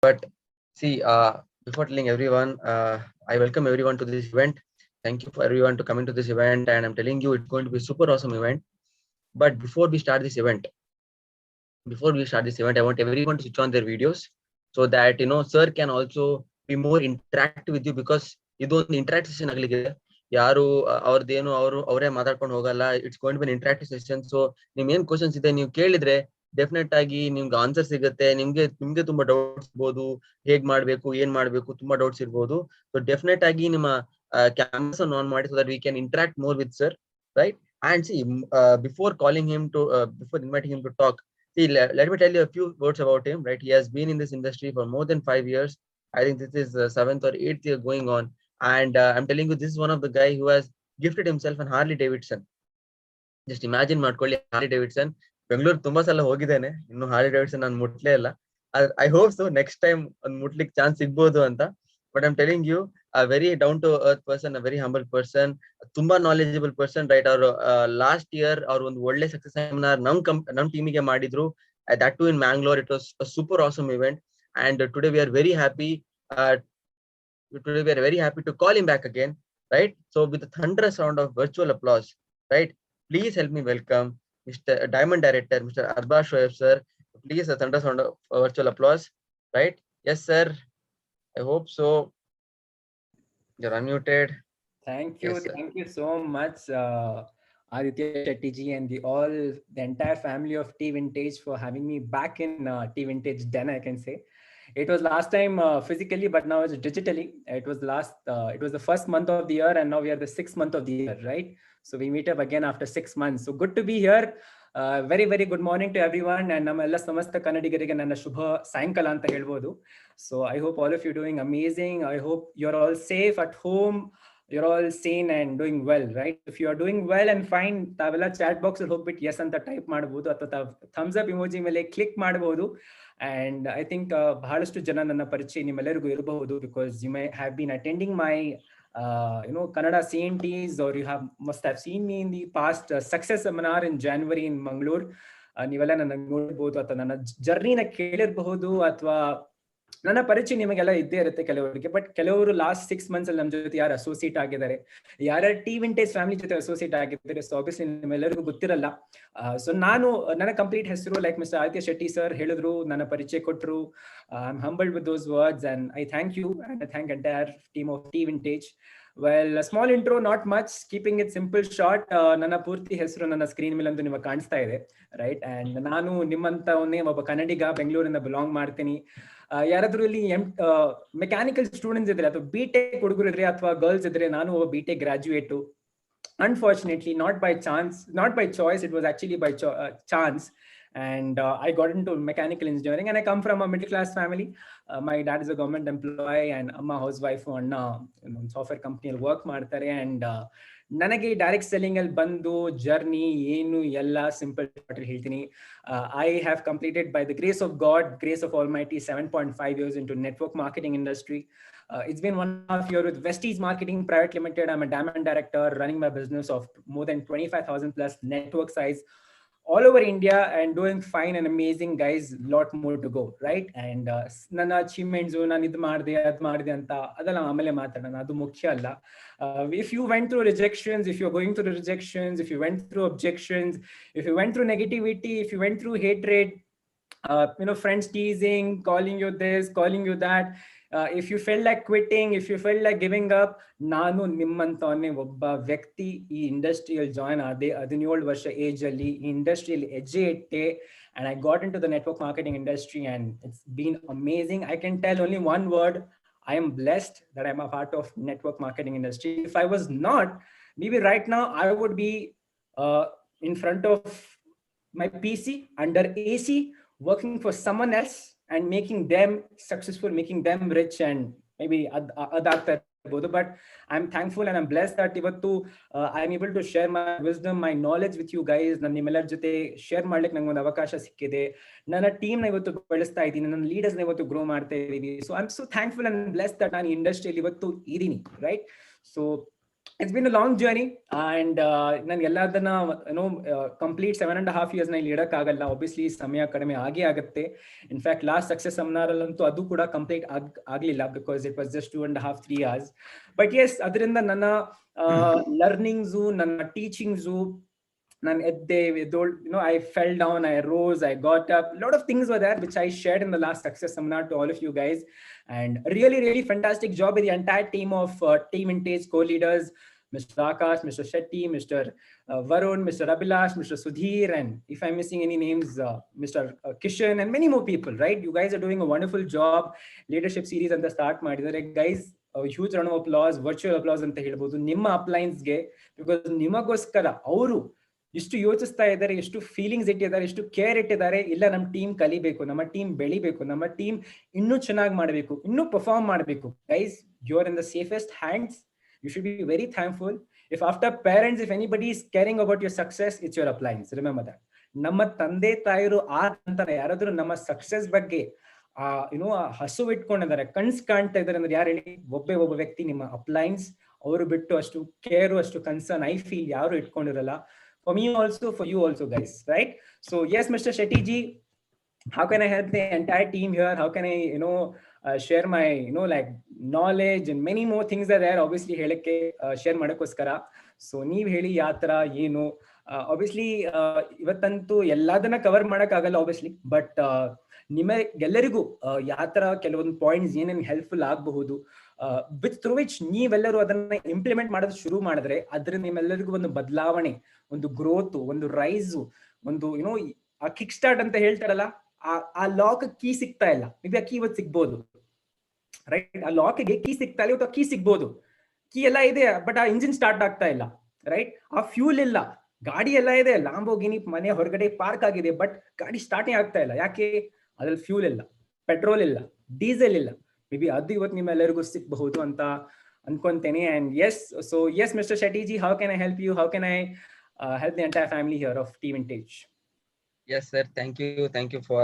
But see, before telling everyone, I welcome everyone to this event. Thank you for everyone to coming to this event, and I'm telling you, it's going to be super awesome event. But before we start this event, I want everyone to switch on their videos so that sir can also be more interactive with you, because ಇದೊಂದು interact session ಆಗ್ಲಿಕ್ಕೆ ಯಾರು ಅವ್ರದ್ದೇನು ಅವರೇ ಮಾತಾಡ್ಕೊಂಡು ಹೋಗಲ್ಲ. It's going to be interactive session. So ನಿಮ್ ಏನ್ questions ಇದೆ ನೀವು ಕೇಳಿದ್ರೆ ಡೆಫಿನೆಟ್ ಆಗಿ ನಿಮ್ಗೆ ಆನ್ಸರ್ ಸಿಗುತ್ತೆ. ನಿಮ್ಗೆ ತುಂಬಾ ಡೌಟ್ಸ್ ಇರ್ಬೋದು, ಹೇಗ್ ಮಾಡ್ಬೇಕು ಏನ್ ಮಾಡ್ಬೇಕು ತುಂಬಾ ಡೌಟ್ಸ್ ಇರ್ಬೋದು. ಸೊ ಡೆಫಿನೆಟ್ ಆಗಿ ನಿಮ್ಮ ಕ್ಯಾಮ್ರಾಸ್ ಆನ್ ಮಾಡಿ so that we can interact more with sir, right? And see, before calling him to, before inviting him to talk, see, let me tell you a few words about him, right? He has been in this industry for more than 5 years. I think this is the 7th or 8th year going on. And I'm telling you, this is one of the guy who has gifted himself an Harley Davidson. Just imagine ಮಾಡ್ಕೊಳ್ಳಿ, Harley Davidson. Bengaluru ತುಂಬಾ ಸಲ ಹೋಗಿದ್ದೇನೆ, ಇನ್ನು Harley Davidson ನಾನು ಮುಟ್ಲೇ ಇಲ್ಲ. I hope so next time ಒಂದು ಮುಟ್ಲಿಕ್ಕೆ chance ಸಿಗ್ಬೋದು ಅಂತ. But I'm telling you, a very down to earth person, a very humble person, ತುಂಬಾ knowledgeable person, right? Our last year ಅವ್ರು ಒಂದು ಒಳ್ಳೆ ಸಕ್ಸಸ್ ಸೆಮಿನಾರ್ ನಮ್ ಟೀಮಿಗೆ ಮಾಡಿದ್ರು. That too in Mangalore. It was a super awesome event, and today we are very happy. Uh, Today we are very happy to call him back again, right? So with a thunderous round of virtual applause, right? Please help me welcome Mr. Diamond Director, Mr. Arbaz Shoaib sir. Please a thunderous round of virtual applause, right? Yes, sir. I hope so. You're unmuted. Thank you. Yes, sir. Thank you so much, Aditya Shetty ji and the entire family of T Vintage for having me back in T Vintage Den, I can say. It was last time physically, but now it's digitally. It was the first month of the year, and now we are the 6th month of the year, right? So we meet up again after 6 months. So good to be here. Very, very good morning to everyone. And ನಮ್ಮೆಲ್ಲ ಸಮಸ್ತ ಕನ್ನಡಿಗರಿಗೆ ನನ್ನ ಶುಭ ಸಾಯಂಕಾಲ ಅಂತ ಹೇಳ್ಬೋದು. So I hope all of you doing amazing. I hope you're all safe at home. You're all sane and doing well, right? If you are doing well and fine, ತಾವೆಲ್ಲ chat box ಅಲ್ಲಿ ಹೋಗ್ಬಿಟ್ಟು S ಅಂತ type ಮಾಡಬಹುದು, ಅಥವಾ thumbs up emoji ಮೇಲೆ click ಮಾಡಬಹುದು. And I think ಬಹಳಷ್ಟು ಜನ ನನ್ನ ಪರಿಚಯ ನಿಮ್ಮೆಲ್ಲರಿಗೂ ಇರಬಹುದು, because you may have been attending my Kannada CNTs, or you must have seen me in the past success seminar in January in Mangalore. ನೀವೆಲ್ಲ ನನ್ನ ನೋಡಬಹುದು, ಅಥವಾ ನನ್ನ ಜರ್ನಿನ ಕೇಳಿರಬಹುದು, ಅಥವಾ ನನ್ನ ಪರಿಚಯ ನಿಮಗೆಲ್ಲ ಇದ್ದೇ ಇರುತ್ತೆ ಕೆಲವರಿಗೆ. ಬಟ್ ಕೆಲವರು ಲಾಸ್ಟ್ 6 months ಅಲ್ಲಿ ನಮ್ಮ ಜೊತೆ ಯಾರು ಅಸೋಸಿಯೇಟ್ ಆಗಿದ್ದಾರೆ, ಯಾರ್ಯಾರು ಟಿ ವಿಂಟೇಜ್ ಫ್ಯಾಮಿಲಿ ಜೊತೆ ಅಸೋಸಿಯೇಟ್ ಆಗಿದ್ದಾರೆ, ಸೊ ಆಬ್ವಿಯಸ್ಲಿ ನಿಮ್ಮೆಲ್ಲರಿಗೂ ಗೊತ್ತಿರಲ್ಲ. ಸೊ ನನ್ನ ಕಂಪ್ಲೀಟ್ ಹೆಸರು, like mister Aditya Shetty sir ಹೇಳಿದ್ರು, ನನ್ನ ಪರಿಚಯ ಕೊಟ್ಟರು. I am humbled with those words, and I thank you, and I thank entire team of T vintage. Well, small intro, not much, keeping it simple short. ನನ್ನ ಪೂರ್ತಿ ಹೆಸರು ನನ್ನ screen ಮೇಲೆ ಅಂತೂ ನಿಮಗೆ ಕಾಣಿಸ್ತಾ ಇದೆ, ರೈಟ್? ಅಂಡ್ ನಾನು ನಿಮ್ಮಂತವನ್ನೇ ಒಬ್ಬ ಕನ್ನಡಿಗ, ಬೆಂಗಳೂರಿಂದ ಬಿಲಾಂಗ್ ಮಾಡ್ತೀನಿ. ಯಾರಾದ್ರೂ ಇಲ್ಲಿ ಮೆಕ್ಯಾನಿಕಲ್ ಸ್ಟೂಡೆಂಟ್ಸ್ ಇದ್ರೆ, ಅಥವಾ ಬಿಟೆಕ್ ಹುಡುಗರು ಇದ್ರೆ, ಅಥವಾ ಗರ್ಲ್ಸ್ ಇದ್ರೆ, ನಾನು ಒಬ್ಬ BTech graduate. Unfortunately, not by chance, not by choice, it was actually by chance. And I got into mechanical engineering, and I come from a middle class family. My dad is a government employee, and amma housewife on software company ಅಲ್ಲಿ work ಮಾಡ್ತಾರೆ. And ನನಗೆ direct selling ಅಲ್ಲಿ ಬಂದು journey ಏನು ಎಲ್ಲ simple ಹೇಳ್ತೀನಿ. I have completed, by the grace of God, grace of Almighty, 7.5 years into network marketing industry. It's been 1.5 years with Vestige Marketing Private Limited. I'm a diamond director running my business of more than 25,000 plus network size all over India, and doing fine and amazing, guys. Lot more to go, right? And ನನ್ನ achievements, ನಾನು ಇದು ಮಾಡಿದೆ ಅದು ಮಾಡಿದೆ ಅಂತ ಅದೆಲ್ಲ ಆಮೇಲೆ ಮಾತಾಡೋಣ, ಅದು ಮುಖ್ಯ ಅಲ್ಲ. If you went through rejections, if you're going through rejections, if you went through objections, if you went through negativity, if you went through hatred, friends teasing, calling you this, calling you that, if you felt like quitting, if you felt like giving up, ನಾನು ನಿಮ್ಮಂತವನ್ನೇ ಒಬ್ಬ ವ್ಯಕ್ತಿ ಈ ಇಂಡಸ್ಟ್ರಿಯಲ್ಲಿ join ಆದೆ. 17 ವರ್ಷ age ಅಲ್ಲಿ ಈ ಇಂಡಸ್ಟ್ರಿಯಲ್ಲಿ ಹೆಜ್ಜೆ ಇಟ್ಟೆ, and I got into the network marketing industry, and it's been amazing. I can tell only one word: I am blessed that I'm a part of network marketing industry. If I was not, maybe right now I would be in front of my PC under AC, working for someone else and making them successful, making them rich, and maybe ಅದಾಗ್ತಾ ಇರ್ಬೋದು. But I am thankful and I'm blessed that ಇವತ್ತು I am able to share my wisdom, my knowledge with you guys. ನಾನು ನಿಮ್ಮೆಲ್ಲರ ಜೊತೆ share ಮಾಡ್ಲಿಕ್ಕೆ ನಂಗೆ ಒಂದು ಅವಕಾಶ ಸಿಕ್ಕಿದೆ. ನನ್ನ ಟೀಮ್ನ ಇವತ್ತು ಬೆಳೆಸ್ತಾ ಇದ್ದೀನಿ, ನನ್ನ ಲೀಡರ್ಸ್ನ ಇವತ್ತು ಗ್ರೋ ಮಾಡ್ತಾ ಇದ್ದೀವಿ. So I am so thankful and blessed that ನಾನು ಇಂಡಸ್ಟ್ರಿಯಲ್ಲಿ ಇವತ್ತು ಇದ್ದೀನಿ, right? So it's been a long journey, and ನಾನು ಎಲ್ಲದನ್ನ ಕಂಪ್ಲೀಟ್ 7.5 years ನ ಇಲ್ಲಿ ಇಡಕ್ಕಾಗಲ್ಲ. ಆಬ್ವಿಯಸ್ಲಿ ಸಮಯ ಕಡಿಮೆ ಆಗೇ ಆಗುತ್ತೆ. ಇನ್ಫ್ಯಾಕ್ಟ್ ಲಾಸ್ಟ್ ಸಕ್ಸಸ್ ಸೆಮಿನಾರಲ್ಲಂತೂ ಅದು ಕೂಡ ಕಂಪ್ಲೀಟ್ ಆಗ್ಲಿಲ್ಲ, because it was just 2.5 3 hours. But yes, ಅದರಿಂದ ನನ್ನ ಲರ್ನಿಂಗ್ಸು, ನನ್ನ ಟೀಚಿಂಗ್ಸು, ನಾನು ಎದ್ದೆ, I fell down, I rose, I got up. A lot of things were there which I shared in the last success seminar to all of you guys, and really, really fantastic job with the entire team of Team Vintage co-leaders, Mr. Akash, Mr. Shetty, Mr. Varun, Mr. Abhilash, Mr. Sudhir, and if I'm missing any names, Mr. Kishan, and many more people, right? You guys are doing a wonderful job. Leadership series ಅಂತ start ಮಾಡಿದ್ದಾರೆ. Guys, huge round of applause, virtual applause ಅಂತ ಹೇಳ್ಬೋದು ನಿಮ್ಮ ಅಪ್ಲೈನ್ಸ್ಗೆ, because ನಿಮಗೋಸ್ಕರ ಅವರು ಎಷ್ಟು ಯೋಚಿಸ್ತಾ ಇದ್ದಾರೆ, ಎಷ್ಟು ಫೀಲಿಂಗ್ಸ್ ಇಟ್ಟಿದ್ದಾರೆ, ಎಷ್ಟು ಕೇರ್ ಇಟ್ಟಿದ್ದಾರೆ. ಇಲ್ಲ, ನಮ್ಮ ಟೀಮ್ ಕಲಿಬೇಕು, ನಮ್ಮ ಟೀಮ್ ಬೆಳಿಬೇಕು, ನಮ್ಮ ಟೀಮ್ ಇನ್ನೂ ಚೆನ್ನಾಗಿ ಮಾಡಬೇಕು, ಇನ್ನೂ ಪರ್ಫಾರ್ಮ್ ಮಾಡಬೇಕು. Guys, you are in the safest hands. You should be very thankful. If after parents, if anybody is caring about your success, it's your appliance. Remember that. ನಮ್ಮ ತಂದೆ ತಾಯಿರು ಆ ನಂತರ ಯಾರಾದ್ರೂ ನಮ್ಮ ಸಕ್ಸಸ್ ಬಗ್ಗೆ ಹಸು ಇಟ್ಕೊಂಡಿದ್ದಾರೆ, ಕನ್ಸ್ ಕಾಣ್ತಾ ಇದ್ದಾರೆ ಅಂದ್ರೆ ಯಾರು ಹೇಳಿ? ಒಬ್ಬ ವ್ಯಕ್ತಿ, ನಿಮ್ಮ ಅಪ್ಲೈನ್ಸ್. ಅವರು ಬಿಟ್ಟು ಅಷ್ಟು ಕೇರು, ಅಷ್ಟು ಕನ್ಸರ್ನ್ ಐ ಫೀಲ್ ಯಾರು ಇಟ್ಕೊಂಡಿರಲ್ಲ. For me also, for you also, guys, right? So yes, Mr. Shetty ji, how can I help the entire team here? How can I share my like knowledge, and many more things are there, obviously ಹೇಳಕ್ಕೆ share ಮಾಡೋಕ್ಕೋಸ್ಕರ. So ನೀವ್ ಹೇಳಿ ಯಾವ ತರ ಏನು. Obviously ಇವತ್ತಂತೂ ಎಲ್ಲದನ್ನ cover ಮಾಡಕ್ಕಾಗಲ್ಲ obviously, but ನಿಮ್ಗೆಲ್ಲರಿಗೂ ಯಾವ ತರ ಕೆಲವೊಂದು ಪಾಯಿಂಟ್ಸ್ ಏನೇನು ಹೆಲ್ಪ್ಫುಲ್ ಆಗಬಹುದು, ವಿತ್ ಥ್ರೂ ವಿಚ್ ನೀವೆಲ್ಲರೂ ಅದನ್ನ ಇಂಪ್ಲಿಮೆಂಟ್ ಮಾಡೋದು ಶುರು ಮಾಡಿದ್ರೆ ಅದ್ರಿಂದ ನಿಮ್ಮೆಲ್ಲರಿಗೂ ಒಂದು ಬದಲಾವಣೆ, ಒಂದು ಗ್ರೋತ್, ಒಂದು ರೈಸು, ಒಂದು ಆ ಕಿಕ್ ಸ್ಟಾರ್ಟ್ ಅಂತ ಹೇಳ್ತಾರಲ್ಲ, ಆ ಲಾಕ್ ಕೀ ಸಿಗ್ತಾ ಇಲ್ಲ. ನಿಮ್ಗೆ ಆ ಕೀ ಇವತ್ತು ಸಿಗ್ಬೋದು, ರೈಟ್? ಆ ಲಾಕ್ಗೆ ಕೀ ಸಿಗ್ತಾ ಇಲ್ಲ, ಇವತ್ತು ಆ ಕೀ ಸಿಗ್ಬೋದು. ಕೀ ಎಲ್ಲ ಇದೆ, ಬಟ್ ಆ ಇಂಜಿನ್ ಸ್ಟಾರ್ಟ್ ಆಗ್ತಾ ಇಲ್ಲ, ರೈಟ್? ಆ ಫ್ಯೂಲ್ ಇಲ್ಲ, ಗಾಡಿ ಎಲ್ಲ ಇದೆ, ಲಾಂಬೋಗಿನಿ ಮನೆ ಹೊರಗಡೆ ಪಾರ್ಕ್ ಆಗಿದೆ, ಬಟ್ ಗಾಡಿ ಸ್ಟಾರ್ಟಿಂಗ್ ಆಗ್ತಾ ಇಲ್ಲ. ಯಾಕೆ? ಅದ್ರಲ್ಲಿ ಫ್ಯೂಲ್ ಇಲ್ಲ, ಪೆಟ್ರೋಲ್ ಇಲ್ಲ, ಡೀಸೆಲ್ ಇಲ್ಲ. ಮೇ ಬಿ ಅದು ಇವತ್ತು ನಿಮ್ಮೆಲ್ಲರಿಗೂ ಸಿಗಬಹುದು ಅಂತ ಅನ್ಕೊಂತೇನೆ. And yes, so yes, mister Shetty ji, how can I help you? How can I help the entire family here of Team Vintage? Yes sir, thank you for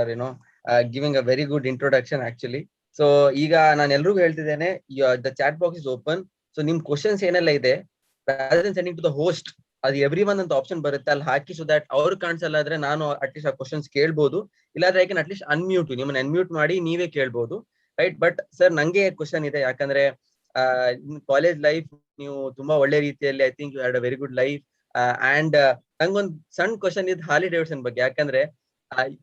giving a very good introduction actually. So ಈಗ ನಾನು ಎಲ್ರಿಗೂ ಹೇಳ್ತಿದ್ದೇನೆ, the chat box is open. So ನಿಮ್ questions ಏನೆಲ್ಲ ಇದೆ, rather than sending to the host, ಅದು everyone ಅಂತ option ಬರುತ್ತೆ, ಅಲ್ಲಿ ಹಾಕಿ, ಸೊ ದಟ್ ಅವ್ರು ಕಾಣಿಸಲ್ಲ ಆದ್ರೆ ನಾನು ಅಟ್ಲೀಸ್ಟ್ ಆ ಕ್ವಶನ್ಸ್ ಕೇಳ್ಬೋದು. ಇಲ್ಲಾಂದ್ರೆ ಐ ಕ್ಯಾನ್ ಅಟ್ಲೀಸ್ಟ್ ಅನ್ಮ್ಯೂಟ್, ನಿಮ್ಮನ್ನ ಅನ್ಮ್ಯೂಟ್ ಮಾಡಿ ನೀವೇ ಕೇಳ್ಬೋದು, ರೈಟ್? ಬಟ್ ಸರ್, ನಂಗೆ ಕ್ವಶನ್ ಇದೆ, ಯಾಕಂದ್ರೆ ಕಾಲೇಜ್ ಲೈಫ್ ನೀವು ತುಂಬಾ ಒಳ್ಳೆ ರೀತಿಯಲ್ಲಿ, I think you had a very good life. And ನಂಗೊಂದು ಸಣ್ಣ ಕ್ವಶನ್ ಇದೆ ಹಾರ್ಲಿ ಡೇವಿಡ್ಸನ್ ಬಗ್ಗೆ, ಯಾಕಂದ್ರೆ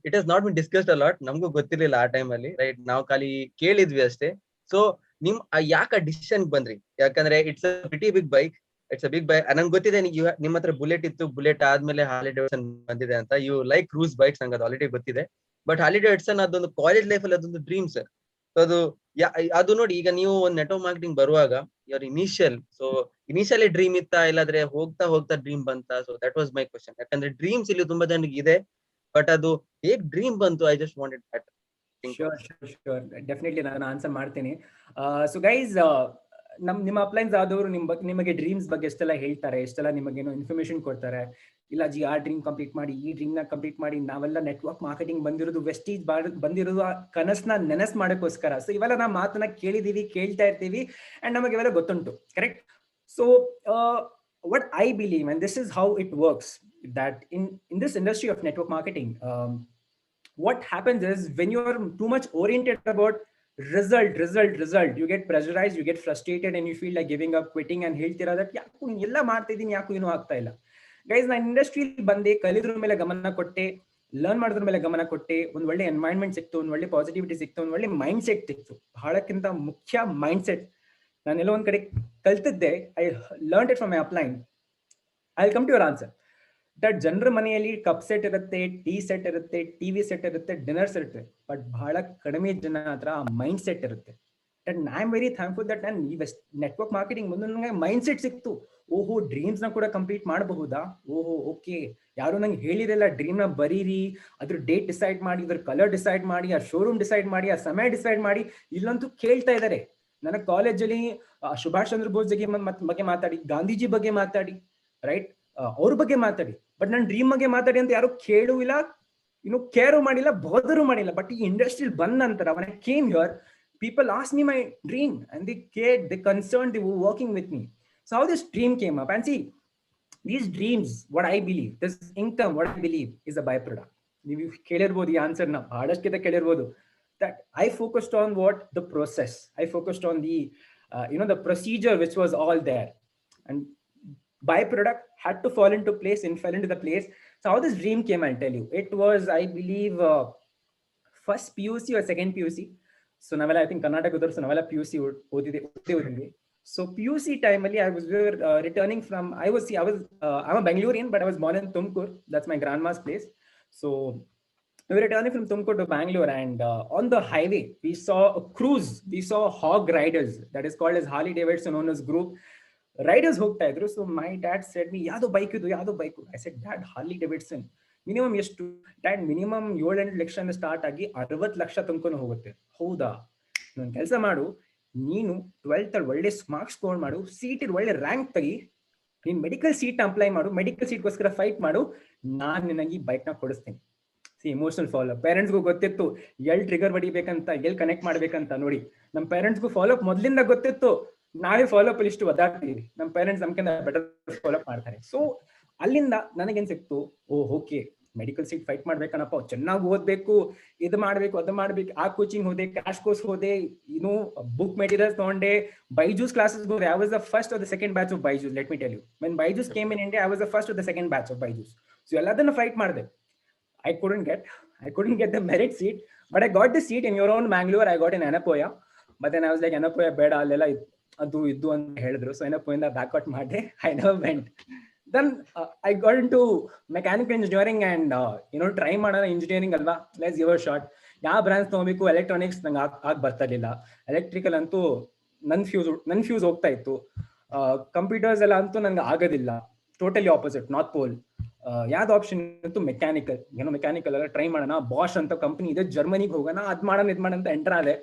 it has not been discussed a lot. ನಮಗೂ ಗೊತ್ತಿರ್ಲಿಲ್ಲ ಆ ಟೈಮ್ ಅಲ್ಲಿ, ರೈಟ್? ನಾವು ಖಾಲಿ ಕೇಳಿದ್ವಿ ಅಷ್ಟೇ. ಸೊ ನಿಮ್ ಯಾಕೆ ಡಿಸಿಷನ್ ಬಂದ್ರಿ? ಯಾಕಂದ್ರೆ it's a pretty big bike, it's a big bike. ನಂಗೆ ಗೊತ್ತಿದೆ ನಿಮ್ಮ ಹತ್ರ ಬುಲೆಟ್ ಇತ್ತು, ಬುಲೆಟ್ ಆದ್ಮೇಲೆ ಹಾರ್ಲಿ ಡೇವಿಡ್ಸನ್ ಬಂದಿದೆ ಅಂತ. ಯು ಲೈಕ್ ಕ್ರೂಸ್ ಬೈಕ್ಸ್, ನಂಗೆ ಅದು ಆಲ್ರೆಡಿ ಗೊತ್ತಿದೆ. ಬಟ್ ಹಾರ್ಲಿ ಡೇವಿಡ್ಸನ್ ಅದೊಂದು ಕಾಲೇಜ್ ಲೈಫ್ ಅಲ್ಲಿ ಅದೊಂದು ಡ್ರೀಮ್ ಸರ್. ಸೊ ಅದು ನೋಡಿ, ಈಗ ನೀವು ಒಂದು ನೆಟ್ವರ್ಕ್ ಮಾರ್ಕೆಟಿಂಗ್ ಬರುವಾಗ ಯುವರ್ ಇನಿಷಿಯಲಿ ಡ್ರೀಮ್ ಇತ್ತಾ, ಇಲ್ಲಾದ್ರೆ ಹೋಗ್ತಾ ಹೋಗ್ತಾ ಡ್ರೀಮ್ ಬಂತಾ? So that was my question. ಯಾಕಂದ್ರೆ ಡ್ರೀಮ್ಸ್ ಇಲ್ಲಿ ತುಂಬಾ ಜನರಿಗೆ ಇದೆ, ಬಟ್ ಅದು ಹೇಗ್ ಡ್ರೀಮ್ ಬಂತು? I just wanted that. Sure, definitely ನಾನು ಆನ್ಸರ್ ಮಾಡ್ತೀನಿ. ಸೊ ಗೈಸ್, ನಿಮ್ಮ ಅಪ್ಲೈನ್ಸ್ ಆದವರು ನಿಮಗೆ ಡ್ರೀಮ್ಸ್ ಬಗ್ಗೆ ಎಷ್ಟೆಲ್ಲ ಹೇಳ್ತಾರೆ, ಎಷ್ಟೆಲ್ಲ ನಿಮಗೇನೋ ಇನ್ಫಾರ್ಮೇಶನ್ ಕೊಡ್ತಾರೆ. ಇಲ್ಲ ಜಿ, ಆ ಡ್ರೀಮ್ ಕಂಪ್ಲೀಟ್ ಮಾಡಿ, ಈ ಡ್ರೀಮ್ ನ ಕಂಪ್ಲೀಟ್ ಮಾಡಿ. ನಾವೆಲ್ಲ ನೆಟ್ವರ್ಕ್ ಮಾರ್ಕೆಟಿಂಗ್ ಬಂದಿರೋದು, ವೆಸ್ಟೀಜ್ ಬಂದಿರೋದು ಆ ಕನಸನ್ನ ನೆನಸ್ ಮಾಡೋಕ್ಕೋಸ್ಕರ. ಸೊ ಇವೆಲ್ಲ ನಾವು ಮಾತನ್ನ ಕೇಳಿದೀವಿ, ಕೇಳ್ತಾ ಇರ್ತೀವಿ, ಅಂಡ್ ನಮಗೆ ಇವೆಲ್ಲ ಗೊತ್ತುಂಟು, correct? So what I believe, and this is how it works, that in this industry of network marketing, what happens is when you are too much oriented about result, you get pressurized, you get frustrated, and you feel like giving up, quitting, and ಹೇಳ್ತೀರಾ that ಯಾಕೂ ಎಲ್ಲ ಮಾಡ್ತಿದ್ದೀನಿ, ಯಾಕೂ ಏನೂ ಆಗ್ತಾ ಇಲ್ಲ. Guys, ನಾನು industry ಬಂದೆ, ಕಲಿದ್ರ ಮೇಲೆ ಗಮನ ಕೊಟ್ಟೆ, ಲರ್ನ್ ಮಾಡೋದ್ರ ಮೇಲೆ ಗಮನ ಕೊಟ್ಟೆ, ಒಂದು ಒಳ್ಳೆ ಎನ್ವೈರನ್ಮೆಂಟ್ ಸಿಕ್ತು, ಒಂದು ಒಳ್ಳೆ ಪಾಸಿಟಿವಿಟಿ ಸಿಕ್ತು, ಒಂದು ಒಳ್ಳೆ ಮೈಂಡ್ ಸೆಟ್ ಸಿಕ್ತು. ಬಹಳಕ್ಕಿಂತ ಮುಖ್ಯ ಮೈಂಡ್ ಸೆಟ್. ನಾನೆಲ್ಲ ಒಂದ್ ಕಡೆ ಕಲ್ತಿದ್ದೆ, I learn it from my upline. I come to your answer. That ಜನರ ಮನೆಯಲ್ಲಿ ಕಪ್ ಸೆಟ್ ಇರುತ್ತೆ, ಟೀ ಸೆಟ್ ಇರುತ್ತೆ, ಟಿವಿ ಸೆಟ್ ಇರುತ್ತೆ, ಡಿನ್ನರ್ಸ್ ಇರುತ್ತೆ, ಬಟ್ ಬಹಳ ಕಡಿಮೆ ಜನ ಹತ್ರ ಆ ಮೈಂಡ್ ಸೆಟ್ ಇರುತ್ತೆ. That I am very thankful that ನಾನು ಈ ನೆಟ್ವರ್ಕ್ ಮಾರ್ಕೆಟಿಂಗ್ ಮುಂದೆ ನನಗೆ ಮೈಂಡ್ ಸೆಟ್ ಸಿಕ್ತು. ಓಹೋ, ಡ್ರೀಮ್ಸ್ ನ ಕೂಡ ಕಂಪ್ಲೀಟ್ ಮಾಡಬಹುದಾ? ಓಹೋ, ಓಕೆ, ಯಾರು ನಂಗೆ ಹೇಳಿರಲ್ಲ ಡ್ರೀಮ್ ನ ಬರೀರಿ, ಅದ್ರ ಡೇಟ್ ಡಿಸೈಡ್ ಮಾಡಿ, ಅದ್ರ ಕಲರ್ ಡಿಸೈಡ್ ಮಾಡಿ, ಆ ಶೋರೂಮ್ ಡಿಸೈಡ್ ಮಾಡಿ, ಆ ಸಮಯ ಡಿಸೈಡ್ ಮಾಡಿ. ಇಲ್ಲಂತೂ ಕೇಳ್ತಾ ಇದ್ದಾರೆ. ನನಗೆ ಕಾಲೇಜಲ್ಲಿ ಸುಭಾಷ್ ಚಂದ್ರ ಬೋಸ್ ಬಗ್ಗೆ ಮಾತಾಡಿ, ಗಾಂಧೀಜಿ ಬಗ್ಗೆ ಮಾತಾಡಿ, ರೈಟ್, ಅವ್ರ ಬಗ್ಗೆ ಮಾತಾಡಿ, ಬಟ್ ನನ್ನ ಡ್ರೀಮ್ ಬಗ್ಗೆ ಮಾತಾಡಿ ಅಂತ ಯಾರು ಕೇಳೂ ಇಲ್ಲ, ಕೇರು ಮಾಡಿಲ್ಲ, ಬೋದರು ಮಾಡಿಲ್ಲ. ಬಟ್ ಈ ಇಂಡಸ್ಟ್ರಿ ಬಂದ ನಂತರ when I came here, people asked me my dream and they cared, they concerned, they were working with me. So how this dream came up, and see, these dreams, what I believe, this income, what I believe is a byproduct. You the answer now. That I focused on what the process. I focused on the, the procedure which was all there, and byproduct had to fall into place and fell into the place. So how this dream came, I'll tell you. It was, I believe, first PUC or second PUC. So naವೆಲ್ಲ I think Karnataka, so naವೆಲ್ಲ PUC ಓದಿದ್ದೀವಿ. So PUC time ಅಲ್ಲಿ I was returning from, I'm a Bangalorean, but I was born in Tumkur. That's my grandma's place. So we were returning from Tumkur to Bangalore, and on the highway we saw a cruise. We saw hog riders, that is called as Harley Davidson owners group. Riders ಹೋಗ್ತಾ ಇದ್ರು. So my dad said me, ಯಾವ್ದೋ bike ಇದು, ಯಾವ್ದೋ bike. I said, Dad, Harley Davidson. Minimum ಎಷ್ಟು? Dad, minimum 7-8 lakh start ಆಗಿ 60 ಲಕ್ಷ ತನಕ ಹೋಗುತ್ತೆ. ಹೌದಾ? ಒಂದು ಕೆಲಸ ಮಾಡು, ನೀನು 12th ಅಲ್ಲಿ ಒಳ್ಳೆ ಮಾರ್ಕ್ಸ್ ಸ್ಕೋರ್ ಮಾಡು, ಸೀಟ್ ಒಳ್ಳೆ ರ್ಯಾಂಕ್ ತೆಗಿ, ನೀನ್ ಮೆಡಿಕಲ್ ಸೀಟ್ ಅಪ್ಲೈ ಮಾಡು, ಮೆಡಿಕಲ್ ಸೀಟ್ಗೋಸ್ಕರ ಫೈಟ್ ಮಾಡು, ನಾನ್ ನಿನಗೆ ಈ ಬೈಕ್ ನ ಕೊಡಿಸ್ತೀನಿ. Emotional follow. ಪೇರೆಂಟ್ಸ್ಗೂ ಗೊತ್ತಿತ್ತು ಎಲ್ ಟ್ರಿಗರ್ ಹೊಡಿಬೇಕಂತ, ಎಲ್ ಕನೆಕ್ಟ್ ಮಾಡ್ಬೇಕಂತ. ನೋಡಿ, ನಮ್ಮ ಪೇರೆಂಟ್ಸ್ಗೂ ಫಾಲೋ ಅಪ್ ಮೊದ್ಲಿಂದ ಗೊತ್ತಿತ್ತು. ನಾವೇ ಫಾಲೋ ಅಪ್ ಇಷ್ಟು ಒದ್ದಾಡ್ತೀವಿ, ನಮ್ಮ ಪೇರೆಂಟ್ಸ್ ನಮ್ಕಿಂತ ಬೆಟರ್ ಫಾಲೋ ಅಪ್ ಮಾಡ್ತಾರೆ. ಸೊ ಅಲ್ಲಿಂದ ನನಗೇನ್ ಸಿಕ್ತು, ಓಕೆ, ಮೆಡಿಕಲ್ ಸೀಟ್ ಫೈಟ್ ಮಾಡ್ಬೇಕನ್ನಪ್ಪ, ಚೆನ್ನಾಗಿ ಓದ್ಬೇಕು, ಇದು ಮಾಡ್ಬೇಕು, ಅದು ಮಾಡ್ಬೇಕು. ಆ ಕೋಚಿಂಗ್ ಹೋದೆ, ಕ್ರಾಶ್ ಕೋರ್ಸ್ ಹೋದೆ, ಬುಕ್ ಮೆಟೀರಿಯಲ್ಸ್ ತಗೊಂಡೆ, ಬೈಜೂಸ್ ಕ್ಲಾಸಸ್ ಹೋದೆ. I was the first or the second batch of Byju's. Let me tell you, when Byju's came in India, I was the first or the second batch of Byju's. So ಎಲ್ಲದನ್ನ fight ಮಾಡಿದೆ. I couldn't get the merit seat, but I got the seat in your own Bangalore. I got in Anapoya, but then I was like, Anapoya bed allela adu iddu anta helidru. So Anapoya back out maade. I never went. Then I got into mechanical engineering and try madana engineering alva, let's give a shot. ಯಾವ branch ತಗೋಬೇಕು, electronics ನಂಗೆ ಆಗ ಬರ್ತಾ ಇರಲಿಲ್ಲ. Electrical ಅಂತೂ ನನ್ fuse ಹೋಗ್ತಾ ಇತ್ತು. ಕಂಪ್ಯೂಟರ್ಸ್ ಎಲ್ಲ ಅಂತೂ ನಂಗೆ ಆಗೋದಿಲ್ಲ. Totally opposite, north pole. ಯಾವ್ದು ಆಪ್ಷನ್ ಇತ್ತು? ಮೆಕ್ಯಾನಿಕಲ್. ಮೆಕ್ಯಾನಿಕಲ್ ಎಲ್ಲ ಟ್ರೈ ಮಾಡೋಣ, ಬಾಷ್ ಅಂತ ಕಂಪನಿ ಇದೆ, ಜರ್ಮನಿಗೆ ಹೋಗೋಣ, ಅದ್ ಮಾಡೋಣ, ಇದ್ ಮಾಡೋಣ ಅಂತ ಎಂಟರ್ ಆದೆ.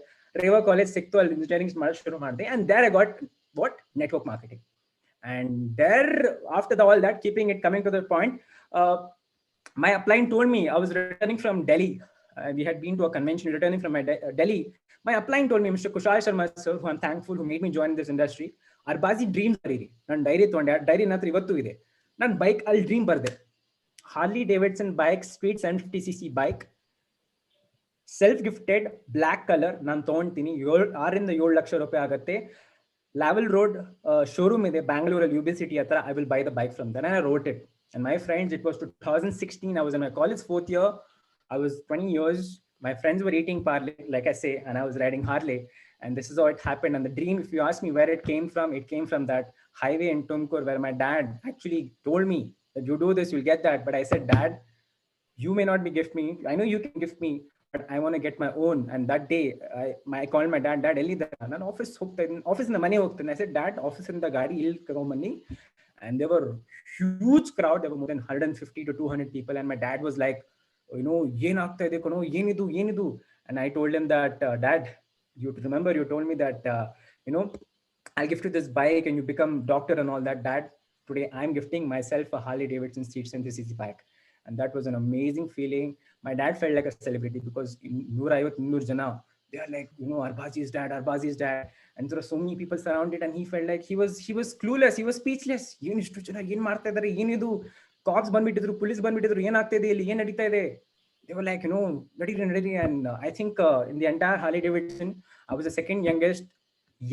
ರೇವಾ ಕಾಲೇಜ್ ಸಿಕ್ತು, ಅಲ್ಲಿ ಇಂಜಿನಿಯರಿಂಗ್ ಮಾಡೋದು ಶುರು ಮಾಡಿದೆ. And there I got what? Network marketing. And there, after all that, coming to the point, my upline told me, I was returning from Delhi. We had been to a convention, returning from Delhi. My upline told me, Mr. Kushal Sharma sir, who I'm thankful, who made me join this industry, Arbazi dreams bariri. Nan diary thonde, diary natri ivattu ide. Nan bike al dream barde. Harley Davidson bike, street 750cc bike, self gifted, black color. Nan ತಗೊಂತೀನಿ, 6-7 lakh ರೂಪಾಯಿ ಆಗುತ್ತೆ. Laval Road showroom ಇದೆ Bangalore, UB City hatra. I will buy the bike from there. And I wrote it. And my friends, it was 2016. I was in my college 4th year. I was 20 years. My friends were eating parley, like I say, and I was riding Harley. And this is how it happened. And the dream, if you ask me where it came from that highway in Tumkur, where my dad actually told me that you do this, you'll get that. But I said, Dad, you may not be gift me. I know you can gift me, but I want to get my own. And that day, I called my dad, Dad, elli nan office in the money hogtane. I said, Dad, office in the gadi il money. And there were huge crowd. There were more than 150 to 200 people. And my dad was like, yen aagta ide kono, yenidu. And I told him that, Dad, you remember you told me that, I'll gift you this bike and you become doctor and all that. Dad, today I'm gifting myself a Harley Davidson street 750cc bike. And that was an amazing feeling. My dad felt like a celebrity because 150 jana, they are like, Arbazi's dad. And there were so many people surrounded, and he felt like he was clueless. He was speechless. Enistu jana yen ಮಾಡ್ತಾ ಇದ್ದಾರೆ, ಏನಿದು, cops ಬಂದ್ಬಿಟ್ಟಿದ್ರು, police ಬಂದ್ಬಿಟ್ಟಿದ್ರು, ಏನಾಗ್ತಾ ಇದೆ ಇಲ್ಲಿ, ಏನ್ ನಡೀತಾ ಇದೆ? They were like, ನಡೀರಿ. And I think in the entire Harley Davidson, I was the second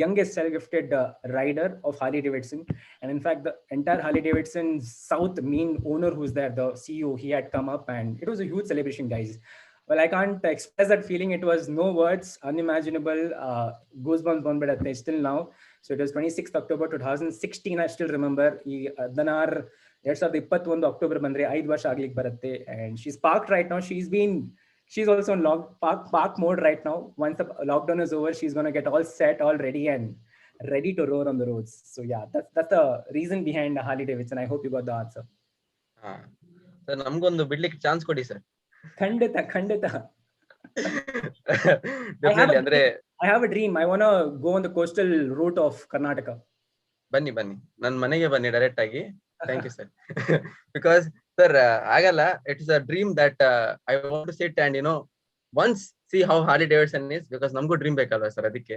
youngest self-gifted rider of Harley Davidson. And in fact, the entire Harley Davidson South main owner who's there, the CEO, he had come up, and it was a huge celebration, guys. Well, I can't express that feeling. It was no words, unimaginable, goosebumps ಬಂದ್ಬಿಡತ್ತೆ still now. So it was 26th October 2016. I still remember. ಈ 2021 October ಬಂದ್ರೆ 5 ವರ್ಷ ಆಗ್ಲಿಕ್ಕೆ ಬರುತ್ತೆ. And she's parked right now. She's also in park mode right now. Once the lockdown is over, she's going to get all set, all ready, and ready to roar on the roads. So yeah, that's the reason behind Harley Davidson. I hope you got the answer. Sir, ನಮಗೊಂದು ಬಿಡ್ಲಿಕ್ಕೆ chance ಕೊಡಿ sir. ಖಂಡಿತ. ಅಂದ್ರೆ I have a dream. I want to go on the coastal route of Karnataka. ಬನ್ನಿ ನನ್ನ ಮನೆಗೆ ಬನ್ನಿ direct ಆಗಿ. Thank you, sir. Because sir, agala, it is a dream that I want to sit and once see how Harley Davidson is, because namgu dream bekalva sir, adikke.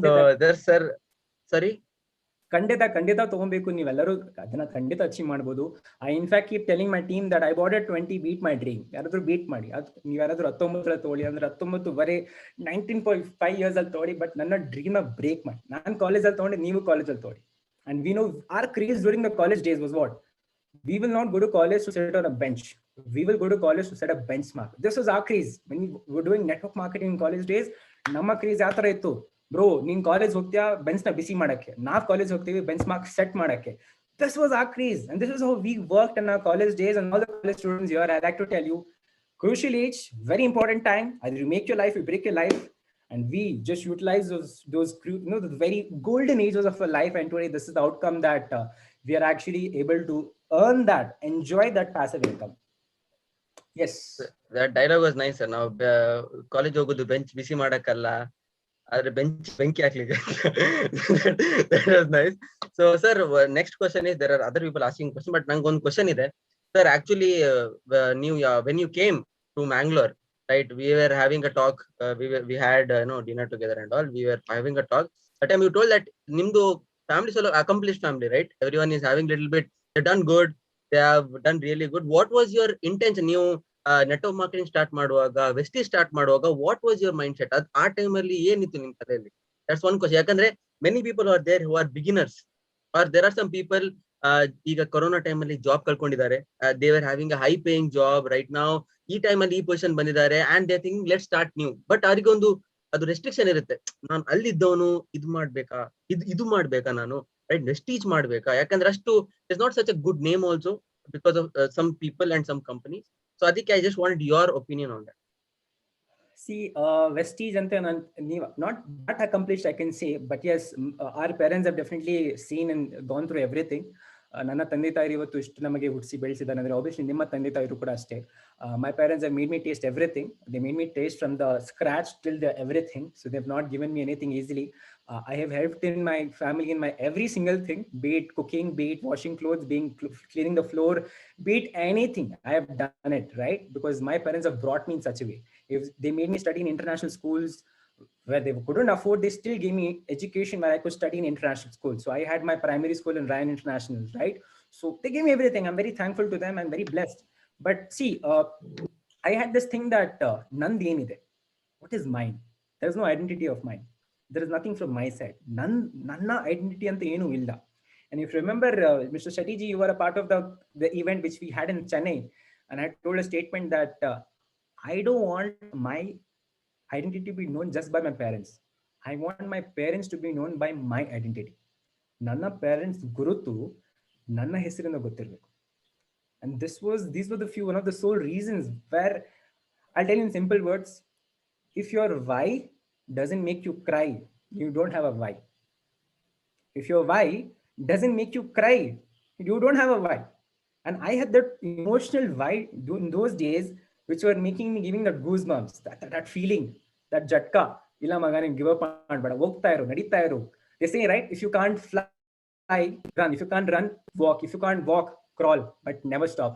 So there, sir, sorry, ಖಂಡಿತ ತಗೊಬೇಕು. ನೀವೆಲ್ಲರೂ ಅದನ್ನ ಖಂಡಿತ achieve ಮಾಡ್ಬೋದು. I in fact keep telling my team that I bought at 20 beat my dream. ಯಾರಾದ್ರೂ beat ಮಾಡಿ, ನೀವು ಯಾರಾದ್ರೂ 19 ತಗೊಳ್ಳಿ ಅಂದ್ರೆ 19 19.5 ಇಯರ್ಸ್ ಅಲ್ಲಿ ತಗೊಳ್ಳಿ, ಬಟ್ ನನ್ನ ಡ್ರೀಮ್ ಬ್ರೇಕ್ ಮಾಡಿ. ನಾನು ಕಾಲೇಜಲ್ಲಿ ತಗೊಂಡೆ, ನೀವು ಕಾಲೇಜಲ್ಲಿ ತಗೊಳ್ಳಿ. And we know our craze during the college days was what? We will not go to college to sit on a bench. We will go to college to set a benchmark. This was our craze. When we were doing network marketing in college days, ನಮ್ಮ craze ಯಾವ ತರ ಇತ್ತು? Bro, ನೀನ್ college ಹೋಗ್ತೀಯಾ bench ನ ಬಿಸಿ ಮಾಡಕ್ಕೆ, ನಾವ್ college ಹೋಗ್ತೀವಿ ಬೆಂಚ್ ಮಾರ್ಕ್ ಸೆಟ್ ಮಾಡಕ್ಕೆ. This was our craze, and this is how we worked in our college days. And all the college students here, I like to tell you, crucial age, very important time. Either you make your life, you break your life. And we just utilize those the very golden ages of our life. And today, this is the outcome that we are actually able to earn that, enjoy that passive income. Yes, that dialogue was nice, sir. Now college hogudu bench bisi madakalla, adre bench benki haklige. That was nice. So sir, next question is, there are other people asking question, but nange one question ide sir. Actually when you came to Mangalore, right, we were having a talk, we had dinner together and all. We were having a talk. That time you told that nimdu family solo accomplished family, right? Everyone is having little bit, they done good, they have done really good. What was your intention? You network marketing start ಮಾಡುವಾಗ, Vestige start ಮಾಡುವಾಗ, what was your mind set? ಆ time ಅಲ್ಲಿ ಏನಿತ್ತು ನಿಮ್ ತಲೆಯಲ್ಲಿ? That's one question. ಯಾಕಂದ್ರೆ many people are there who are beginners, are there are some people ಈಗ corona time ಅಲ್ಲಿ ಜಾಬ್ ಕಳ್ಕೊಂಡಿದ್ದಾರೆ. They are having a high paying job right now. ಈ ಟೈಮ್ ಅಲ್ಲಿ ಈ ಪೊಸಿಷನ್ ಬಂದಿದ್ದಾರೆ and they think let start new. But ಅವ್ರಿಗೊಂದು ಅದು restriction ಇರುತ್ತೆ. ನಾನು ಅಲ್ಲಿದ್ದವನು ಇದು ಮಾಡ್ಬೇಕಾ, ಇದು ಮಾಡ್ಬೇಕಾ, ನಾನು ರೈಟ್ ವೆಸ್ಟೀಜ್ ಮಾಡ್ಬೇಕಾ? ಯಾಕಂದ್ರೆ ಅಷ್ಟು is not such a good name also because of some people and some companies. So Aditya, I just wanted your opinion on that. See, Vestige ante not that accomplished, I can say, but yes, our parents have definitely seen and gone through everything. ನನ್ನ ತಂದೆ ತಾಯಿರು ಇವತ್ತು ಇಷ್ಟು ನಮಗೆ ಹುಟ್ಟಿಸಿ ಬೆಳೆಸಿದಾರೆ ಅಂದ್ರೆ obviously ನಿಮ್ಮ ತಂದೆ ತಾಯಿರು ಕೂಡ ಅಷ್ಟೇ. My parents have made me taste everything. They made me taste from the scratch till the everything. So they have not given me anything easily. I have helped in my family in my every single thing, be it cooking, be it washing clothes, cleaning the floor, be it anything. I have done it, right? Because my parents have brought me in such a way. If they made me study in international schools where they couldn't afford, they still gave me education where I could study in international school. So I had my primary school in Ryan International, right? So they gave me everything. I'm very thankful to them. I'm very blessed. But see, I had this thing that nand enide. What is mine? There is no identity of mine. There is nothing from my side. Nanna identity anta enu illa. And if you remember, Mr. Shetty ji, you were a part of the event which we had in Chennai, and I told a statement that I don't want my identity to be known just by my parents. I want my parents to be known by my identity. Nanna parents gurutu nanna hesirina gottirbeku. And these were the few, one of the sole reasons where I'll tell you in simple words, if your why doesn't make you cry, you don't have a why. If your why doesn't make you cry, you don't have a why. And I had that emotional why in those days, which were making me giving that goosebumps, that feeling, that jatka. Illa magane, give up madbada, hogta iru, nadita iru. They say, right, if you can't fly, run. If you can't run, walk. If you can't walk, crawl, but never stop.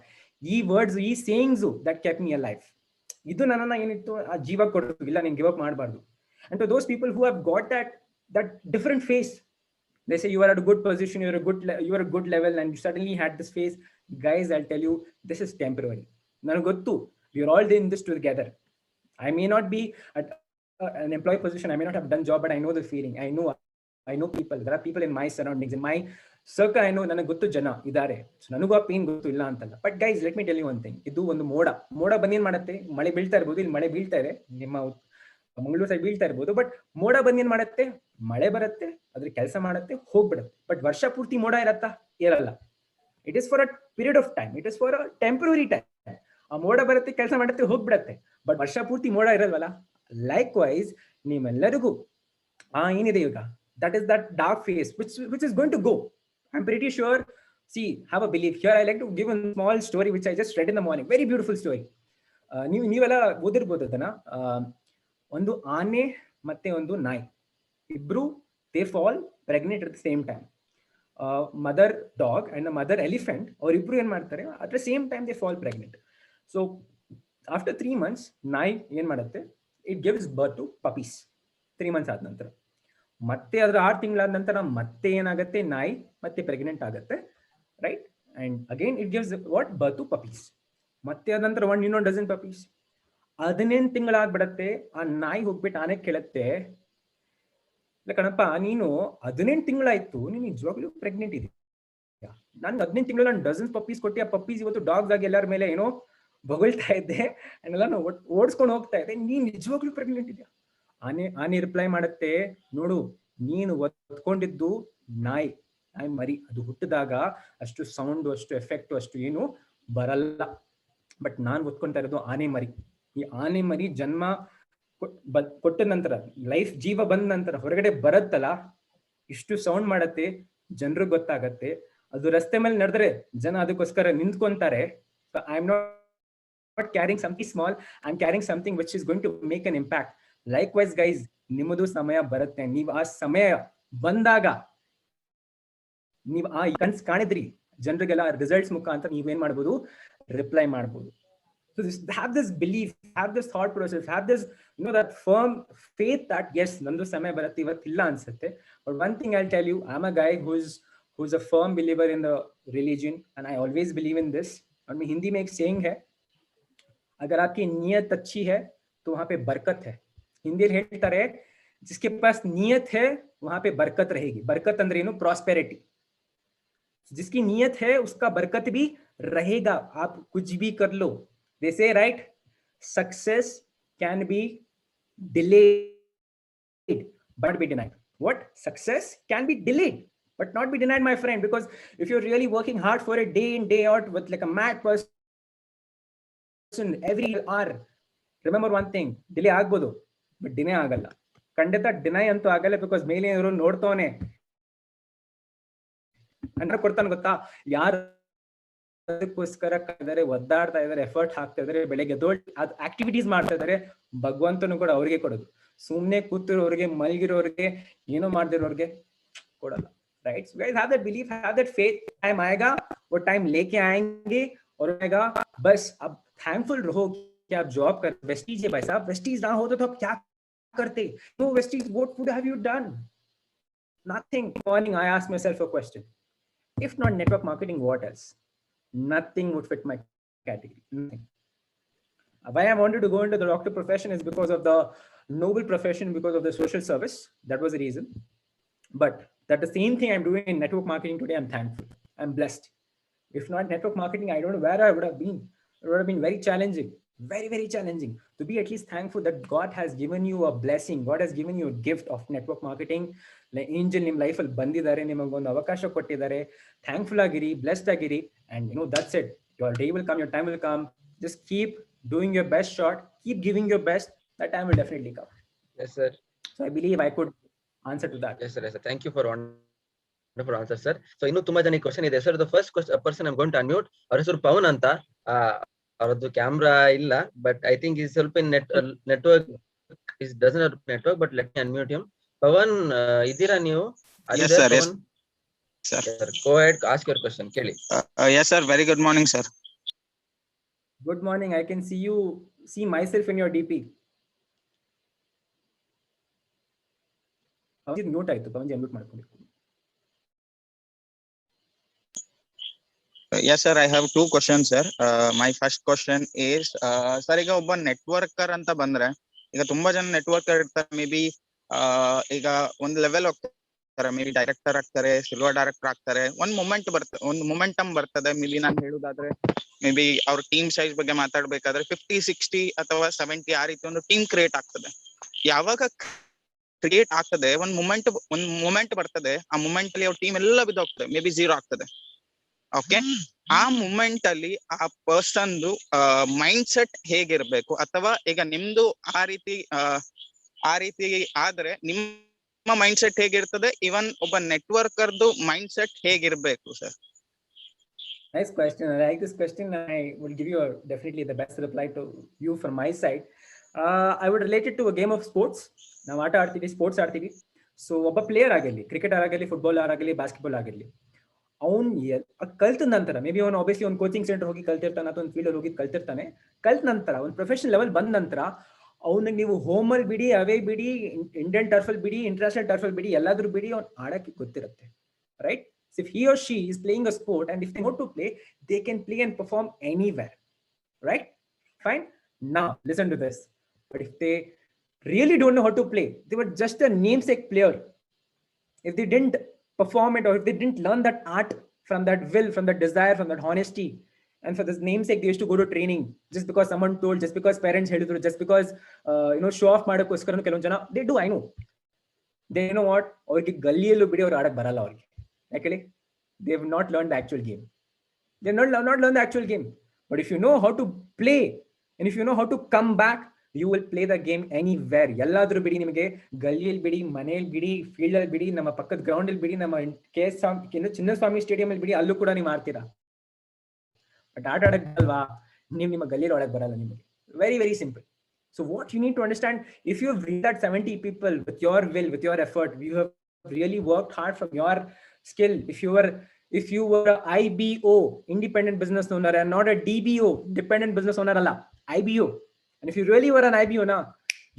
These words, these sayings that kept me alive. Idu nanana enittu aa jeeva kodtu, illa neen give up madbardu. And to those people who have got that different face, they say you are at a good position, you are a good level, and you suddenly had this face. Guys, I'll tell you, this is temporary. Nanu gottu, we are all in this together. I may not be at an employee position, I may not have done job, but I know the feeling. I know people. There are people in my surroundings, in my circle. I know ನನಗೆ ಗೊತ್ತು ಜನ ಇದ್ದಾರೆ. So ನನಗೂ ಆ pain ಗೊತ್ತು, ಇಲ್ಲ ಅಂತಲ್ಲ. But guys, let me tell you one thing. ಇದು ಒಂದು ಮೋಡ ಬಂದೇನ್ ಮಾಡುತ್ತೆ? ಮಳೆ ಬೀಳ್ತಾ ಇರ್ಬೋದು, ಇಲ್ಲಿ ಮಳೆ ಬೀಳ್ತಾ ಇದೆ, ನಿಮ್ಮ ಮಂಗಳೂರು ಸೈಡ್ ಬೀಳ್ತಾ ಇರ್ಬೋದು. ಬಟ್ ಮೋಡ ಬಂದೇನ್ ಮಾಡುತ್ತೆ? ಮಳೆ ಬರುತ್ತೆ, ಅದ್ರ ಕೆಲಸ ಮಾಡುತ್ತೆ, ಹೋಗ್ಬಿಡುತ್ತೆ. ಬಟ್ ವರ್ಷ ಪೂರ್ತಿ ಮೋಡ ಇರತ್ತಾ? ಇರಲ್ಲ. It is for a period of time. It is for a temporary time. ಆ ಮೋಡ ಬರುತ್ತೆ, ಕೆಲಸ ಮಾಡುತ್ತೆ, ಹೋಗ್ಬಿಡತ್ತೆ. ಬಟ್ ವರ್ಷ ಪೂರ್ತಿ ಮೋಡ ಇರಲ್ವಲ್ಲ. ಲೈಕ್ ವೈಸ್ ನಿಮ್ಮೆಲ್ಲರಿಗೂ ಏನಿದೆ ಈಗ, that is that dark phase which is going to go. I'm pretty sure. See, have a belief here. I like to give a small story which I just read in the morning. Very beautiful story. ನೀವೆಲ್ಲ ಓದಿರ್ಬೋದು ಅದನ್ನ. ಒಂದು ಆನೆ ಮತ್ತೆ ಒಂದು ನಾಯಿ, ಇಬ್ರು they fall pregnant at the same time. Mother dog and the mother elephant, ಅವರಿಬ್ರು ಏನ್ ಮಾಡ್ತಾರೆ, at the same time they fall pregnant. So after 3 months, ನಾಯಿ ಏನ್ ಮಾಡುತ್ತೆ, it gives birth to puppies. 3 months ಆದ ನಂತರ ಮತ್ತೆ ಅದ್ರ 6 ತಿಂಗಳಾದ ನಂತರ ಮತ್ತೆ ಏನಾಗುತ್ತೆ, ನಾಯಿ ಮತ್ತೆ ಪ್ರೆಗ್ನೆಂಟ್ ಆಗುತ್ತೆ, right? And again it gives what birth to puppies. ಮತ್ತೆ ಅದ ನಂತರ ಇನ್ನೊಂದು ಡಜನ್ ಪಪೀಸ್. 18 ತಿಂಗಳಾಗ್ಬಿಡತ್ತೆ. ಆ ನಾಯಿ ಹೋಗ್ಬಿಟ್ಟು ಆನೆ ಕೇಳುತ್ತೆ, ಇಲ್ಲ ಕಣಪ್ಪ, ನೀನು 18 ತಿಂಗಳಾಯ್ತು, ನೀನು ನಿಜವಾಗ್ಲೂ ಪ್ರೆಗ್ನೆಂಟ್ ಇದೆಯಾ? ನಾನು 18 ತಿಂಗಳು ನಾನು ಡಜನ್ ಪಪ್ಪೀಸ್ ಕೊಟ್ಟು, ಆ ಪಪ್ಪೀಸ್ ಇವತ್ತು ಡಾಗ್ಸ್ ಆಗಿ ಎಲ್ಲರ ಮೇಲೆ ಏನೋ ಬೊಗಳ್ತಾ ಇದ್ದೆ, ಎಲ್ಲ ಓಡಿಸ್ಕೊಂಡು ಹೋಗ್ತಾ ಇದ್ದೆ, ನೀನ್ ನಿಜವಾಗ್ಲೂ ಪ್ರೆಗ್ನೆಂಟ್ ಇದೆಯಾ? ಆನೆ ರಿಪ್ಲೈ ಮಾಡುತ್ತೆ, ನೋಡು, ನೀನು ಒತ್ಕೊಂಡಿದ್ದು ನಾಯಿ ಮರಿ. ಅದು ಹುಟ್ಟಿದಾಗ ಅಷ್ಟು ಸೌಂಡ್, ಅಷ್ಟು ಎಫೆಕ್ಟ್, ಅಷ್ಟು ಏನು ಬರಲ್ಲ. ಬಟ್ ನಾನ್ ಒತ್ಕೊಂತಾ ಇರೋದು ಆನೆ ಮರಿ. ಈ ಆನೆ ಮರಿ ಜನ್ಮ ಕೊಟ್ಟ ನಂತರ, ಲೈಫ್ ಜೀವ ಬಂದ ನಂತರ ಹೊರಗಡೆ ಬರತ್ತಲ್ಲ, ಇಷ್ಟು ಸೌಂಡ್ ಮಾಡತ್ತೆ, ಜನರಿಗೆ ಗೊತ್ತಾಗತ್ತೆ. ಅದು ರಸ್ತೆ ಮೇಲೆ ನಡೆದ್ರೆ ಜನ ಅದಕ್ಕೋಸ್ಕರ ನಿಂತ್ಕೊಂತಾರೆ. I am not carrying something small, I am carrying something which is going to make an impact. Likewise guys, ನಿಮ್ಮದು ಸಮಯ ಬರುತ್ತೆ. ನೀವು ಆ ಸಮಯ ಬಂದಾಗ ನೀವು ಆ ಕನ್ಸ್ ಕಾಣಿದ್ರಿ, ಜನರಿಗೆಲ್ಲ ರಿಸಲ್ಟ್ಸ್ ಮುಖಾಂತರ ನೀವೇನ್ ಮಾಡ್ಬೋದು, ರಿಪ್ಲೈ ಮಾಡ್ಬೋದು. So have this belief, have this thought process, have this, that firm faith that yes, nandu samay baratte, ivattilla ansutte. But one thing I'll tell you, I'm a guy who's a firm believer in the religion, and I always believe in this. और मैं हिंदी में एक saying है, अगर आपकी नीयत अच्छी है तो वहां पे बरकत है. हिंदी में ಹೇಳ್ತಾರೆ, जिसके पास नीयत है वहां पे बरकत रहेगी. बरकत ಅಂದ್ರೆ ಏನು? प्रॉस्पेरिटी. जिसकी नीयत है उसका बरकत भी रहेगा. आप कुछ भी कर लो. They say, right, success can be delayed but be denied. What? Success can be delayed but not be denied, my friend. Because if you're really working hard for it day in day out with like a mad person every hour, remember one thing, delay ಆಗ್ಬೋದು but deny ಆಗಲ್ಲ. ಖಂಡಿತ deny ಅಂತೂ ಆಗಲ್ಲ. Because ಮೇಲೆ ಇವರು ನೋಡ್ತಾವನೆ, ಅಂದ್ರೆ ಕೊಡ್ತಾನೆ ಗೊತ್ತಾ, ಯಾರು ಅದಕ್ಕೋಸ್ಕರ ಇದಾರೆ, ಒದ್ದಾಡ್ತಾ ಇದಾರೆ, ಎಫರ್ಟ್ ಹಾಕ್ತಾ ಇದಾರೆ, ಬೆಳಗ್ಗೆ ಅದು ಆಕ್ಟಿವಿಟೀಸ್ ಮಾಡ್ತಾ ಇದಾರೆ, ಭಗವಂತನು ಕೂಡ ಅವ್ರಿಗೆ ಕೊಡೋದು. ಸುಮ್ನೆ ಕೂತಿರೋರಿಗೆ, ಮಲಗಿರೋರಿಗೆ, ಏನೋ ಮಾಡ್ದಿರೋರಿಗೆ ಕೊಡಲ್ಲ. Right? So guys, have that belief, have that faith. Time आएगा, वो टाइम लेके आएंगे और आएगा. बस अब थैंकफुल रहो कि आप जॉब कर. वेस्टीज है भाई साहब, वेस्टीज ना होता तो आप क्या करते? No Vestige, what would have you done? Nothing. Morning I asked myself a question. If not network marketing, what else? Nothing would fit my category. Nothing. Why I wanted to go into the doctor profession is because of the noble profession, because of the social service. That was the reason. But that the same thing I'm doing in network marketing today, I'm thankful. I'm blessed. If not network marketing, I don't know where I would have been. It would have been very challenging, very, very challenging. To be at least thankful that God has given you a blessing. God has given you a gift of network marketing. Like angel in life ಅಲ್ಲಿ ಬಂದಿದ್ದಾರೆ, ನಿಮಗೊಂದು ಅವಕಾಶ ಕೊಟ್ಟಿದ್ದಾರೆ. Thankful ಆಗಿರಿ, blessed ಆಗಿರಿ, and that's it. Your day will come, your time will come. Just keep doing your best shot, keep giving your best. That time will definitely come. Yes sir. So I believe I could answer to that. Yes sir. Yes sir. Thank you for wonderful answer sir. So ಇನ್ನು ತುಂಬಾ ಜನ question ಇದೆ sir. The first person I'm going to unmute, ಅವ್ರ ಹೆಸರು ಪವನ್ ಅಂತ. ಅವರದ್ದು camera ಇಲ್ಲ, but I think is ಸ್ವಲ್ಪ network is doesn't have network, but let me unmute him. Pavan, ಇದ್ದೀರಾ ನೀವು? Yes sir. Yes sir. Go ahead, ask your question. ಕೇಳಿ. Yes sir. Very good morning sir. Good morning. I can see myself in your DP. Mute ಆಯ್ತು, ಪವನ್ಜಿ unmute ಮಾಡ್ಕೊಂಡು. Yes sir, I have two questions sir. My first question is, sir, ಈಗ ಒಬ್ಬ networker ಅಂತ ಬಂದ್ರೆ, ಈಗ ತುಂಬಾ ಜನ ನೆಟ್ವರ್ಕರ್ ಇರ್ತಾರೆ. ಮೇ ಬಿ ಈಗ ಒಂದು ಲೆವೆಲ್ ಹೋಗ್ತಾರೆ, ಮೇ ಬಿ ಡೈರೆಕ್ಟರ್ ಆಗ್ತಾರೆ, ಸಿಲ್ವರ್ ಡೈರೆಕ್ಟರ್ ಆಗ್ತಾರೆ. ಒಂದು ಮೊಮೆಂಟಮ್ ಬರ್ತದೆ. ಮೇ ಬಿ ನಾನು ಹೇಳುದಾದ್ರೆ, ಮೇ ಬಿ ಅವ್ರ ಟೀಮ್ ಸೈಜ್ ಬಗ್ಗೆ ಮಾತಾಡ್ಬೇಕಾದ್ರೆ 50, 60 ಅಥವಾ 70 ಆ ರೀತಿ ಒಂದು ಟೀಮ್ ಕ್ರಿಯೇಟ್ ಆಗ್ತದೆ. ಯಾವಾಗ ಕ್ರಿಯೇಟ್ ಆಗ್ತದೆ, ಒಂದು ಮೂಮೆಂಟ್ ಬರ್ತದೆ, ಆ ಮೂಮೆಂಟ್ ಅಲ್ಲಿ ಅವ್ರ ಟೀಮ್ ಎಲ್ಲ ಬಿದ್ದೋಗ್ತದೆ, ಮೇ ಬಿ 0 ಆಗ್ತದೆ. ಓಕೆ, ಆ ಮೂಮೆಂಟ್ ಅಲ್ಲಿ ಆ ಪರ್ಸನ್ದು ಮೈಂಡ್ ಸೆಟ್ ಹೇಗಿರ್ಬೇಕು? ಅಥವಾ ಈಗ ನಿಮ್ದು ಆ ರೀತಿ ಆದ್ರೆ ನಿಮ್ಮ ಮೈಂಡ್ ಸೆಟ್ ಹೇಗಿರ್ತದೆ? ಇವನ್ ಒಬ್ಬ ನೆಟ್ವರ್ಕರ್ದು ಮೈಂಡ್ ಸೆಟ್ ಹೇಗಿರ್ಬೇಕು sir? Nice question. I like this question. I will give you definitely the best reply to you from my side. I would relate it to a game of sports. ನಾವು ಆಟ ಆಡ್ತೀವಿ, sports ಆಡ್ತೀವಿ. So ಒಬ್ಬ player ಆಗಿರ್ಲಿ, cricketer ಆಗಿರ್ಲಿ, football ಆಗಲಿ, basketball ಆಗಿರ್ಲಿ, ಅವ್ನು ಕಲ್ತ ನಂತರ ಮೇ ಬಿ ಅವ್ನು ಆಬ್ವಿಯಸ್ಲಿ ಒಂದು ಕೋಚಿಂಗ್ ಸೆಂಟರ್ ಹೋಗಿ ಕಲ್ತಿರ್ತಾನೆ, ಅಥವಾ ಒಂದು ಫೀಲ್ಡ್ ಹೋಗಿ ಕಲ್ತಿರ್ತಾನೆ. ಕಲ್ತ ನಂತರ ಒಂದು ಪ್ರೊಫೆಷನಲ್ ಲೆವೆಲ್ ಬಂದ ನಂತರ ಅವನಿಗೆ ನೀವು ಹೋಮ್ ಅಲ್ಲಿ ಬಿಡಿ, ಅವೇ ಬಿಡಿ, ಇಂಡಿಯನ್ ಟರ್ಫ್ ಅಲ್ಲಿ ಬಿಡಿ, ಇಂಟರ್ನ್ಯಾಷನಲ್ ಟರ್ಫ್ ಅಲ್ಲಿ ಬಿಡಿ, ಎಲ್ಲಾದ್ರೂ ಬಿಡಿ, ಅವ್ನು ಆಡಕ್ಕೆ ಗೊತ್ತಿರುತ್ತೆ, right? So if he or she is playing a sport and if they know to play, they can play and perform anywhere, right? Fine. Now listen to this. But if they really don't know how to play, they were just a namesake player, if they didn't perform it, or if they didn't learn that art from that will, from that desire, from that honesty, and for this namesake they used to go to training just because someone told, just because parents helidru, just because show off ಮಾಡೋಕ್ಕೋಸ್ಕರ ಕೆಲವೊಂದು ಜನ they do, I know. They know what, ಅವ್ರಿಗೆ ಗಲ್ಲಿಯಲ್ಲೂ ಬಿಡಿ ಅವ್ರು ಆಡಕ್ ಬರಲ್ಲ ಅವ್ರಿಗೆ. Actually, they have not learned the actual game. They have not learned the actual game. But if you know how to play, and if you know how to come back, you will play the game anywhere. ಎಲ್ಲಾದ್ರೂ ಬಿಡಿ, ನಿಮಗೆ ಗಲ್ಲಿಯಲ್ಲಿ ಬಿಡಿ, ಮನೆಯಲ್ಲಿ ಬಿಡಿ, field ಅಲ್ಲಿ ಬಿಡಿ, ನಮ್ಮ ಪಕ್ಕದ ಗ್ರೌಂಡ್ ಅಲ್ಲಿ ಬಿಡಿ, ನಮ್ಮ ಚಿನ್ನಸ್ವಾಮಿ ಸ್ಟೇಡಿಯಂ ಅಲ್ಲಿ ಬಿಡಿ, ಅಲ್ಲೂ ಕೂಡ ನೀವು ಆಡ್ತೀರಾ. ಬಟ್ ಆಟ ಆಡಕ್ ಬರಲ್ವಾ, ನೀವು ನಿಮ್ಮ ಗಲ್ಲಿಯಲ್ಲಿ ಒಳಗೆ ಬರಲ್ಲ ನಿಮಗೆ. Very very simple. So what you need to understand, if you have reached that 70 people with your will, with your effort, you have really worked hard from your skill. If you were a IBO, independent business owner, and not a DBO, dependent business owner, alla IBO, and if you really were an IBO now,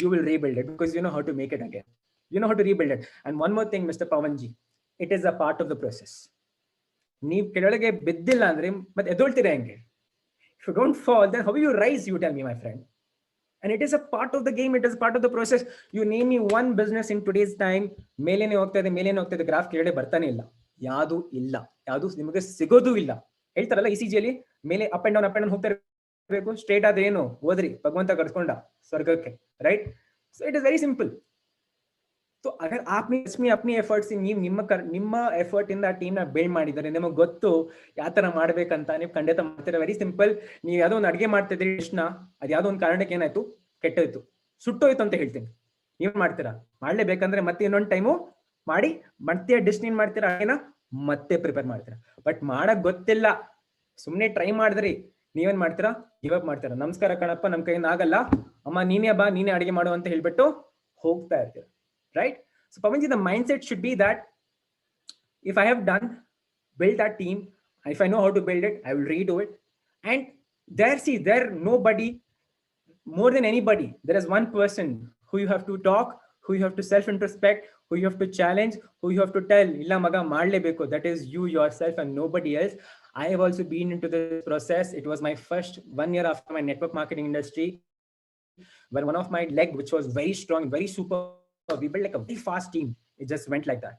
you will rebuild it because you know how to make it again. You know how to rebuild it. And one more thing, Mr. Pavanji, it is a part of the process. ನೀವು ಕೆಳಗೆ ಬಿದ್ದಿಲ್ಲ ಅಂದ್ರೆ ಮತ್ತೆ ಎದ್ದೊಳ್ತೀರಾ ಹೆಂಗೆ? If you don't fall, then how will you rise, you tell me, my friend? And it is a part of the game. It is part of the process. You name me one business in today's time, ಮೇಲೇನೆ ಹೋಗ್ತಾ ಇದೆ, graph ಕೆಳಗಡೆ ಬರ್ತಾನೆ ಇಲ್ಲ, ಯಾವುದು ಇಲ್ಲ, ಯಾವುದು ನಿಮಗೆ ಸಿಗೋದು ಇಲ್ಲ. ಹೇಳ್ತಾರಲ್ಲ ECG ಅಲ್ಲಿ ಮೇಲೆ ಅಪ್ ಅಂಡ್ ಡೌನ್ ಹೋಗ್ತಾ ಇರಬೇಕು, ಸ್ಟ್ರೇಟ್ ಆದ್ರೆ ಏನು ಹೋದ್ರಿ, ಭಗವಂತ ಕರ್ಸ್ಕೊಂಡ ಸ್ವರ್ಗಕ್ಕೆ, right? So it is very simple. So ಅಗರ್ ಆಪ್ನಿ ಅಪ್ನಿ ಎಫರ್ಟ್ಸ್, ನೀವು ನಿಮ್ಮ ಎಫರ್ಟ್ ಇಂದ ಆ ಟೀಮ್ ನ ಬಿಲ್ಡ್ ಮಾಡಿದ್ದಾರೆ, ನಿಮಗೆ ಗೊತ್ತು ಯಾವ ತರ ಮಾಡ್ಬೇಕಂತ, ನೀವು ಖಂಡಿತ ಮಾಡ್ತೀರಾ. Very simple. ನೀವು ಯಾವ್ದೋ ಒಂದು ಅಡಿಗೆ ಮಾಡ್ತಿದ್ರಿ ಡಿಶ್ನ, ಅದ್ ಯಾವ್ದೋ ಒಂದು ಕಾರಣಕ್ಕೆ ಏನಾಯ್ತು, ಕೆಟ್ಟೋಯ್ತು, ಸುಟ್ಟೋಯ್ತು ಅಂತ ಹೇಳ್ತೀನಿ, ನೀವ್ ಮಾಡ್ತೀರಾ? ಮಾಡ್ಲೇಬೇಕಂದ್ರೆ ಮತ್ತೆ ಇನ್ನೊಂದು ಟೈಮು ಮಾಡಿ ಮತ್ತೆ ಡಿಶ್ ಏನ್ ಮಾಡ್ತೀರಾ, ಅಡಿಗೆನ ಮತ್ತೆ ಪ್ರಿಪೇರ್ ಮಾಡ್ತೀರಾ. ಬಟ್ ಮಾಡಕ್ ಗೊತ್ತಿಲ್ಲ, ಸುಮ್ನೆ ಟ್ರೈ ಮಾಡಿದ್ರಿ, ನೀವೇನ್ ಮಾಡ್ತೀರಾ? ಗಿವ್ ಅಪ್ ಮಾಡ್ತೀರಾ. ನಮಸ್ಕಾರ ಕಣಪ್ಪ, ನಮ್ ಕೈಯಿಂದ ಆಗಲ್ಲ, ಅಮ್ಮ ನೀನೇ ಬಾ, ನೀನೇ ಅಡಿಗೆ ಮಾಡು ಅಂತ ಹೇಳ್ಬಿಟ್ಟು ಹೋಗ್ತಾ ಇರ್ತೀರಾ, right? So Pavanji, the mindset should be that if I have built that team, if I know how to build it, I will redo it. And there nobody more than anybody, there is one person who you have to talk, who you have to self introspect, who you have to challenge, who you have to tell illa maga ಮಾಡ್ಲೇಬೇಕು. That is you yourself and nobody else. I have also been into this process. It was my first 1 year after my network marketing industry, where one of my leg, which was very strong, very super, we built like a very fast team. It just went like that.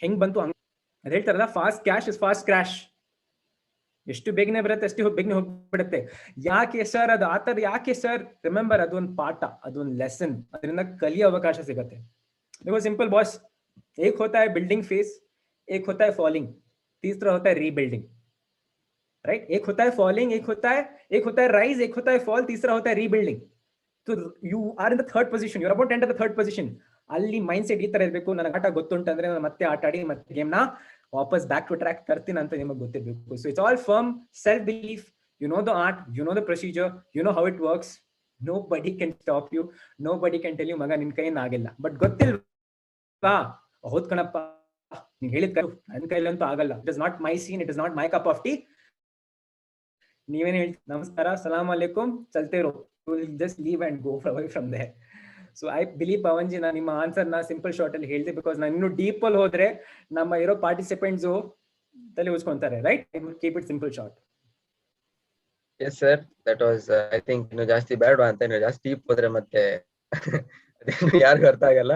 ಹೆಂಗ್ ಬಂತು ಅದ್ ಹೇಳ್ತಾರಲ್ಲ, fast cash is fast crash. ಎಷ್ಟು ಬೇಗನೆ ಬರುತ್ತೆ ಅಷ್ಟು ಬೇಗನೆ ಹೋಗ್ಬಿಡುತ್ತೆ. ಯಾಕೆ ಸರ್ ಅದು ಆತರ? ಯಾಕೆ ಸರ್? ರಿಮೆಂಬರ್, ಅದೊಂದು ಪಾಠ, ಅದೊಂದು ಲೆಸನ್, ಅದರಿಂದ ಕಲಿಯೋ ಅವಕಾಶ ಸಿಗುತ್ತೆ. देखो सिंपल बॉस, एक होता है बिल्डिंग फेज, एक होता है फॉलिंग, तीसरा होता है रीबिल्डिंग, राइट? एक होता है फॉलिंग, एक होता है राइज, एक होता है फॉल, तीसरा होता है rebuilding. So you are in the third position, you're about to enter the third position. ಅಲ್ಲಿ ಮೈಂಡ್ ಸೆಟ್ ಈ ತರ ಇರಬೇಕು, ನನಗೆ ಆಟ ಗೊತ್ತುಂಟಂದ್ರೆ ನಾನು ಮತ್ತೆ ಆಟ ಆಡಿ ಮತ್ತೆ ಗೇಮ್ ನ ವಾಪಸ್ ಬ್ಯಾಕ್ ಟು ಟ್ರ್ಯಾಕ್ ತರ್ತೀನಿ ಅಂತ ನಿಮಗೆ ಗೊತ್ತಿರಬೇಕು. So it's all firm self belief. You know the art, you know the procedure, you know how it works. Nobody can stop you, nobody can tell you ಮಗ ನಿನ್ ಕೈಯಿಂದ ಆಗಿಲ್ಲ. ಬಟ್ ಗೊತ್ತಿಲ್ವಾ, ಹೌದ್ ಕಣಪ್ಪ ನೀನ್ ಹೇಳಿದ್ ನನ್ನ ಕೈಲಂತೂ ಆಗಲ್ಲ, it is not my scene, it is not my cup of tea. ನೀವೇನ್ ಹೇಳ್ತೀವಿ, ನಮಸ್ಕಾರ, ಸಲಾಂ ಅಲೈಕುಂ, ಚಲ್ತೆ ಇರೋ, will just leave and go away from there. So I believe Pavanji, na ನಿಮ್ಮ ಆನ್ಸರ್ ನ ಸಿಂಪಲ್ ಶಾರ್ಟ್ ಅಲ್ಲಿ ಹೇಳಿದೆ, ಬಿಕಾಸ್ ನಾನು ಇನ್ನು ಡೀಪ್ ಅಲ್ಲಿ ಹೋದ್ರೆ ನಮ್ಮ ಇರೋ ಪಾರ್ಟಿಸಿಪೆಂಟ್ಸ್ ತಲೆ ಉಸ್ಕೊಂತಾರೆ, right? Keep it simple short. Yes sir, that was I think ಜಾಸ್ತಿ ಬೇಡ ಅಂತ, ಜಾಸ್ತಿ ಡೀಪ್ ಹೋದ್ರೆ ಮತ್ತೆ ಯಾರಿಗೂ ಅರ್ಥ ಆಗಲ್ಲ.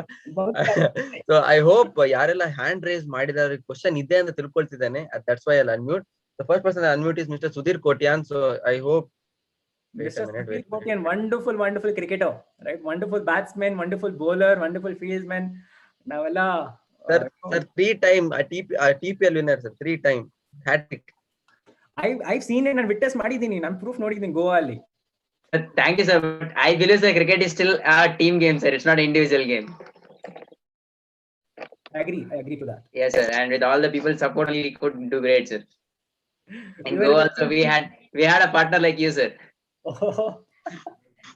ಸೊ ಐ ಹೋಪ್ ಯಾರೆಲ್ಲ ಹ್ಯಾಂಡ್ ರೈಸ್ ಮಾಡಿದಾರೆ ಕ್ವಶನ್ ಇದೆ ಅಂತ ತಿಳ್ಕೊಳ್ತಿದ್ದೇನೆ. That's why I unmute. The first person I unmute is Mr. Sudhir Kotian. So I hope Mr. Sudhir Kotian, wonderful cricketer, right? Wonderful batsman, wonderful bowler, wonderful fieldsman. Navella sir 3-time TPL winner sir, 3-time hat trick. I've seen it and witness ಮಾಡಿದೀನಿ, ನಾನು proof ನೋಡಿದೀನಿ ಗೋವಾ ಅಲ್ಲಿ. Thank you sir, but I believe sir cricket is still a team game sir, it's not an individual game. I agree to that. Yes sir, and with all the people support we could do great sir. And Goa also we had a partner like you sir.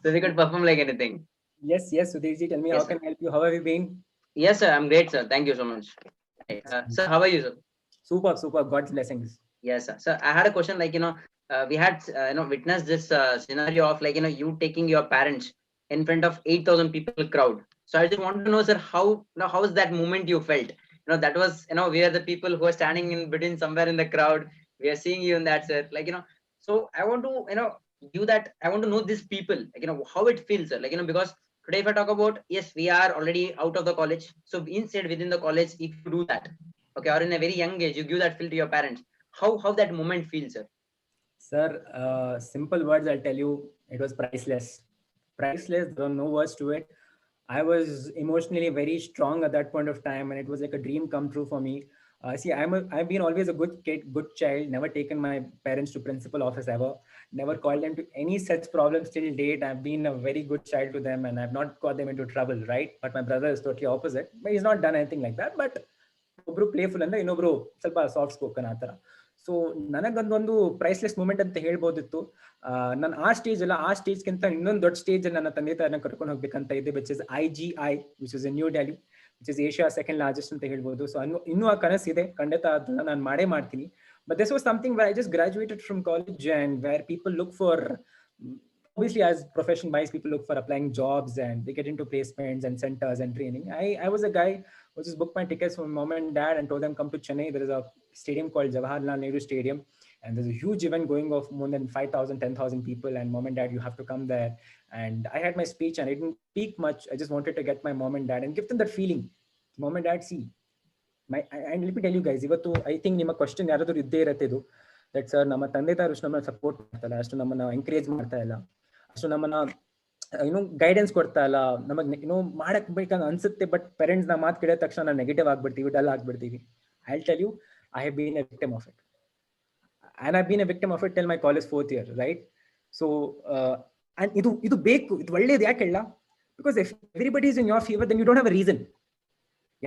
So we could perform like anything. Yes Sudhirji, tell me, yes, how can I help you? How have you been? Yes sir, I'm great sir, thank you so much. Sir, how are you sir? Super, God's blessings. Yes sir. So I had a question, like we had witnessed this scenario of like you taking your parents in front of 8,000 people crowd. So I just want to know, sir, how is that moment you felt? That was, we are the people who are standing in between somewhere in the crowd. We are seeing you in that, sir. So I want to, give that. I want to know these people, how it feels, sir. Because today, if I talk about, yes, we are already out of the college. So instead, within the college, if you do that, okay, or in a very young age, you give that feel to your parents. How that moment feels, sir? Sir, simple words I'll tell you, it was priceless. Priceless, there are no words to it. I was emotionally very strong at that point of time, and it was like a dream come true for me. See, I've been always a good kid, good child, never taken my parents to principal office ever, never called them to any such problems till date. I've been a very good child to them, and I've not got them into trouble, right? But my brother is totally opposite, but he's not done anything like that. But ಒಬ್ರು playful ಅಂದ್ರೆ ಇನ್ನೊಬ್ರು ಸ್ವಲ್ಪ soft spoken ಆ ತರ. So ನನಗೊಂದೊಂದು priceless moment ಅಂತ ಹೇಳ್ಬೋದಿತ್ತು. ನಾನು ಆ ಸ್ಟೇಜ್ಗಿಂತ ಇನ್ನೊಂದು ದೊಡ್ಡ ಸ್ಟೇಜ್ ನನ್ನ ತಂದೆ ತಾಯಿನ ಕರ್ಕೊಂಡು ಹೋಗ್ಬೇಕಂತ ಇದೆ, which is IGI, which is new Delhi, which is Asia second largest ಅಂತ ಹೇಳ್ಬೋದು. ಸೊ ಇನ್ನೂ ಆ ಕನಸಿದೆ, ಖಂಡಿತ ಅದನ್ನ ನಾನು ಮಾಡೇ ಮಾಡ್ತೀನಿ. But this was something where I just graduated from college and where people look for, obviously as profession wise, people look for applying jobs and they get into placements and centers and training. I was a guy who just booked my tickets for my mom and dad and told them, come to Chennai. There is a stadium called Jawaharlal Nehru Stadium, and there's a huge event going of more than 5,000, 10,000 people, and mom and dad, you have to come there. And I had my speech and I didn't speak much. I just wanted to get my mom and dad and give them that feeling. Mom and dad, see, and let me tell you guys, ಇವತ್ತು I think ನಿಮ್ಮ question ಯಾರಾದ್ರೂ ಇದ್ದೇ ಇರತ್ತೆ ಇದು, that sir ನಮ್ಮ ತಂದೆ ತಾಯಿ ಅಷ್ಟು ನಮ್ಮನ್ನ ಸಪೋರ್ಟ್ ಮಾಡ್ತಾಯಿಲ್ಲ, ಅಷ್ಟು ನಮ್ಮನ್ನ ಎಂಕರೇಜ್ ಮಾಡ್ತಾ ಇಲ್ಲ, ಅಷ್ಟು ನಮ್ಮನ್ನ ಗೈಡೆನ್ಸ್ ಕೊಡ್ತಾ ಇಲ್ಲ, ನಮಗ್ ಮಾಡಕ್ ಬೇಕಂತ ಅನ್ಸುತ್ತೆ. ಬಟ್ ಪೇರೆಂಟ್ಸ್ ನ ಮಾತು ಕೇಳಿದ ತಕ್ಷಣ ನಾವು ನೆಗೆಟಿವ್ ಆಗ್ಬಿಡ್ತೀವಿ, ಡಲ್ ಆಗ್ಬಿಡ್ತೀವಿ. I'll tell you, I have been a victim of it, and I've been a victim of it till my college 4th year, right? So and ಇದು ಬೇಕು, ಇದು ಒಳ್ಳೇದು. ಯಾಕೆ ಹೇಳ? Because if everybody is in your favor, then you don't have a reason.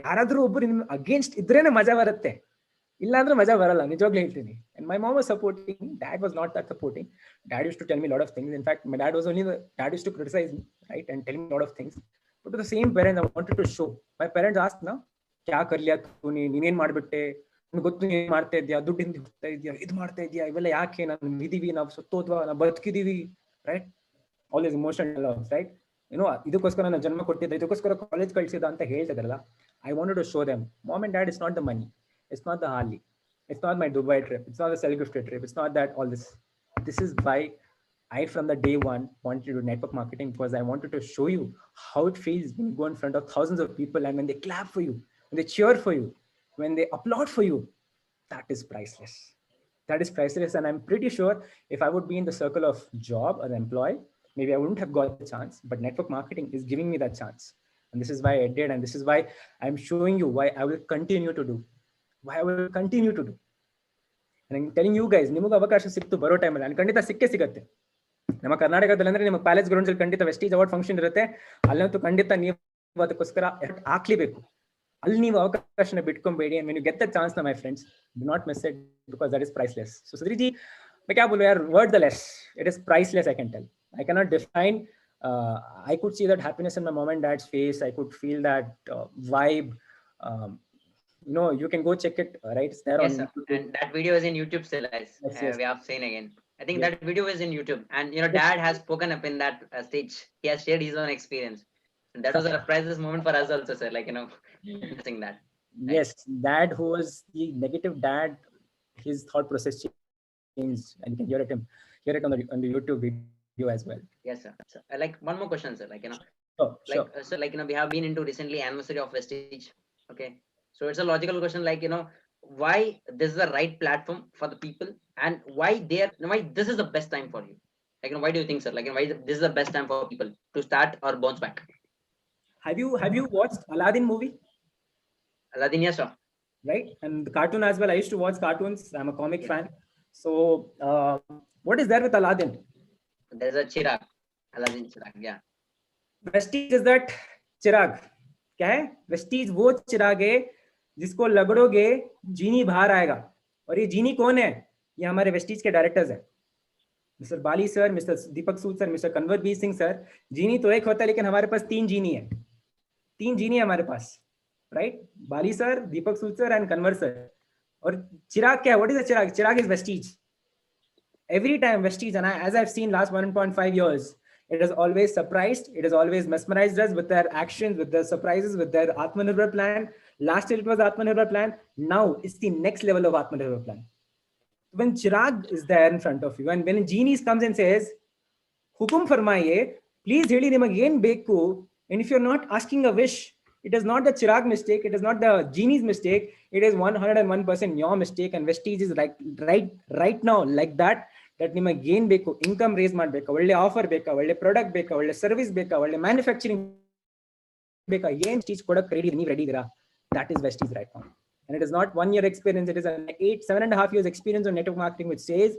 ಯಾರಾದ್ರೂ ಒಬ್ಬರು ನಿಮ್ against ಇದ್ರೇನೆ ಮಜಾ ಬರುತ್ತೆ, ಇಲ್ಲ ಅಂದ್ರೆ ಮಜಾ ಬರಲ್ಲ, ನಿಜವಾಗ್ಲೂ ಹೇಳ್ತೀನಿ. And my mom was supporting, dad was not that supporting. Dad used to tell me a lot of things. In fact, my dad used to criticize me, right, and tell me a lot of things. But to the same parents, I wanted to show. My parents asked, na, kya kar liya tu, ನೀನೇನ್ ಮಾಡ್ಬಿಟ್ಟೆ, ನಿನ್ಗೆ ಗೊತ್ತು ನೀನ್ ಮಾಡ್ತಾ ಇದ್ಯಾ, ದುಡ್ಡಿಂದ ಹೋಗ್ತಾ ಇದ್ಯಾ, ಇದು ಮಾಡ್ತಾ ಇದ್ಯಾ, ಇವೆಲ್ಲ ಯಾಕೆ, ನಾವು ಇದೀವಿ, ನಾವು ಸತ್ತೋದ್ವಾ, ನಾವು ಬದುಕಿದೀವಿ, right? All this emotional loves, right? ಇದಕ್ಕೋಸ್ಕರ ನಾನು ಜನ್ಮ ಕೊಟ್ಟಿದ್ದೆ, ಇದಕ್ಕೋಸ್ಕರ ಕಾಲೇಜ್ ಕಳ್ಸಿದ ಅಂತ ಹೇಳ್ತಿದ್ರಲ್ಲ. I wanted to show them, mom and dad, it's not the money, it's not the Harley, it's not my Dubai trip, it's not the self-gifted trip, it's not that all this. This is why I from the day one wanted to do network marketing, because I wanted to show you how it feels when you go in front of thousands of people, and when they clap for you, when they cheer for you, when they applaud for you. That is priceless. That is priceless. And I'm pretty sure if I would be in the circle of job or employee, maybe I wouldn't have got the chance, but network marketing is giving me that chance. And this is why I did, and this is why I'm showing you why I will continue to do. Why I will continue to do. And I'm telling you guys, ನಿಮಗೆ ಅವಕಾಶ ಸಿಕ್ತು ಬರೋ ಟೈಮಲ್ಲಿ, ನಾನು ಖಂಡಿತ ಸಿಗುತ್ತೆ. ನಮ್ಮ ಕರ್ನಾಟಕದಲ್ಲಿ ಅಂದ್ರೆ ನಿಮ್ಮ ಪ್ಯಾಲೇಸ್ ಗ್ರೌಂಡ್ಸ್ ಅಲ್ಲಿ ಖಂಡಿತ ವೆಸ್ಟೀಜ್ ಅವಾರ್ಡ್ ಫಂಕ್ಷನ್ ಇರುತ್ತೆ, ಅಲ್ಲಂತೂ ಖಂಡಿತ ನೀವು ಅದಕ್ಕೋಸ್ಕರ ಎಫರ್ಟ್ ಹಾಕ್ಲೇಬೇಕು. ಅಲ್ಲಿ ನೀವು ಅವಕಾಶನ ಬಿಟ್ಕೊಂಬೇಡಿ. And when you get the chance, my friends, do not miss it, because that is priceless. So Sudhirji, मैं क्या बोलूं यार, word the less. It is priceless, I can tell. I cannot define. I could see that happiness in my mom and dad's face. I could feel that vibe. You can go check it, right? It's there. Yes, on sir. YouTube. And that video is in YouTube still, guys. Yes. We have seen again. I think Yes. that video is in YouTube, and dad has spoken up in that stage. He has shared his own experience, and that was a priceless moment for us also, sir. Witnessing that. Yes, dad, who was the negative dad, his thought process changed, and you can hear it on the YouTube video as well. Yes, sir. So, one more question, sir. Sure. So we have been into recently anniversary of Vestige. Okay, so it's a logical question, why this is the right platform for the people, and why this is the best time for you. Why do you think, sir? Why this is the best time for people to start or bounce back? Have you watched Aladdin movie? Aladdin, yes, sir. Right, and the cartoon as well. I used to watch cartoons. I'm a comic fan. So what is there with Aladdin? There's a Chirag, Aladdin Chirag. Yeah. Vestige is that चिराग. क्या है? Vestige वो चिराग है जिसको लगड़ोगे जीनी बाहर आएगा. और ये जीनी कौन है? ये हमारे वेस्टीज के डायरेक्टर्स हैं, मिस्टर बाली सर, मिस्टर दीपक Sood sir, mister कंवरबीर Singh sir. जीनी तो एक होता है, लेकिन हमारे पास 3 जीनी है. 3 जीनी है हमारे पास, right? Bali sir, Deepak Sood sir and Kanwar sir. और चिराग क्या है? What is the chirag? Chirag is Vestige. Every time Vestige, and as I've seen last 1.5 years, It has always surprised. It has always mesmerized us with their actions, with their surprises, with their Atmanirbhar plan. Last year it was Atmanirbhar plan. Now it's the next level of Atmanirbhar plan. When Chirag is there in front of you, and when a genie comes and says, "Hukum farmaiye, please heli nimage yen beku," and if you're not asking a wish, it is not the Chirag mistake. It is not the genie's mistake. It is 101% your mistake. And Vestige is right now like that. That ನಿಮಗೆ ಏನ್ ಬೇಕು, income race ಮಾಡ್ಬೇಕಾ, ಒಳ್ಳೆ offer ಬೇಕಾ, ಒಳ್ಳೆ product ಬೇಕಾ, ಒಳ್ಳೆ service ಬೇಕಾ, ಒಳ್ಳೆ ಮ್ಯಾನುಫ್ಯಾಕ್ಚರಿಂಗ್ ಬೇಕಾ, ಏನ್ ಸ್ಟೀಚ್ ಕೊಡಕ್ ರೆಡಿ, ನೀವು ರೆಡಿ ಇದೀರಾ? That is Vestige right now. And it is not 1 year experience. It is an 7.5 years experience on network marketing, which says,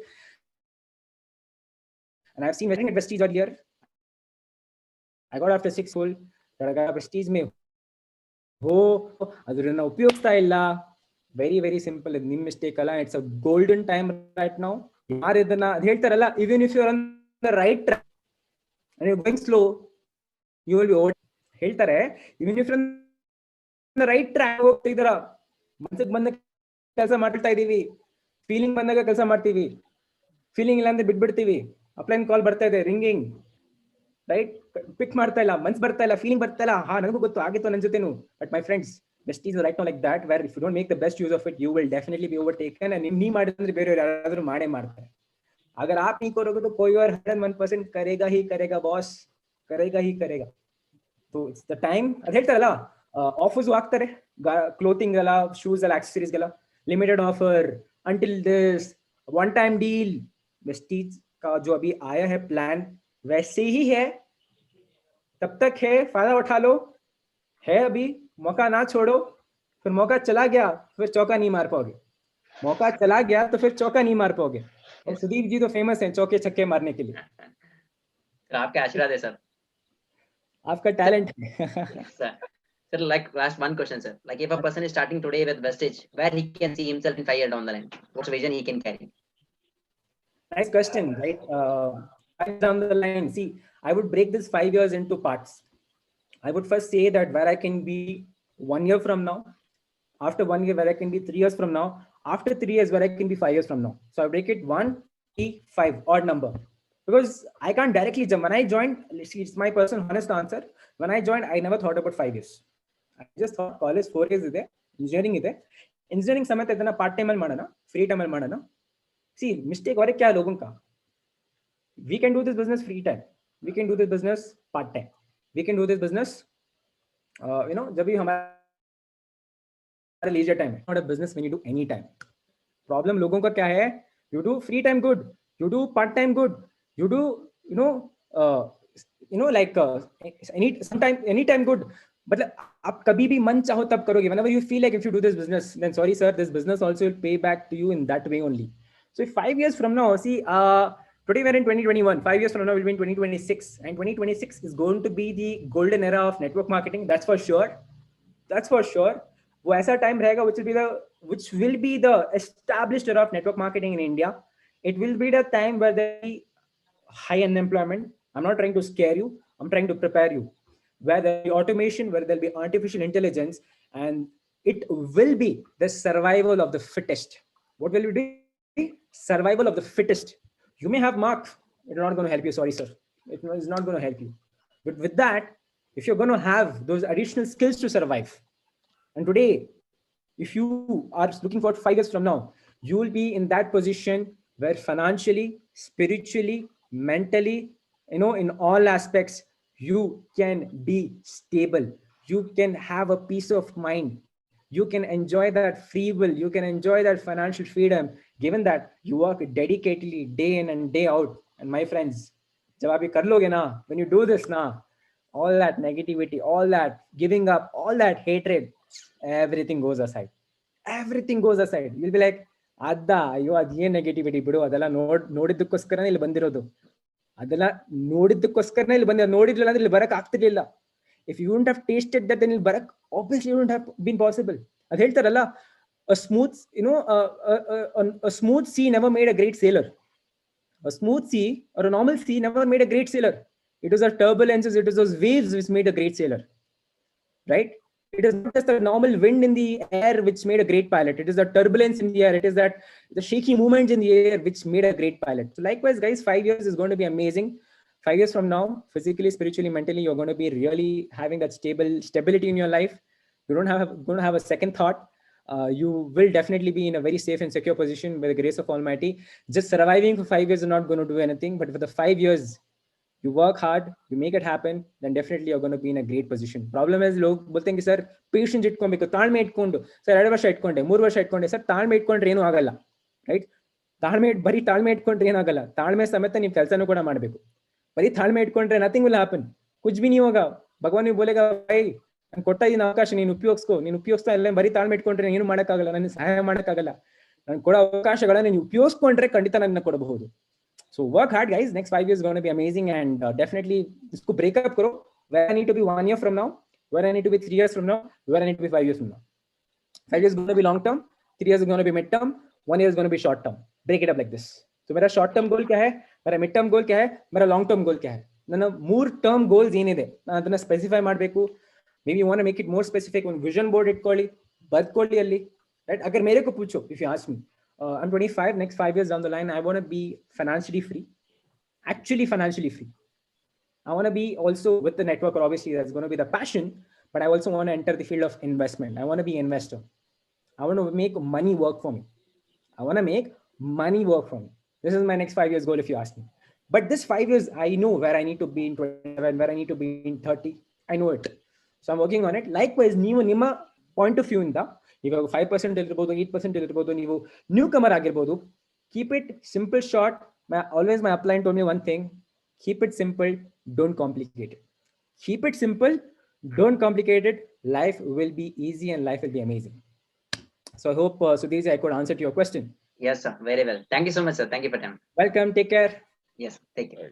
and I've seen at Vestige earlier. I got after 6 full that I got Vestige me. Oh, adurna upyogta illa. Very, very simple. It's ನಿಮ್ಮ mistake ಅಲ್ಲ. It's a golden time right now. ಯಾರು ಇದನ್ನ ಹೇಳ್ತಾರಲ್ಲ, even if you're on the right track and you're going slow, you will be over. ಹೇಳ್ತಾರೆ, even if you're on the right track ಹೋಗ್ತಿದ್ದೀರ, ಮನಸ್ಸಿಗೆ ಬಂದ ಕೆಲಸ ಮಾಡ್ತಾ ಇದೀವಿ, ಫೀಲಿಂಗ್ ಬಂದಾಗ ಕೆಲಸ ಮಾಡ್ತೀವಿ, ಫೀಲಿಂಗ್ ಇಲ್ಲ ಅಂದ್ರೆ ಬಿಟ್ಬಿಡ್ತೀವಿ, ಅಪ್ಲೈನ್ ಕಾಲ್ ಬರ್ತಾ ಇದೆ, ರಿಂಗಿಂಗ್, ರೈಟ್, ಪಿಕ್ ಮಾಡ್ತಾ ಇಲ್ಲ, ಮನ್ಸ್ ಬರ್ತಾ ಇಲ್ಲ, ಫೀಲಿಂಗ್ ಬರ್ತಾ ಇಲ್ಲ, ಹಾ ನನಗೂ ಗೊತ್ತು ಆಗಿತ್ತು ನನ್ನ ಜೊತೆನು. But my friends, Vestige is right now like that, where if you don't make the best use of it, you will definitely be overtaken. And ನೀ ಮಾಡಿದ್ರೆ ಬೇರೆಯವರು ಯಾರಾದ್ರೂ ಮಾಡೇ ಮಾಡ್ತಾರೆ. अगर आप नहीं करोगे तो कोई और 101% करेगा ही करेगा बॉस, करेगा ही करेगा. तो it's the time. ಅದು ಹೇಳ್ತಾರಲ್ಲ, ಆಫರ್ಸ್ ಆಗ್ತಾರೆ, ಕ್ಲೋತಿಂಗ್ ಎಲ್ಲ, ಶೂಸ್ ಎಲ್ಲ, ಆಕ್ಸೆಸರೀಸ್ ಎಲ್ಲ, limited offer, until this, one time deal. Vestige का जो अभी आया है प्लान वैसे ही है, तब तक है, फायदा उठा लो. है अभी, मौका ना छोड़ो. फिर मौका चला गया, फिर चौका नहीं मार पाओगे. मौका चला गया तो फिर चौका नहीं मार पाओगे. और सुदीप जी तो फेमस हैं चौके छक्के मारने के लिए. सर आपके आशीर्वाद है सर, आपका टैलेंट है. Sir, like last one question, sir. Like if a person is starting today with Vestige, where he can see himself in 5 years down the line, what vision he can carry? Nice question, right? Down the line, see, I would break this 5 years into parts. I would first say that where I can be 1 year from now, after 1 year where I can be 3 years from now, after 3 years where I can be 5 years from now. So I break it 1, 3, 5, odd number, because I can't directly jump. When I joined, it's my personal honest answer. When I joined, I never thought about 5 years. I just thought college 4 years ಇದೆ, engineering ಇದೆ, engineering ಸಮೇತ ಇದನ್ನ part time ಅಲ್ಲಿ ಮಾಡೋಣ, free time ಅಲ್ಲಿ ಮಾಡೋಣ. See, mistake और क्या लोगों का? We can do this business free time. We can do this business part time. We can do this business, जब भी हमारा leisure time है. Not a business when you do any time. Problem लोगों का क्या है? You do free time good. You do part time good. You do, like anytime good. But आप कभी भी मन चाहो तब करोगे. Whenever you feel like if you do this business, then sorry sir, this business also will pay back to you in that way only. So if 5 years from now, see, today we're in 2021, 5 years from now we'll be in 2026, and 2026 is going to be the golden era of network marketing. That's for sure. That's for sure. वो ऐसा time रहेगा which will be the established era of network marketing in India. It will be the time where there will be high unemployment. I'm not trying to scare you. I'm trying to prepare you. Where there will be automation, where there will be artificial intelligence, and it will be the survival of the fittest. What will you do? Survival of the fittest. You may have marks. It's not going to help you. Sorry, sir. It is not going to help you. But with that, if you're going to have those additional skills to survive, and today, if you are looking for 5 years from now, you will be in that position where financially, spiritually, mentally, in all aspects, you can be stable. You can have a peace of mind. You can enjoy that free will. You can enjoy that financial freedom, given that you work dedicatedly day in and day out. And my friends, जब आप ये कर लोगे ना, when you do this ना, all that negativity, all that giving up, all that hatred, everything goes aside. Everything goes aside. You'll be like, ಅಯ್ಯೋ ಅದೇನ್ negativity ಬಿಡು, ಅದೆಲ್ಲ ನೋಡಿದ್ದಕ್ಕೋಸ್ಕರನೇ ಇಲ್ಲಿ ಬಂದಿರೋದು, ಅದೆಲ್ಲ ನೋಡಿದ್ದಕ್ಕೋಸ್ಕರನೇ ಇಲ್ಲಿ ಬಂದಿರೋದು, ನೋಡಿರ್ಲಿಲ್ಲ ಅಂದ್ರೆ ಇಲ್ಲಿ ಬರಕ್ ಆಗ್ತಿರ್ಲಿಲ್ಲ. If you wouldn't have tasted that, then ಇಲ್ಲಿ ಬರಕ್ obviously it wouldn't have been possible. ಅದ್ ಹೇಳ್ತಾರಲ್ಲ, a smooth sea never made a great sailor. A smooth sea or a normal sea never made a great sailor. It was the turbulences, it was those waves which made a great sailor, right? It is not just the normal wind in the air which made a great pilot. It is the turbulence in the air. It is that the shaky movements in the air which made a great pilot. So likewise, guys, 5 years is going to be amazing. 5 years from now, physically, spiritually, mentally, you're going to be really having that stability in your life. You don't going to have a second thought. You will definitely be in a very safe and secure position by the grace of Almighty. Just surviving for 5 years is not going to do anything, but for the 5 years, you work hard, you make it happen, then definitely you're going to be in a great position. Problem is, log bolte hain ki sir patience itkonbeku, ತಾಳ್ಮೆ ಇಟ್ಕೊಂಡು sir 2 ವರ್ಷ ಇಟ್ಕೊಂಡೆ 3 ವರ್ಷ ಇಟ್ಕೊಂಡೆ sir. ತಾಳ್ಮೆ ಇಟ್ಕೊಂಡ್ರೆ ಏನೂ ಆಗಲ್ಲ, ರೈಟ್? ಬರೀ ತಾಳ್ಮೆ ಇಟ್ಕೊಂಡ್ರೆ ಏನಾಗಲ್ಲ. ತಾಳ್ಮೆ ಸಮೇತ ನೀವು ಕೆಲಸನೂ ಕೂಡ ಮಾಡಬೇಕು. ಬರೀ ತಾಳ್ಮೆ ಇಟ್ಕೊಂಡ್ರೆ ನಥಿಂಗ್ ವಿಲ್ ಹ್ಯಾಪನ್. ಕುಚ್ ಭಿ नहीं होगा. ಭಗವಾನ್ ನೀವು ಬೋಲೆಗಾ ಭಾई ನಾನು ಕೊಡ್ತಾ ಇದ್ದೀನಿ ಅವಕಾಶ, ನೀನು ಉಪಯೋಗಿಸ್ತಾ ಇಲ್ಲ. ಬರೀ ತಾಳ್ಮೆ ಇಟ್ಕೊಂಡ್ರೆ ಏನು ಮಾಡೋಕ್ಕಾಗಲ್ಲ, ನನಗೆ ಸಹಾಯ ಮಾಡೋಕ್ಕಾಗಲ್ಲ. ನಾನು ಕೊಡೋ ಅವಕಾಶಗಳನ್ನ ನೀವು ಉಪಯೋಗಿಸ್ಕೊಂಡ್ರೆ ಖಂಡಿತ ನನ್ನ ಕೊಡಬಹುದು. So work hard, guys. Next 5 years is going to be amazing, and definitely isko break up karo. Where I need to be 1 year from now, where I need to be 3 years from now, where I need to be 5 years from now. 5 years is going to be long term, 3 years is going to be mid term, 1 year is going to be short term. Break it up like this. So मेरा short term goal क्या है, मेरा mid term goal क्या है, मेरा long term goal क्या है. ನನ್ನ 3 term goals ಏನಿದೆ ನಾನು ಅದನ್ನ ಸ್ಪೆಸಿಫೈ ಮಾಡಬೇಕು. Maybe you want to make it more specific. ಒಂದು vision board ಇಟ್ಕೊಳ್ಳಿ, ಬರ್ಕೊಳ್ಳಿ ಅಲ್ಲಿ, right? अगर मेरे को पूछो, if you ask me, I'm 25. Next 5 years down the line, I want to be financially free. Actually, financially free. I want to be also with the network. Obviously, that's going to be the passion. But I also want to enter the field of investment. I want to be an investor. I want to make money work for me. I want to make money work for me. This is my next 5 years goal, if you ask me. But this 5 years, I know where I need to be in 27, where I need to be in 30. I know it. So I'm working on it. Likewise, ನಿಮ್ಮ point of view ಇಂದ ಇವಾಗ 5% ಇರ್ಬೋದು, 8% ಇರ್ಬೋದು, ನೀವು new ಕಮರ್ ಆಗಿರ್ಬೋದು, keep it simple short. Always my upline told me one thing: keep it simple, don't complicate it. Keep it simple, don't complicate it. Life will be easy and life will be amazing. So I hope, Sudhir, I could answer to your question. Yes, sir. Very well. Thank you so much, sir. Thank you for time. Welcome. Take care. Yes, take care.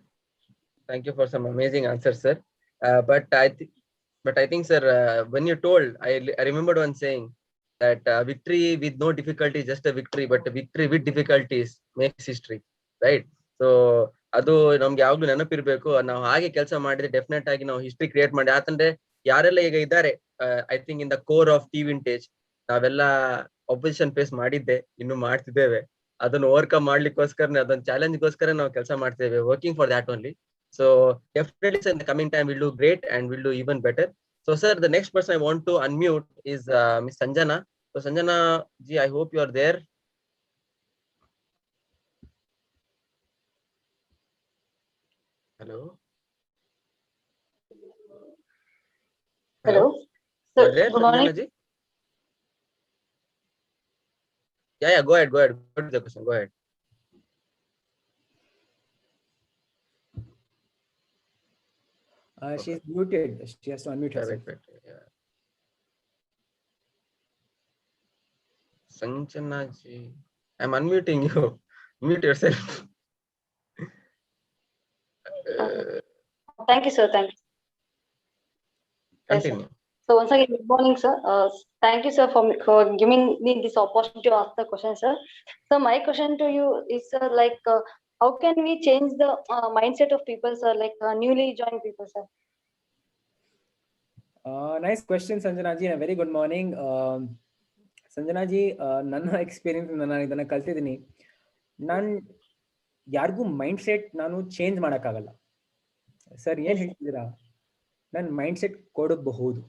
Thank you for some amazing answers, sir. But I think, sir, when you told, I remembered one saying that victory with no difficulty is just a victory, but victory with difficulties makes history, right? So ಅದು ನಮ್ಗೆ ಯಾವಾಗ್ಲೂ ನೆನಪಿರ್ಬೇಕು. ನಾವು ಹಾಗೆ ಕೆಲಸ ಮಾಡಿದ್ರೆ definite ಆಗಿ ನಾವು history create ಮಾಡಿ. ಯಾಕಂದ್ರೆ ಯಾರೆಲ್ಲ ಈಗ ಇದ್ದಾರೆ, I think in the core of T vintage, ನಾವೆಲ್ಲ ಅಪೋಸಿಷನ್ ಫೇಸ್ ಮಾಡಿದ್ದೆ, ಇನ್ನು ಮಾಡ್ತಿದ್ದೇವೆ. ಅದನ್ನು ಓವರ್ಕಮ್ ಮಾಡ್ಲಿಕ್ಕೋಸ್ಕರ, ಅದೊಂದು ಚಾಲೆಂಜ್ಗೋಸ್ಕರ ನಾವು ಕೆಲಸ ಮಾಡ್ತೇವೆ, working for that only. So definitely, sir, in the coming time we'll do great and we'll do even better. So sir, the next person I want to unmute is Miss Sanjana. So Sanjana ji, I hope you are there. Hello. Hello. Sir, There, good morning. Sanjana ji? Yeah, go ahead. Go to the question. Go ahead. She's muted. She has to unmute herself. Right. Yeah. Sanjana ji, I'm unmuting you. Mute yourself. Thank you, sir. Thank you. Yes, sir. Continue. So once again, good morning, sir. Thank you, sir, for giving me this opportunity to ask the question, sir. So my question to you is, sir, like, how can we change the mindset of people, sir, like newly joined people, sir? Nice question, Sanjana ji. A very good morning. Sanjana ji, ನನ್ನ experience ನಾನು ಇದನ್ನ ಕಲ್ತಿದ್ದೀನಿ. ನಾನು ಯಾರಿಗೂ mind set ನಾನು change ಮಾಡೋಕ್ಕಾಗಲ್ಲ. Sir ಏನ್ ಹೇಳ್ತಿದ್ದೀರಾ? ನಾನು ಮೈಂಡ್ ಸೆಟ್ ಕೊಡಬಹುದು.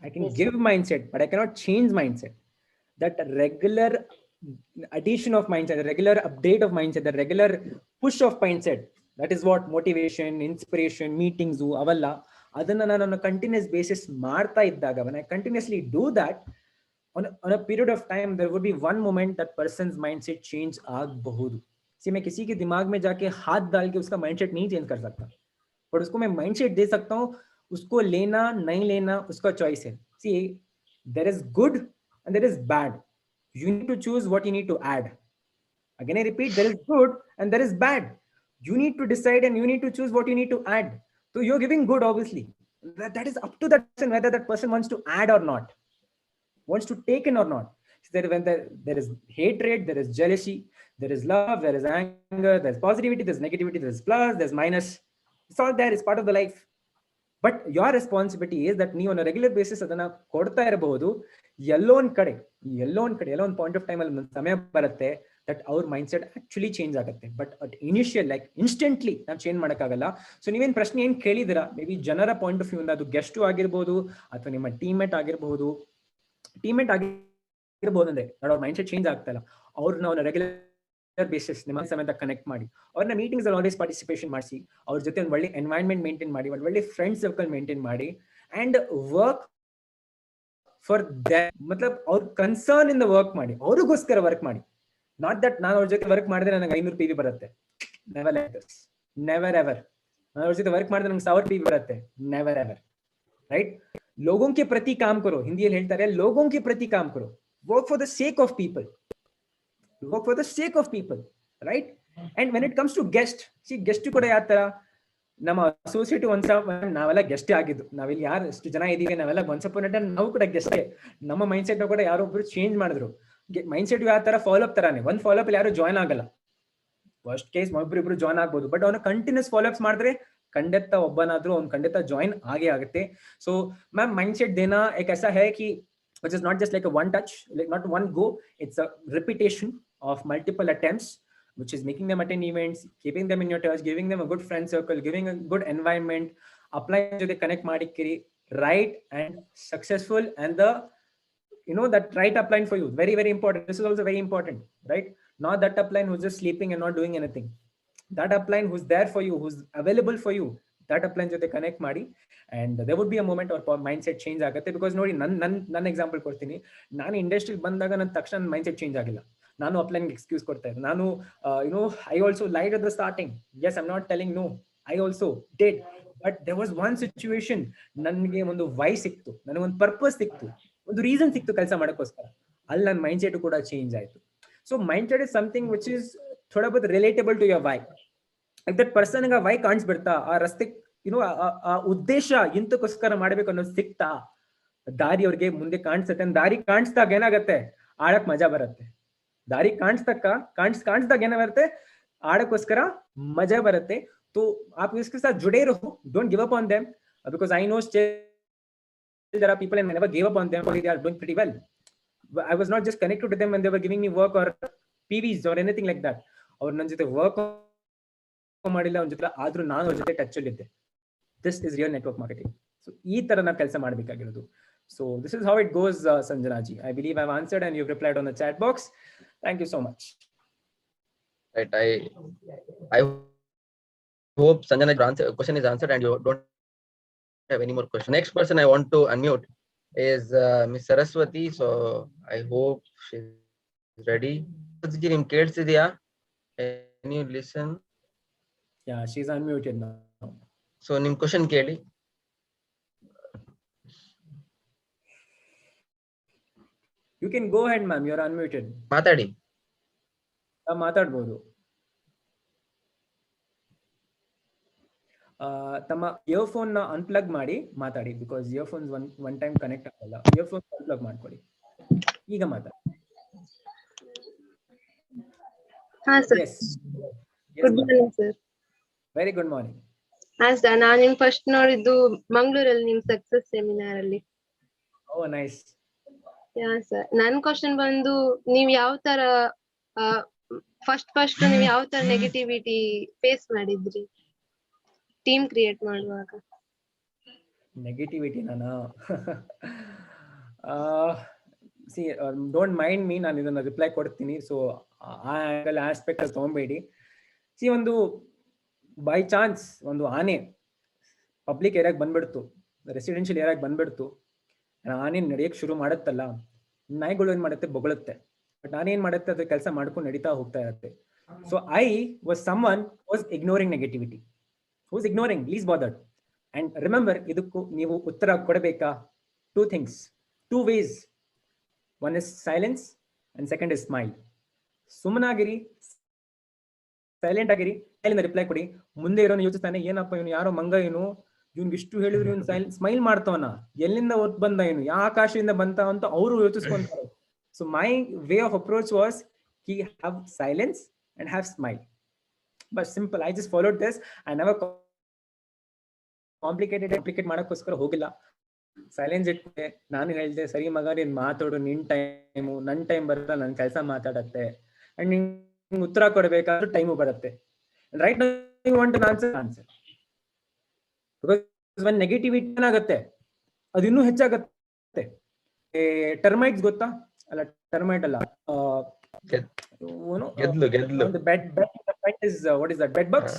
I can give mindset, but I cannot change mindset. That regular addition of mindset, the regular update of mindset, the regular push of mindset, that is what motivation, inspiration, meetings, avalla. Adanna nanu continuous basis ಮಾಡ್ತಾ ಇದ್ದಾಗ, when I continuously do that, on a period of time, there would be one moment that person's mindset change ಆಗಬಹುದು. See, मैं किसी के दिमाग में जाके हाथ डाल के उसका mindset नहीं change कर सकता, but उसको मैं mindset दे सकता हूँ. उसको लेना नहीं लेना उसका चॉइस है. See, there is good and there is bad. You need to choose what you need to add. Again, I repeat, there is good and there is bad. You need to decide and you need to choose what you need to add. So you're giving good, obviously. That is up to that person, whether that person wants to add or not, wants to take in or not. When there is hatred, there is jealousy, there is love, there is anger, there's positivity, there's negativity, there's plus, there's minus. It's all there. It's part of the life. But your responsibility is that ನೀವು on a regular basis ಅದನ್ನ ಕೊಡ್ತಾ ಇರಬಹುದು. ಎಲ್ಲೋ ಒಂದ್ ಕಡೆ ಒಂದು point of time ಅಲ್ಲಿ ಸಮಯ ಬರುತ್ತೆ, that our mindset actually change ಆಗುತ್ತೆ. But at initial like instantly ನಾವು ಚೇಂಜ್ ಮಾಡೋಕ್ಕಾಗಲ್ಲ. ಸೊ ನೀವೇನು ಪ್ರಶ್ನೆ ಏನು ಕೇಳಿದಿರಾ, ಮೇ ಬಿ ಜನರ ಪಾಯಿಂಟ್ ಆಫ್ ವ್ಯೂ ಇಂದ ಅದು ಗೆಸ್ಟ್ ಆಗಿರ್ಬೋದು ಅಥವಾ ನಿಮ್ಮ ಟೀಮ್ಮೇಟ್ ಆಗಿರ್ಬೋದು ಅಂದ್ರೆ ಅವ್ರ ಮೈಂಡ್ಸೆಟ್ ಚೇಂಜ್ ಆಗ್ತಾ ಇಲ್ಲ, ಅವ್ರು ನಾವು ರೆಗ್ಯುಲರ್ ಬೇಸಿಸ್ ನಿಮ್ಮ ಸಮೇತ ಕನೆಕ್ಟ್ ಮಾಡಿ, ಅವ್ರನ್ನ ಮೀಟಿಂಗ್ಸ್ ಅಲ್ಲಿ ಆಲ್ವೇಸ್ ಪಾರ್ಟಿಸಿಪೇಷನ್ ಮಾಡಿಸಿ, ಅವ್ರ ಜೊತೆ ಒಂದು ಒಳ್ಳೆ ಎನ್ವೈರನ್ಮೆಂಟ್ ಮೇಂಟೈನ್ ಮಾಡಿ, ಒಂದು ಒಳ್ಳೆ ಫ್ರೆಂಡ್ ಸರ್ಕಲ್ ಮೇಂಟೈನ್ ಮಾಡಿ, ಅಂಡ್ ವರ್ಕ್ ಫಾರ್ ದಟ್. ಮತ್ಲಬ್ ಅವ್ರ ಕನ್ಸರ್ನ್ ಇಂದ ವರ್ಕ್ ಮಾಡಿ, ಅವ್ರಿಗೋಸ್ಕರ ವರ್ಕ್ ಮಾಡಿ. ನಾಟ್ ದಟ್ ನಾನು ಅವ್ರ ಜೊತೆ ವರ್ಕ್ ಮಾಡಿದ್ರೆ ನನಗೆ 500 PV ಬರುತ್ತೆ, never like this, never ever. ನಾನು ಅವ್ರ ಜೊತೆ ವರ್ಕ್ ಮಾಡಿದ್ರೆ ನಂಗೆ 1000 PV ಬರುತ್ತೆ, ನೆವರ್ ಎವರ್. राइट, लोगों के प्रति काम करो, ಹಿಂದಿಯಲ್ಲಿ ಹೇಳ್ತಾರೆ लोगों के प्रति काम करो, work for the sake of people, work for the sake of people, right? And when it comes to guest, see guest ಕೂಡ ಯಾವ ತರ ನಮ್ಮ ಅಸೋಸಿಯೇಟ್ ನಾವೆಲ್ಲ ಗೆಸ್ಟ್ ಆಗಿದ್ದು, ನಾವಿಲ್ಲಿ ಯಾರು ಎಷ್ಟು ಜನ ಇದೀವಿ ನಾವೆಲ್ಲ ಒನ್ಸ್ ಅಪಾನ್ ಎ ಟೈಮ್ ನಾವು ಕೂಡ ಗೆಸ್ಟೇ. ನಮ್ಮ ಮೈಂಡ್ ಸೆಟ್ ಕೂಡ ಯಾರೊಬ್ರು ಚೇಂಜ್ ಮಾಡಿದ್ರು. ಮೈಂಡ್ ಸೆಟ್ ಯಾವ ತರ ಫಾಲೋ ಅಪ್ ತರಾನೆ, ಒಂದ್ ಫಾಲೋ ಅಪ್ ಯಾರು ಜಾಯ್ನ್ ಆಗಲ್ಲ, ಫಸ್ಟ್ ಕೇಸ್ ಒಬ್ರು ಜಾಯ್ನ್ ಆಗ್ಬೋದು, ಬಟ್ ಅವನ ಕಂಟಿನ್ಯೂಸ್ ಫಾಲೋ ಅಪ್ಸ್ ಮಾಡಿದ್ರೆ ಖಂಡಿತ ಒಬ್ಬನಾದ್ರೂ ಅವ್ನು ಖಂಡಿತ ಜಾಯಿನ್ ಆಗೇ ಆಗುತ್ತೆ. So ma'am mind set Dena एक ऐसा है कि which is not just like a one touch, like not one go, it's a repetition of multiple attempts which is making them attend events, keeping them in your touch, giving them a good friend circle, giving a good environment, applying to the connect madikiri right and successful, and the that right upline for you, very very important. This is also very important, right? Not that upline who's just sleeping and not doing anything. That upline who's there for you, who's available for you, that upline jothe connect ಮಾಡಿ, and there would be a moment or mindset change ಆಗುತ್ತೆ. Because ನೋಡಿ ನನ್ನ example ಕೊಡ್ತೀನಿ, ನಾನು ಇಂಡಸ್ಟ್ರಿಗೆ ಬಂದಾಗ ನನ್ನ ತಕ್ಷಣ ಮೈಂಡ್ಸೆಟ್ ಚೇಂಜ್ ಆಗಿಲ್ಲ. ನಾನು ಅಪ್ಲೈನ್ಗೆ ಎಕ್ಸ್ಕ್ಯೂಸ್ ಕೊಡ್ತಾ ಇದ್ದೆ. ನಾನು I also lied at the starting, yes I am not telling no, I also did, but there was one situation, ನನಗೆ ಒಂದು ವೈ ಸಿಕ್ತು, ನನಗೊಂದು ಪರ್ಪಸ್ ಸಿಕ್ತು, ಒಂದು ರೀಸನ್ ಸಿಕ್ತು ಕೆಲಸ ಮಾಡೋಕ್ಕೋಸ್ಕರ. ಅಲ್ಲಿ ನನ್ನ ಮೈಂಡ್ಸೆಟ್ ಕೂಡ ಚೇಂಜ್ ಆಯ್ತು. So mindset is something which is ಥೋಡಾ ಬಹುತ್ relatable to your why. If that person ಗ ವೈ ಕಾಣಿಸ್ಬಿಡ್ತಾ, ಆ ರಸ್ತೆ ಆ ಉದ್ದೇಶ ಇಂತಕ್ಕೋಸ್ಕರ ಮಾಡ್ಬೇಕು ಅನ್ನೋದು ಸಿಕ್ತಾ, ದಾರಿ ಅವ್ರಿಗೆ ಮುಂದೆ ಕಾಣಿಸುತ್ತೆ. ದಾರಿ ಕಾಣಿಸ್ದಾಗ ಏನಾಗತ್ತೆ, ಆಡಕ್ ಮಜಾ ಬರುತ್ತೆ. ದಾರಿ ಕಾಣಿಸ್ದಾಗ ಏನಾಗುತ್ತೆ, ಆಡಕ್ಕೋಸ್ಕರ ಮಜಾ ಬರುತ್ತೆ. तो आप इसके साथ जुड़े रहो, don't give up on them, because I know still there are people and I never gave up on them, they are doing pretty well. I was not just connected to them when they were giving me work or PVs or anything like that. ಅವ್ರ ನನ್ನ ಜೊತೆ work ಮಾಡಿಲ್ಲ, ಅವ್ರ ಜೊತೆ ಆದ್ರೂ ನಾನು ಅವ್ರ ಜೊತೆ ಟಚ್ ಅಲ್ಲಿ ಇದ್ದೆ. This is real network marketing. So ಈ ತರ ನಾವು ಕೆಲಸ ಮಾಡಬೇಕಾಗಿರೋದು. So this is how it goes. Sanjana ji, I believe I have answered and you've replied on the chat box. Thank you so much. Right, I hope Sanjana's question is answered and you don't have any more questions. Next person I want to unmute is Miss Saraswati. So I hope she's ready. Saraswati, nim ಕೇಳಿಸ್ತಿದೆಯಾ? Can you listen? Yeah, she's unmuted now. So nim question ಕೇಳಿ. You can go ahead ma'am, you're unmuted. ಮಾತಾಡಿ. ಮಾತಾಡಬಹುದು. ತಮ್ಮ earphone ನ unplug ಮಾಡಿ ಮಾತಾಡಿ, because earphones one time connect ಆಗಲ್ಲ. Earphone unplug ಮಾಡ್ಕೊಳ್ಳಿ. ಈಗ ಮಾತಾಡಿ. ಹಾ sir. Good morning sir. Very good morning. ಹಾ ಸರ್, ನಾನು ನಿಮ್ ಫಸ್ಟ್ ನೋಡಿದ್ದು ಮಂಗಳೂರಲ್ಲಿ ನಿಮ್ ಸಕ್ಸಸ್ ಸೆಮಿನಾರ್ ಅಲ್ಲಿ. ಓ ನೈಸ್. ಯಾ ಸರ್, ನನ್ ಕ್ವಶನ್ ಬಂದು, ನೀವ್ ಯಾವ ತರ ಫಸ್ಟ್ ನೀವ್ ಯಾವ ತರ ನೆಗೆಟಿವಿಟಿ ಫೇಸ್ ಮಾಡಿದ್ರಿ ಟೀಮ್ ಕ್ರಿಯೇಟ್ ಮಾಡುವಾಗ? ನೆಗೆಟಿವಿಟಿ ನಾನು ಡೋಂಟ್ ಮೈಂಡ್ ಮೀ, ನಾನು ಇದನ್ನ ರಿಪ್ಲೈ ಕೊಡ್ತೀನಿ. ಸೊ ಆ ಆಂಗಲ್ ಆಸ್ಪೆಕ್ಟ್ ಅಲ್ಲಿ ತಗೊಂಬೇಡಿ. ಸಿ, ಒಂದು ಬೈ ಚಾನ್ಸ್ ಒಂದು ಆನೆ ಪಬ್ಲಿಕ್ ಏರಿಯಾಗೆ ಬಂದ್ಬಿಡ್ತು, ರೆಸಿಡೆನ್ಷಿಯಲ್ ಏರಿಯಾಗೆ ಬಂದ್ಬಿಡ್ತು, ಆನೆ ನಡೆಯಕ್ಕೆ ಶುರು ಮಾಡುತ್ತಲ್ಲ, ನಾಯಿಗಳು ಏನ್ ಮಾಡುತ್ತೆ, ಬೊಗಳುತ್ತೆ. ಬಟ್ ನಾನೇನ್ ಮಾಡುತ್ತೆ, ಅದ್ರ ಕೆಲಸ ಮಾಡ್ಕೊಂಡು ನಡೀತಾ ಹೋಗ್ತಾ ಇರುತ್ತೆ. So I was someone was ignoring negativity, who's ignoring, least bothered. And remember, ಇದಕ್ಕೂ ನೀವು ಉತ್ತರ ಕೊಡಬೇಕಾ? 2 things, 2 ways. One is silence and second is smile. ಸುಮ್ಮನಾಗಿರಿ, ಸೈಲೆಂಟ್ ಆಗಿರಿ, ಇಲ್ಲಿಂದ ರಿಪ್ಲೈ ಕೊಡಿ. ಮುಂದೆ ಇರೋನು ಯೋಚಿಸ್ತಾನೆ, ಏನಪ್ಪ ಇವನು ಯಾರೋ ಮಂಗ, ಏನು ಇವ್ನಿಗೆ ಇಷ್ಟು ಹೇಳಿದ್ರು ಇವನು ಸ್ಮೈಲ್ ಮಾಡ್ತವನ, ಎಲ್ಲಿಂದ ಹೊತ್ತು ಬಂದ, ಏನು ಯಾವ ಆಕಾಶದಿಂದ ಬಂತ ಅಂತ ಅವರು ಯೋಚಿಸ್ಕೊಂತಾರೆ. So my way of approach was he have silence and have smile. But simple, I just followed this. I never complicate ಮಾಡಕ್ಕೋಸ್ಕರ ಹೋಗಿಲ್ಲ. ಸೈಲೆನ್ಸ್ ಇಟ್ಬಿಟ್ಟೆ. ನಾನು ಹೇಳ್ದೆ, ಸರಿ ಮಗ ನೀನ್ ಮಾತಾಡು, ನಿನ್ ಟೈಮು, ನನ್ ಟೈಮ್ ಬರಲ್ಲ, ನನ್ ಕೆಲಸ ಮಾತಾಡತ್ತೆ. ಅಂಡ್ ನಿಂಗೆ ಉತ್ತರ ಕೊಡಬೇಕಾದ್ರೂ ಟೈಮು ಬರುತ್ತೆ. Right now you want an answer. Because negativity ಏನಾಗುತ್ತೆ ಅದು ಇನ್ನೂ ಹೆಚ್ಚಾಗುತ್ತೆ. ಟರ್ಮೈಟ್ಸ್ ಗೊತ್ತಾ? ಅಲ್ಲ ಟರ್ಮೈಟ್ ಅಲ್ಲ, ಬೆಡ್ ಬಗ್ಸ್.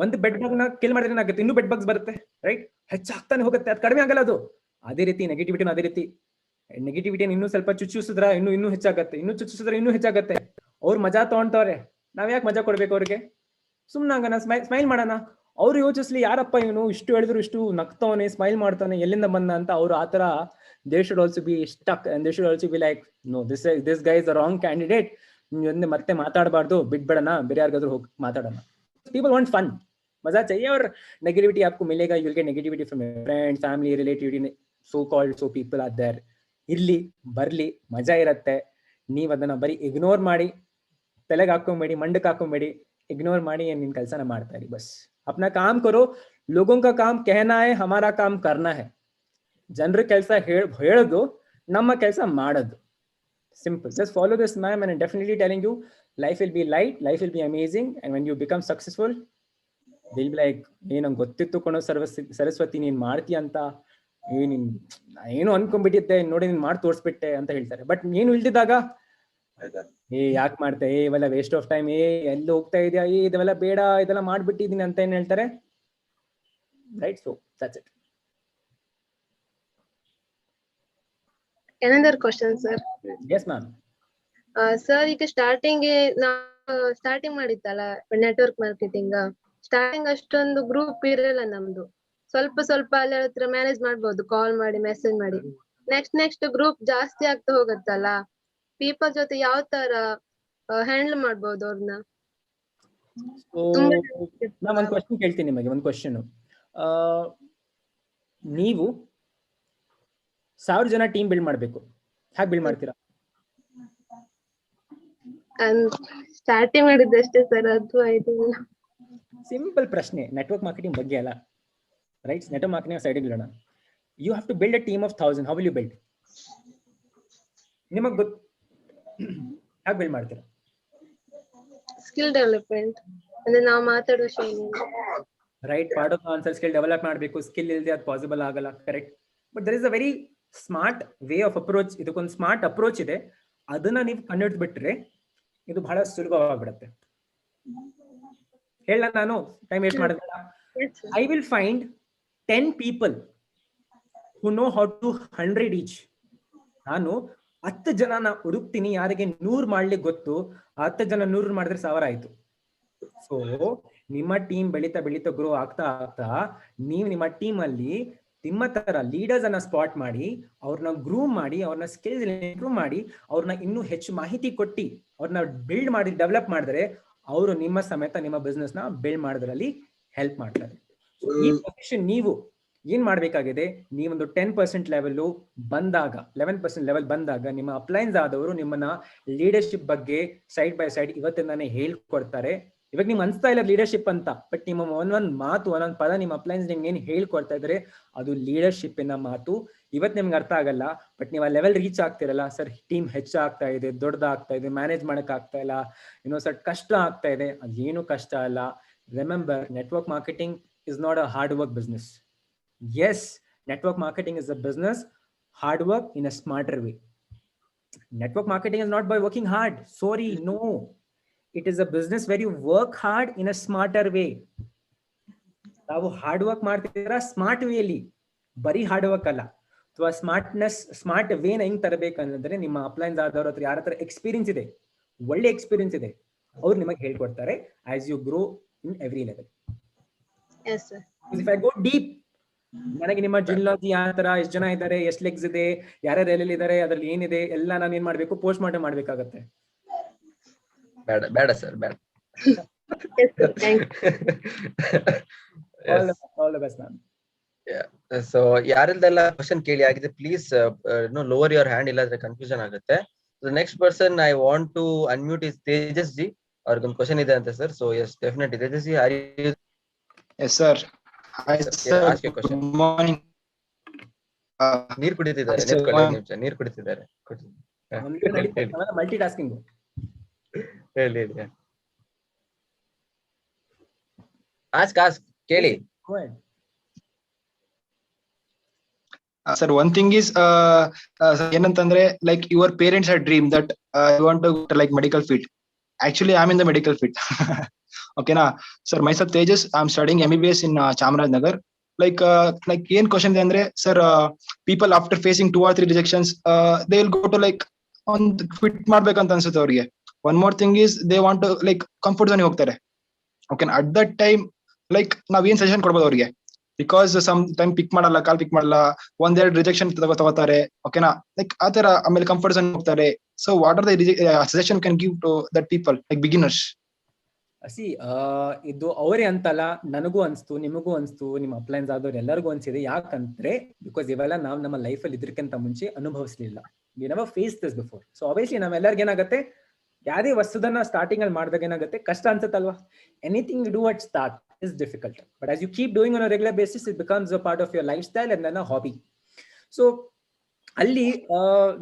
ಒಂದು ಬೆಡ್ ಬಗ್ ನ ಕಿಲ್ ಮಾಡಿದ್ರೆ ಏನಾಗುತ್ತೆ, ಇನ್ನೂ ಬೆಡ್ ಬಗ್ಸ್ ಬರುತ್ತೆ, ರೈಟ್? ಹೆಚ್ಚಾಗ್ತಾನೆ ಹೋಗುತ್ತೆ, ಅದು ಕಡಿಮೆ ಆಗಲ್ಲ. ಅದು ಅದೇ ರೀತಿ ನೆಗೆಟಿವಿಟಿನ ಅದೇ ರೀತಿ. ನೆಗೆಟಿವಿಟಿನ ಇನ್ನೂ ಸ್ವಲ್ಪ ಚುಚ್ಚಿಸಿದ್ರ ಇನ್ನೂ ಹೆಚ್ಚಾಗತ್ತೆ, ಇನ್ನೂ ಚುಚ್ಚಿಸಿದ್ರೆ ಇನ್ನೂ ಹೆಚ್ಚಾಗತ್ತೆ. ಅವ್ರು ಮಜಾ ತಗೊಂತವ್ರೆ, ನಾವ್ ಯಾಕೆ ಮಜಾ ಕೊಡ್ಬೇಕು ಅವ್ರಿಗೆ? ಸುಮ್ನಾಗನ ಸ್ಮೈಲ್ ಮಾಡೋಣ. ಅವ್ರು ಯೋಚಿಸ್ಲಿ, ಯಾರಪ್ಪ ಇವನು ಇಷ್ಟು ಹೇಳಿದ್ರು ಇಷ್ಟು ನಗ್ತವನೆ, ಸ್ಮೈಲ್ ಮಾಡ್ತಾನೆ, ಎಲ್ಲಿಂದ ಬಂದ ಅಂತ. ಅವ್ರು ಆತರ they should also be stuck and they should also be like, no, this guy is the wrong candidate. ಮತ್ತೆ ಮಾತಾಡಬಾರ್ದು, ಬಿಟ್ಬಿಡೋಣ, ಬೇರೆ ಯಾರಿಗಾದ್ರೂ ಹೋಗಿ ಮಾತಾಡೋಣ. People want fun, मजा चाहिए. और नेगेटिविटी आपको मिलेगा, you will get negativity from your friends, family, relativity, so called so people are there. ಇರ್ಲಿ ಬರ್ಲಿ, ಮಜಾ ಇರತ್ತೆ. ನೀವ್ ಅದನ್ನ ಬರೀ ಇಗ್ನೋರ್ ಮಾಡಿ, ತಲೆಗೆ ಹಾಕೊಂಬೇಡಿ, ಮಂಡಕ್ಕೆ ಹಾಕೊಂಬೇಡಿ, ಇಗ್ನೋರ್ ಮಾಡಿ ನಿಮ್ ಕೆಲಸನ ಮಾಡ್ತಾ ಇರಿ. ಬಸ್ अपना काम करो, लोगों का काम कहना है, हमारा काम करना है. ಜನರ ಕೆಲಸ ಹೇಳೋದು, ನಮ್ಮ ಕೆಲಸ ಮಾಡೋದು. Simple. Just follow this ma'am and I'm definitely telling you, life will be light, life will be amazing, and when you become successful, they'll be like, ನಂಗೆ ಗೊತ್ತಿತ್ತು ಕೊನೋ ಸರಸ್ವತಿ ನೀನ್ ಮಾಡ್ತೀಯ ಅಂತ, ಏನು ಅನ್ಕೊಂಡ್ಬಿಟ್ಟಿದ್ದೆ ನೋಡಿ, ನೀನ್ ಮಾಡಿ ತೋರಿಸ್ಬಿಟ್ಟೆ ಅಂತ ಹೇಳ್ತಾರೆ. ಬಟ್ ನೀನು ಇಲ್ದಿದ್ದಾಗ ಯಾಕೆ ಮಾಡ್ತೆ, ಇವೆಲ್ಲ ವೇಸ್ಟ್ ಆಫ್ ಟೈಮ್, ಎಲ್ಲಿ ಹೋಗ್ತಾ ಇದೆಯಾ, ಇದೆಲ್ಲ ಬೇಡ, ಇದೆಲ್ಲ ಮಾಡ್ಬಿಟ್ಟಿದೀನಿ ಅಂತ ಏನ್ ಹೇಳ್ತಾರೆ, right? So that's it. Another question, sir. Yes ma'am. Sir, ಈಗ ಸ್ಟಾರ್ಟಿಂಗ್ ಮಾಡಿತ್ತಲ್ಲ ನೆಟ್ವರ್ಕ್ ಮಾರ್ಕೆಟಿಂಗ್, ಸ್ಟಾರ್ಟಿಂಗ್ ಅಷ್ಟೊಂದು ಗ್ರೂಪ್ ಇರಲ್ಲ ನಮ್ದು. ಸ್ವಲ್ಪ ಅಲ್ಲಿ ಹತ್ರ ಮ್ಯಾನೇಜ್ ಮಾಡ್ಬೋದು, ಕಾಲ್ ಮಾಡಿ, ಮೆಸೇಜ್ ಮಾಡಿ. ನೆಕ್ಸ್ಟ್ ಗ್ರೂಪ್ ಜಾಸ್ತಿ ಆಗ್ತಾ ಹೋಗತ್ತಲ್ಲ, ಪೀಪಲ್ ಜೊತೆ ಯಾವ ತರ ಹ್ಯಾಂಡಲ್ ಮಾಡ್ಬೋದು ಅವ್ರನ್ನ? ನಾನು ಒಂದು ಕ್ವಶನ್ ಕೇಳ್ತೀನಿ ನಿಮಗೆ, ಒಂದು ಕ್ವಶನ್. ನೀವು 1000 ಜನ ಟೀಮ್ ಬಿಲ್ಡ್ ಮಾಡ್ಬೇಕು, ಹೇಗೆ ಬಿಲ್ಡ್ ಮಾಡ್ತೀರಾ? ಸ್ಟಾರ್ಟಿಂಗ್ ಮಾಡಿದ್ದಷ್ಟೇ ಸರ್, ಅದು ಐಡಿಯಾ. ಸಿಂಪಲ್ ಪ್ರಶ್ನೆ, ನೆಟ್ವರ್ಕ್ ಮಾರ್ಕೆಟಿಂಗ್ ಬಗ್ಗೆ ಅಲ್ಲ, ರೈಟ್? ನೆಟ್ವರ್ಕ್ ಮಾರ್ಕೆಟಿಂಗ್ ಸೈಡ್ ಇಡೋಣ. You have to build a team of 1000. How will you build? ನಿಮಗೆ ಗೊತ್ತು, ಹೇಗೆ ಬಿಲ್ಡ್ ಮಾಡ್ತೀರಾ? ಸ್ಕಿಲ್ ಡೆವಲಪ್ಮೆಂಟ್ ಅಂದ್ರೆ ನಾವು ಮಾತಾಡೋ ಶೈಲಿ, right? Part of answer skill develop ಮಾಡಬೇಕು. ಸ್ಕಿಲ್ ಇಲ್ಲದೆ ಅದು ಪಾಸಿಬಲ್ ಆಗಲ್ಲ, correct? But there is a very smart way of approach. ಇದಕ್ಕೊಂದು ಸ್ಮಾರ್ಟ್ ಅಪ್ರೋಚ್ ಇದೆ, ಅದನ್ನ ನೀವು ಕಂಡುಹಿಡಿದ್ಬಿಟ್ರೆ ಇದು ಬಹಳ ಸುಲಭವಾಗ್ಬಿಡುತ್ತೆ. ಹೇಳ, ನಾನು ಟೈಮ್ ವೇಸ್ಟ್ ಮಾಡೋದಿಲ್ಲ. I will find 10 people who know how to 100 each. ನಾನು 10 ಜನನ ಹುಡುಕ್ತೀನಿ, ಯಾರಿಗೆ 100 ಮಾಡ್ಲಿಕ್ಕೆ ಗೊತ್ತು. 10 ಜನ 100 ಮಾಡಿದ್ರೆ 1000 ಆಯ್ತು. ಸೊ ನಿಮ್ಮ ಟೀಮ್ ಬೆಳೀತಾ ಗ್ರೋ ಆಗ್ತಾ ನೀವು ನಿಮ್ಮ ಟೀಮ್ ಅಲ್ಲಿ ನಿಮ್ಮ ತರ ಲೀಡರ್ಸ್ ಅನ್ನ ಸ್ಪಾಟ್ ಮಾಡಿ, ಅವ್ರನ್ನ ಗ್ರೂಮ್ ಮಾಡಿ, ಅವ್ರನ್ನ ಸ್ಕಿಲ್ಸ್ ಇಂಪ್ರೂವ್ ಮಾಡಿ, ಅವ್ರನ್ನ ಇನ್ನೂ ಹೆಚ್ಚು ಮಾಹಿತಿ ಕೊಟ್ಟು ಅವ್ರನ್ನ ಬಿಲ್ಡ್ ಮಾಡಿ ಡೆವಲಪ್ ಮಾಡಿದ್ರೆ ಅವರು ನಿಮ್ಮ ಸಮೇತ ನಿಮ್ಮ ಬಿಸ್ನೆಸ್ ನ ಬಿಲ್ಡ್ ಮಾಡೋದ್ರಲ್ಲಿ ಹೆಲ್ಪ್ ಮಾಡ್ತಾರೆ. ಈ ಪೊಸಿಷನ್ ನೀವು ಏನ್ ಮಾಡ್ಬೇಕಾಗಿದೆ, ನೀವೊಂದು 10% ಲೆವೆಲ್ ಬಂದಾಗ, 11% ಲೆವೆಲ್ ಬಂದಾಗ ನಿಮ್ಮ ಅಪ್ಲೈನ್ಸ್ ಆದವರು ನಿಮ್ಮನ್ನ ಲೀಡರ್ಶಿಪ್ ಬಗ್ಗೆ ಸೈಡ್ ಬೈ ಸೈಡ್ ಇವತ್ತಿಂದಾನೇ ಹೇಳ್ಕೊಡ್ತಾರೆ. ಇವಾಗ ನಿಮ್ಗೆ ಅನ್ಸ್ತಾ ಇಲ್ಲ ಲೀಡರ್ಶಿಪ್ ಅಂತ, ಬಟ್ ನಿಮ್ಮ ಒಂದೊಂದು ಮಾತು, ಒಂದೊಂದು ಪದ ನಿಮ್ಮ ಅಪ್ಲೈನ್ಸ್ ನಿಮ್ಗೆ ಏನ್ ಹೇಳ್ಕೊಡ್ತಾ ಇದ್ರೆ ಅದು ಲೀಡರ್ಶಿಪ್ ಇನ ಮಾತು. ಇವತ್ತು ನಿಮ್ಗೆ ಅರ್ಥ ಆಗಲ್ಲ, ಬಟ್ ನೀವು ಆ ಲೆವೆಲ್ ರೀಚ್ ಆಗ್ತಿರಲ್ಲ, ಸರ್ ಟೀಮ್ ಹೆಚ್ಚಾಗ್ತಾ ಇದೆ, ದೊಡ್ಡದಾಗ್ತಾ ಇದೆ, ಮ್ಯಾನೇಜ್ ಮಾಡಕ್ ಆಗ್ತಾ ಇಲ್ಲ, ಸರ್ ಕಷ್ಟ ಆಗ್ತಾ ಇದೆ. ಅದೇನು ಕಷ್ಟ ಅಲ್ಲ. Remember, network marketing is not a hard work business. Yes, network marketing is a business, hard work in a smarter way. Network marketing is not by working hard. Sorry, no. It is a business where you work hard in a smarter way. Now hard work ಮಾಡ್ತಿದ್ದೀರಾ smart way ಅಲ್ಲಿ, ಬರೀ hard work ಅಲ್ಲ. ಅಥವಾ smart Vena ಹೆಂಗ್ ತರಬೇಕಂದ್ರೆ, ನಿಮ್ಮ appliances ಆದವ್ರ ಹತ್ರ ಯಾರ ಹತ್ರ ಎಕ್ಸ್ಪೀರಿಯನ್ಸ್ ಇದೆ, ಒಳ್ಳೆ ಎಕ್ಸ್ಪೀರಿಯನ್ಸ್ ಇದೆ, ಅವ್ರು ನಿಮಗೆ ಹೇಳ್ಕೊಡ್ತಾರೆ as you grow in every level. Yes sir. If I go deep, ನನಗೆ ನಿಮ್ಮ ಜಿಲ್ಲಾಜಿ ಯಾವ ತರ, ಎಷ್ಟು ಜನ ಇದ್ದಾರೆ, ಎಷ್ಟು ಲೆಗ್ಸ್ ಇದೆ, ಯಾರ್ಯಾರು ಎಲ್ಲೆಲ್ಲಿ ಇದ್ದಾರೆ, ಅದ್ರಲ್ಲಿ ಏನಿದೆ ಎಲ್ಲ ನಾನು ಏನ್ ಮಾಡ್ಬೇಕು, ಪೋಸ್ಟ್ ಮಾಡ್ಬೇಕಾಗತ್ತೆ. ಬೇಡ ಸರ್, ಬೇಡ. Yes sir, thank you. All the best ma'am. So ಯಾರೆಲ್ಲ ಕ್ವಶನ್ ಕೇಳಿ ಆಗಿದೆ, ಪ್ಲೀಸ್ ಲೋವರ್ ಯುವರ್ ಹ್ಯಾಂಡ್, ಇಲ್ಲಾಂದ್ರೆ ಕನ್ಫ್ಯೂಷನ್ ಆಗುತ್ತೆ. Next person I want to unmute is Tejas ji. ಅವ್ರಿಗೊಂದು ಕ್ವಶನ್ ಇದೆ ಅಂತ sir. So yes, definitely Tejas ji, are you? Yes sir. Hi sir, good morning. ನೀರ್ ಕುಡಿತಿದ್ದಾರೆ, ನೀರ್ ಕುಡಿತಿದ್ದಾರೆ. Multitasking. ಹೇಳಿ ask ಕೇಳಿ. Go ahead. Sir, one thing is ಏನಂತಂದ್ರೆ like your parents had dream that you want to go to like medical field. Actually I'm in the medical field. Okay na sir, myself Tejas, I'm studying MBBS in Chamarajanagar. Like ಏನ್ question ಇದೆ ಅಂದ್ರೆ sir, people after facing 2 or 3 rejections they will go to like on quit ಮಾಡ್ಬೇಕಂತ ಅನ್ಸುತ್ತೆ ಅವ್ರಿಗೆ. One more thing is they want to like comfort zone ಹೋಗ್ತಾರೆ. Okay, at that time like ನಾವ್ ಏನ್ suggestion ಕೊಡ್ಬೋದು ಅವ್ರಿಗೆ? ಬಿಕಾಸ್ ಸಮ್ ಟೈಮ್ ಪಿಕ್ ಮಾಡಲ್ಲ, ಕಾಲ್ ಪಿಕ್ ಮಾಡಲ್ಲ, ಒಂದೆರಡು ರಿಜೆಕ್ಷನ್ ತಗೋತಾರೆ. ಓಕೆನಾ, ಲೈಕ್ ಆತರ. ಆಮೇಲೆ ಕಂಫರ್ಟ್ ಝೋನ್ ಹೋಗ್ತಾರೆ. So what are the suggestion can give to that people like beginners? ಇದು ಅವರೇ ಅಂತಲ್ಲ, ನನಗೂ ಅನ್ಸ್ತು, ನಿಮಗೂ ಅನ್ಸ್ತು, ನಿಮ್ಮ ಅಪ್ಲೈನ್ಸ್ ಆದವ್ರು ಎಲ್ಲರಿಗೂ ಅನ್ಸಿದೆ. ಯಾಕಂದ್ರೆ ಬಿಕಾಸ್ ಇವೆಲ್ಲ ನಾವು ನಮ್ಮ ಲೈಫಲ್ಲಿ ಇದಕ್ಕಿಂತ ಮುಂಚೆ ಅನುಭವಿಸ್ಲಿಲ್ಲ. We never face this before. So obviously ನಾವೆಲ್ಲರಿಗೂ ಏನಾಗುತ್ತೆ, ಯಾವುದೇ ವಸ್ತುದನ್ನ ಸ್ಟಾರ್ಟಿಂಗ್ ಅಲ್ಲಿ ಮಾಡಿದಾಗ ಏನಾಗುತ್ತೆ, ಕಷ್ಟ ಅನ್ಸುತ್ತಲ್ವಾ. Anything you do at start is difficult, but as you keep doing on a regular basis, it becomes a part of your lifestyle and then a hobby. So ಅಲ್ಲಿ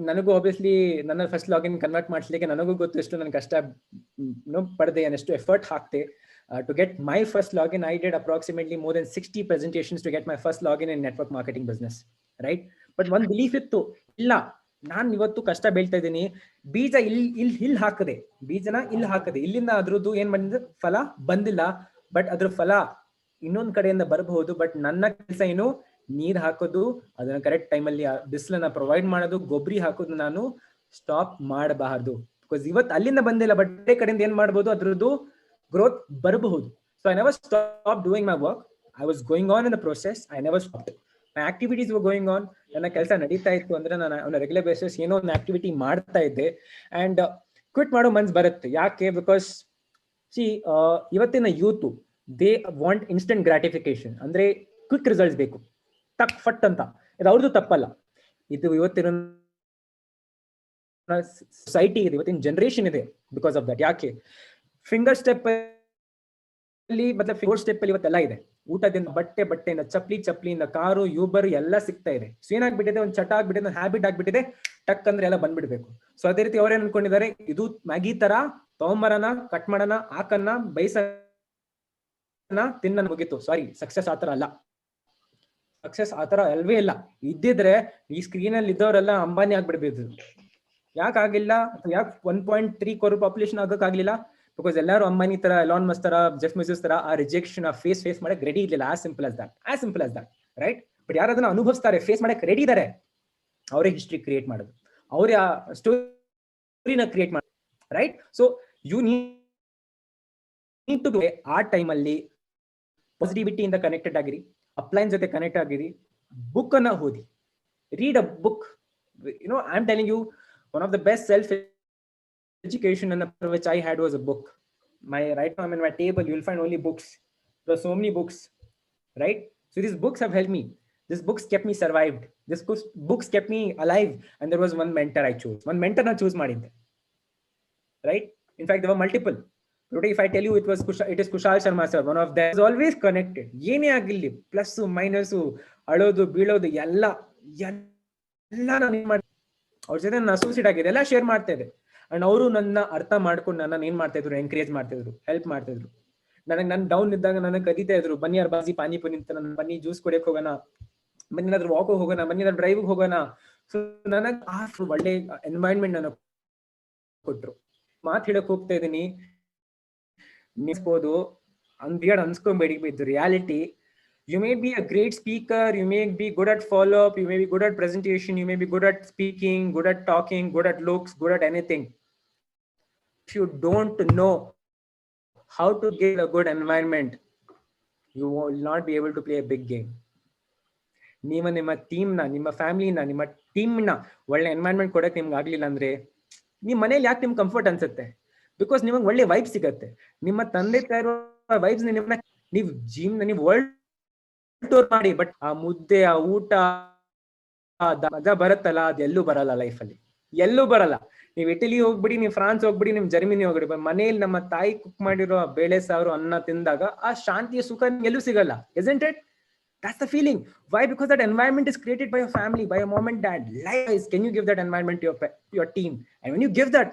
ನನಗೂ ಆಬ್ವಿಯಸ್ಲಿ ನನ್ನ ಫಸ್ಟ್ ಲಾಗಿನ್ ಕನ್ವರ್ಟ್ ಮಾಡಿಸ್ಲಿಕ್ಕೆ ನನಗೂ ಗೊತ್ತು ಎಷ್ಟು ನನ್ನ ಕಷ್ಟ ಪಡೆದೆ, ಎಷ್ಟು effort ಹಾಕ್ತೆ. To get my first login, I did approximately more than 60 presentations to get my first login in network marketing business, right? But one belief ಇತ್ತು, ಇಲ್ಲ ನಾನು ಇವತ್ತು ಕಷ್ಟ ಬೀಳ್ತಾ ಇದ್ದೀನಿ, ಬೀಜ ಇಲ್ಲಿ ಹಾಕದೆ, ಬೀಜನ ಇಲ್ಲಿ ಹಾಕದೆ, ಇಲ್ಲಿಂದ ಅದ್ರದ್ದು ಏನ್ ಬಂದಿದೆ, ಫಲ ಬಂದಿಲ್ಲ. ಬಟ್ ಅದ್ರ ಫಲ ಇನ್ನೊಂದ್ ಕಡೆಯಿಂದ ಬರಬಹುದು. ಬಟ್ ನನ್ನ ಕೆಲಸ ಏನು, ನೀರ್ ಹಾಕೋದು, ಅದನ್ನ ಕರೆಕ್ಟ್ ಟೈಮಲ್ಲಿ ಬಿಸಿಲನ್ನ ಪ್ರೊವೈಡ್ ಮಾಡೋದು, ಗೊಬ್ಬರಿ ಹಾಕೋದು ನಾನು ಸ್ಟಾಪ್ ಮಾಡಬಾರದು. ಬಿಕಾಸ್ ಇವತ್ತು ಅಲ್ಲಿಂದ ಬಂದಿಲ್ಲ, ಬಟ್ ಬೇರೆ ಕಡೆಯಿಂದ ಏನ್ ಮಾಡ್ಬೋದು, ಅದ್ರದ್ದು ಗ್ರೋತ್ ಬರಬಹುದು. So I never stop doing my work. I was going on in the process. I never stop. My activities were going on. ನನ್ನ ಕೆಲಸ ನಡೀತಾ ಇತ್ತು ಅಂದ್ರೆ ನಾನು ಆನ್ ರೆಗ್ಯುಲರ್ ಬೇಸಿಸ್ ಏನೋ ಒಂದು ಆಕ್ಟಿವಿಟಿ ಮಾಡ್ತಾ ಇದ್ದೆ. ಅಂಡ್ ಕ್ವಿಟ್ ಮಾಡೋ ಮನ್ಸು ಬರುತ್ತೆ. ಯಾಕೆ? ಬಿಕಾಸ್ ಇವತ್ತಿನ youth they want instant gratification, ಅಂದ್ರೆ ಕ್ವಿಕ್ ರಿಸಲ್ಟ್ಸ್ ಬೇಕು, ಟಕ್ ಫಟ್ ಅಂತ. ಇದು ಅವ್ರದ್ದು ತಪ್ಪಲ್ಲ, ಇದು ಇವತ್ತಿನ ಸೊಸೈಟಿ ಇದೆ, ಇವತ್ತಿನ ಜನರೇಷನ್ ಇದೆ. Because of that. ಯಾಕೆ? ಫಿಂಗರ್ ಸ್ಟೆಪ್ ಅಲ್ಲಿ ಮತ್ತೆ ಫೋರ್ ಸ್ಟೆಪ್ ಅಲ್ಲಿ ಇವತ್ತೆಲ್ಲ ಇದೆ. ಊಟದಿಂದ ಬಟ್ಟೆಯಿಂದ ಚಪ್ಲಿಯಿಂದ ಕಾರು, ಯೂಬರ್ ಎಲ್ಲ ಸಿಗ್ತಾ ಇದೆ. ಸೊ ಏನಾಗ್ಬಿಟ್ಟಿದೆ, ಒಂದು ಚಟ ಆಗ್ಬಿಟ್ಟಿದೆ, ಒಂದು ಹ್ಯಾಬಿಟ್ ಆಗ್ಬಿಟ್ಟಿದೆ, ಟಕ್ ಅಂದ್ರೆ ಎಲ್ಲ ಬಂದ್ಬಿಡ್ಬೇಕು. ಸೊ ಅದೇ ರೀತಿ ಅವ್ರೇನ್ ಅನ್ಕೊಂಡಿದ್ದಾರೆ, ಇದು ಮ್ಯಾಗಿ ತರ ತಗೊಂಬರನ, ಕಟ್ ಮಾಡೋಣ, ಹಾಕನ್ನ, ಬೈಸನ, ತಿನ್ನ, ಮುಗಿತು. ಸಾರಿ, ಸಕ್ಸಸ್ ಆತರ ಅಲ್ಲ. ಸಕ್ಸಸ್ ಆತರ ಅಲ್ವೇ ಇಲ್ಲ. ಇದ್ದಿದ್ರೆ ಈ ಸ್ಕ್ರೀನ್ ಅಲ್ಲಿ ಇದ್ದವರೆಲ್ಲ ಅಂಬಾನಿ ಆಗ್ಬಿಡ್ಬೇಕು. ಯಾಕಾಗಿಲ್ಲ? ಯಾಕೆ 1.3 crore ಪಾಪ್ಯುಲೇಷನ್ ಆಗಕ್ಕಾಗ್ಲಿಲ್ಲ? ಬಿಕಾಸ್ ಎಲ್ಲರೂ ಅಂಬಾನಿ ತರ, ಎಲಾನ್ ಮಸ್ಕ್ ತರ, ಜೆಫ್ ಬೆಜೋಸ್ ತರ ಆ ರಿಜೆಕ್ಷನ್ ಫೇಸ್ ಮಾಡಕ್ ರೆಡಿ ಇರ್ಲಿಲ್ಲ. As simple as that, right? But ಯಾರು ಅದನ್ನ ಅನುಭವಿಸ್ತಾರೆ, ಫೇಸ್ ಮಾಡಕ್ ರೆಡಿ ಇದಾರೆ, ಅವರೇ ಹಿಸ್ಟ್ರಿ ಕ್ರಿಯೇಟ್ ಮಾಡೋದು, ಅವರೇ ಆ ಸ್ಟೋರಿನ ಕ್ರಿಯೇಟ್ ಮಾಡೋದು, right? So you need to ಆ ಟೈಮ್ ಅಲ್ಲಿ ಪಾಸಿಟಿವಿಟಿ ಇಂದ ಕನೆಕ್ಟೆಡ್ ಆಗಿರಿ, ಅಪ್ಲೈನ್ ಜೊತೆ ಕನೆಕ್ಟ್ ಆಗಿರಿ, ಬುಕ್ ಅನ್ನ ಓದಿ, read a book. You know, I am telling you, one of the best self education and which I had was a book. Right now I'm in my table, you'll find only books. There are so many books, right? So these books have helped me. These books kept me survived. These books kept me alive. And there was one mentor I chose. One mentor I chose madidde, right? In fact, there were multiple. Today if I tell you it is Kushal Sharma sir, one of them is always connected. Yene agilli, plus minus, alodu beelodu ella ನಾನು ಏನ್ ಮಾಡ್ತೀನಿ, ಅವ್ರ ಜೊತೆ ನನ್ನ associate ಆಗಿದೆ, ಎಲ್ಲ share ಮಾಡ್ತಾ ಇದೆ. ಅಂಡ್ ಅವರು ನನ್ನ ಅರ್ಥ ಮಾಡ್ಕೊಂಡು ನನ್ನ ಏನ್ ಮಾಡ್ತಾ ಇದ್ರು, ಎನ್ಕರೇಜ್ ಮಾಡ್ತಿದ್ರು, ಹೆಲ್ಪ್ ಮಾಡ್ತಿದ್ರು. ನನಗೆ ನಾನು ಡೌನ್ ಇದ್ದಾಗ ನನಗೆ ಕರೀತಾ ಇದ್ರು, ಬನ್ನಿ ಯಾರು ಬಾಜಿ ಪಾನಿಪುರಿ ಅಂತ, ಬನ್ನಿ ಜ್ಯೂಸ್ ಕುಡಿಯಕ್ ಹೋಗೋಣ, ಬನ್ನಿ ಏನಾದ್ರು ವಾಕ್ ಹೋಗೋಣ, ಬನ್ನಿ ಏನಾದ್ರು ಡ್ರೈವ್ ಹೋಗೋಣ. ಸೊ ನನಗೆ ಆ ಒಳ್ಳೆ ಎನ್ವೈರನ್ಮೆಂಟ್ ನನಗೆ ಕೊಟ್ರು. ಮಾತು ಹೇಳಕ್ ಹೋಗ್ತಾ ಇದೀನಿ, ನಿಲ್ಸ್ಬೋದು ಅಂದ್ಯಾಡ್ ಅನ್ಸ್ಕೊಂಬೇಡಿ. ಇದು reality. You may be a great speaker, you may be good at follow-up, you may be good at presentation, you may be good at speaking, good at talking, good at looks, good at anything. If you don't know how to get a good environment, you will not be able to play a big game. ನೀವು ನಿಮ್ಮ ಟೀಮ್ನ, ನಿಮ್ಮ ಫ್ಯಾಮಿಲಿನ, ನಿಮ್ಮ ಟೀಮ್ನ ಒಳ್ಳೆ environment ಕೊಡಕ್ಕೆ ನಿಮ್ಗೆ ಆಗ್ಲಿಲ್ಲ ಅಂದ್ರೆ, ನಿಮ್ಮ ಮನೇಲಿ ಯಾಕೆ ನಿಮ್ಗೆ ಕಂಫರ್ಟ್ ಅನ್ಸುತ್ತೆ? ಬಿಕಾಸ್ ನಿಮಗೆ ಒಳ್ಳೆ ವೈಬ್ಸ್ ಸಿಗತ್ತೆ. ನಿಮ್ಮ ತಂದೆ ತಾಯಿರೋ ವೈಬ್ಸ್ ನಿಮ್ಮನ್ನ, ನೀವು ನೀವು ವರ್ಲ್ಡ್ ಟೂರ್ ಮಾಡಿ, ಬಟ್ ಆ ಮುದ್ದೆ, ಆ ಊಟ, ಮಜಾ ಬರುತ್ತಲ್ಲ, ಅದೆಲ್ಲೂ ಬರಲ್ಲ ಲೈಫಲ್ಲಿ, ಎಲ್ಲೂ ಬರಲ್ಲ. ನೀವು ಇಟಲಿ ಹೋಗ್ಬಿಡಿ, ನೀವು ಫ್ರಾನ್ಸ್ ಹೋಗ್ಬಿಡಿ, ನಿಮ್ ಜರ್ಮನಿ ಹೋಗ್ಬಿಡಿ, ಮನೇಲಿ ನಮ್ಮ ತಾಯಿ ಕುಕ್ ಮಾಡಿರೋ ಬೇಳೆ ಸಾರು ಅನ್ನ ತಿಂದಾಗ ಆ ಶಾಂತಿಯ ಸುಖ ಎಲ್ಲೂ ಸಿಗಲ್ಲ. Isn't it? That's the feeling. Why? Because that environment is created by your family, by your mom and dad. Likewise, can you give that environment to your team? And when you give that,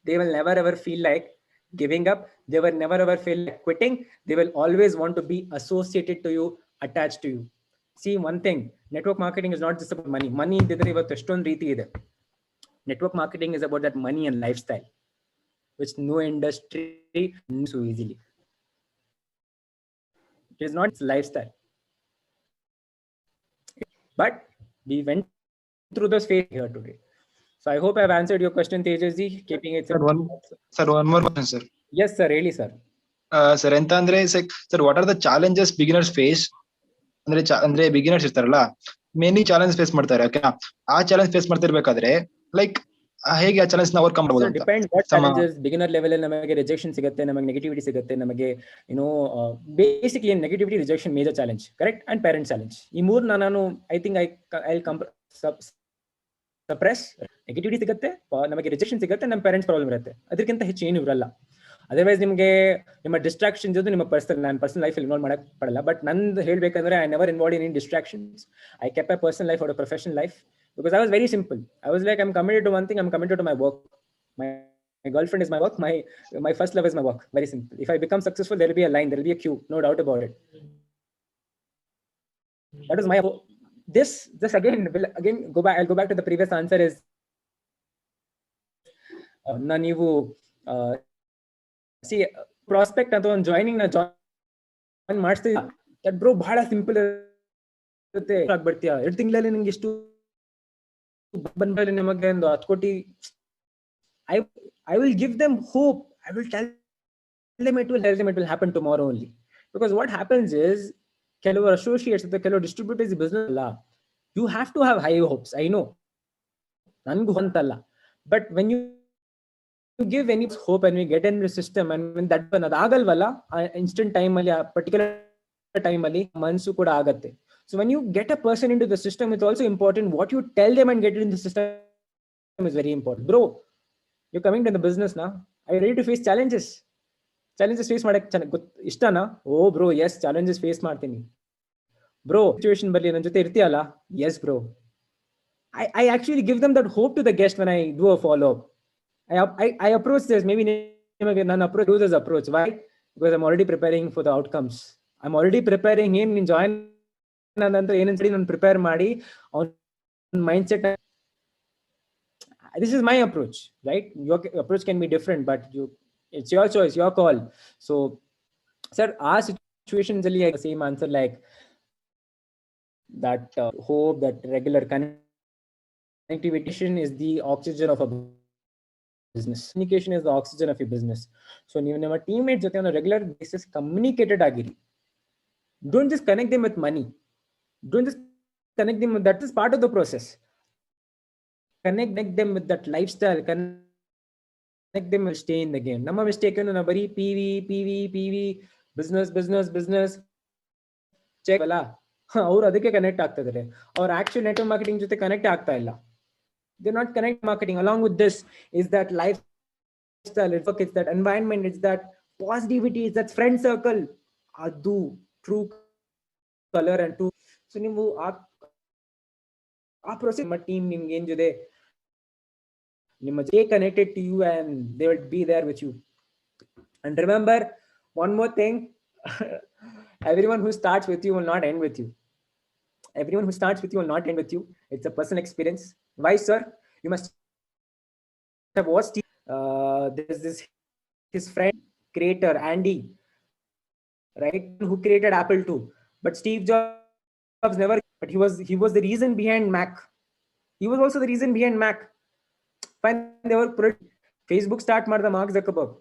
they will never ever feel like giving up. They will never ever feel like quitting. They will always want to be associated to you, attached to you. See, one thing, network marketing is not just about money. Money ಇದ್ದಿದ್ರೆ ಇವತ್ತು ಎಷ್ಟೊಂದು ರೀತಿ ಇದೆ. Network marketing is about that money and lifestyle, which no industry knows so easily. It is not lifestyle. But we went through this phase here today. So I hope I've answered your question, Tejas ji, keeping it Sir, one more question, sir. Yes, sir. Really, sir. Sir, ಎಂತ ಅಂದ್ರೆ sir, what are the challenges beginners face? ಅಂದ್ರೆ beginners ಇರ್ತಾರಲ್ಲ, many challenge face ಮಾಡ್ತಾರೆ. Okay, ಆ challenge face ಮಾಡ್ತಿರ್ಬೇಕಾದ್ರೆ like ಹೇಗೆ ಆ challenge ನ overcome ಮಾಡಬಹುದು? Depend what challenges. Beginner level ಅಲ್ಲಿ ನಮಗೆ ರಿಜೆಕ್ಷನ್ ಸಿಗುತ್ತೆ, ನಮಗೆ ನೆಗೆಟಿವಿಟಿ ಸಿಗುತ್ತೆ, ನಮಗೆ basically negativity, rejection, major challenge, correct, and parent challenge. ಈ ಮೂರು ನಾನು I think I suppress. Negativity ಸಿಗುತ್ತೆ, ನಮಗೆ ರಿಜೆಕ್ಷನ್ ಸಿಗುತ್ತೆ, ನಮ್ಮ ಪೇರೆಂಟ್ಸ್ ಪ್ರಾಬ್ಲಮ್ ಇರುತ್ತೆ, ಅದಕ್ಕಿಂತ ಹೆಚ್ಚು ಏನು ಇರಲ್ಲ. ಅದರ್ವೈಸ್ ನಿಮಗೆ ನಿಮ್ಮ ಡಿಸ್ಟ್ರಾಕ್ಷನ್ಸ್ ಜೊತೆ ನಿಮ್ಮ ನಾನು ಪರ್ಸನಲ್ ಲೈಫ್ ಇನ್ವಾಲ್ವ್ ಮಾಡಕ್ ಪಡಲ್ಲ. ಬಟ್ ನಂದು ಹೇಳ್ಬೇಕಂದ್ರೆ I never involve in distractions. I ಕೆಪ್ my personal life out of professional life because I was very simple. I was like, I'm committed to one thing, I'm committed to my work. My girlfriend is my work, my first love is my work. Very simple. If I become successful, there will be a line, there will be a queue, no doubt about it. That is my this again go back. I'll go back to the previous answer is ನೀವು see prospect ಅಥವಾ ಒಂದು joining ನ join ಮಾಡಿಸ್ತೀವಿ, that bro ಬಹಳ simple ಇರುತ್ತೆ. ಆಗ್ಬಿಡ್ತೀಯ 2 ತಿಂಗಳಲ್ಲಿ ನಿಮ್ಗೆ ಇಷ್ಟು ಬಂದ್ಮೇಲೆ ನಿಮಗೆ ಒಂದು 10 ಕೋಟಿ. I will give them hope. I will tell them it will happen tomorrow only. Because what happens is, ಕೆಲವರು associates ಅಥವಾ ಕೆಲವರು distributors business ಅಲ್ಲ, you have to have high hopes. I know, ನನಗೂ ಅಂತಲ್ಲ. But when you give any hope and we get in the system and when that ಅದಾಗಲ್ವಲ್ಲ, instant time ಅಲ್ಲಿ, ಆ particular time ಅಲ್ಲಿ ಮನಸ್ಸು ಕೂಡ ಆಗತ್ತೆ. So when you get a person into the system, it's also important what you tell them and get it in the system is very important. Bro, you're coming to the business now. Are you ready to face challenges? Challenges face ಮಾಡಕ್ಕೆ ಇಷ್ಟನಾ? Oh bro, yes, challenges face ಮಾಡ್ತೀನಿ. Bro, situation ಬರ್ಲಿ, ನನ್ನ ಜೊತೆ ಇರ್ತೀಯಲ್ಲ? Yes bro. I actually give them that hope to the guest when I do a follow up. I approach this, maybe ನಾನು approach do this approach. Why? Because I'm already preparing for the outcomes. I'm already preparing him in join ನಂತರ ಏನಂತ ನಾನು prepare ಮಾಡಿ ಅವನ mind set. This is my approach, right? Your approach can be different, but it's your choice, your call. So sir, our situations really the same answer, like that hope, that regular connectivity is the oxygen of a business. Communication is the oxygen of your business. So ನೀವು ನಿಮ್ಮ teammates ಜೊತೆ on a regular basis communicated ಆಗಿರಿ. Don't just connect them with money. Don't just connect them with that. Is part of the process. Connect them with that lifestyle. Connect them will stay in the game. Nama mistake na bari PV business check ಅಲ್ಲ, ಅವ್ರು ಅದಕ್ಕೆ connect ಆಗ್ತಾ ಇದ್ದಾರೆ. ಅವ್ರ actual network marketing ಜೊತೆ connect ಆಗ್ತಾ ಇಲ್ಲ. They're not connect marketing. Along with this is that lifestyle, it's that environment, it's that positivity, it's that friend circle. Adu true color and true. So ನೀವು ಆ process ನಿಮ್ಮ team ನಿಮ್ಗೆ ಏನ್ ಜೊತೆ ನಿಮ್ಮ stay connected to you and they will be there with you. And remember one more thing, everyone who starts with you will not end with you. Everyone who starts with you will not end with you. It's a personal experience. Why, sir? You must have watched there's this his friend creator Andy, right, who created Apple too. But Steve Jobs never, but he was the reason behind Mac. He was also the reason behind Mac. Fine, they were Facebook start ಮಾಡಿದ Mark Zuckerberg.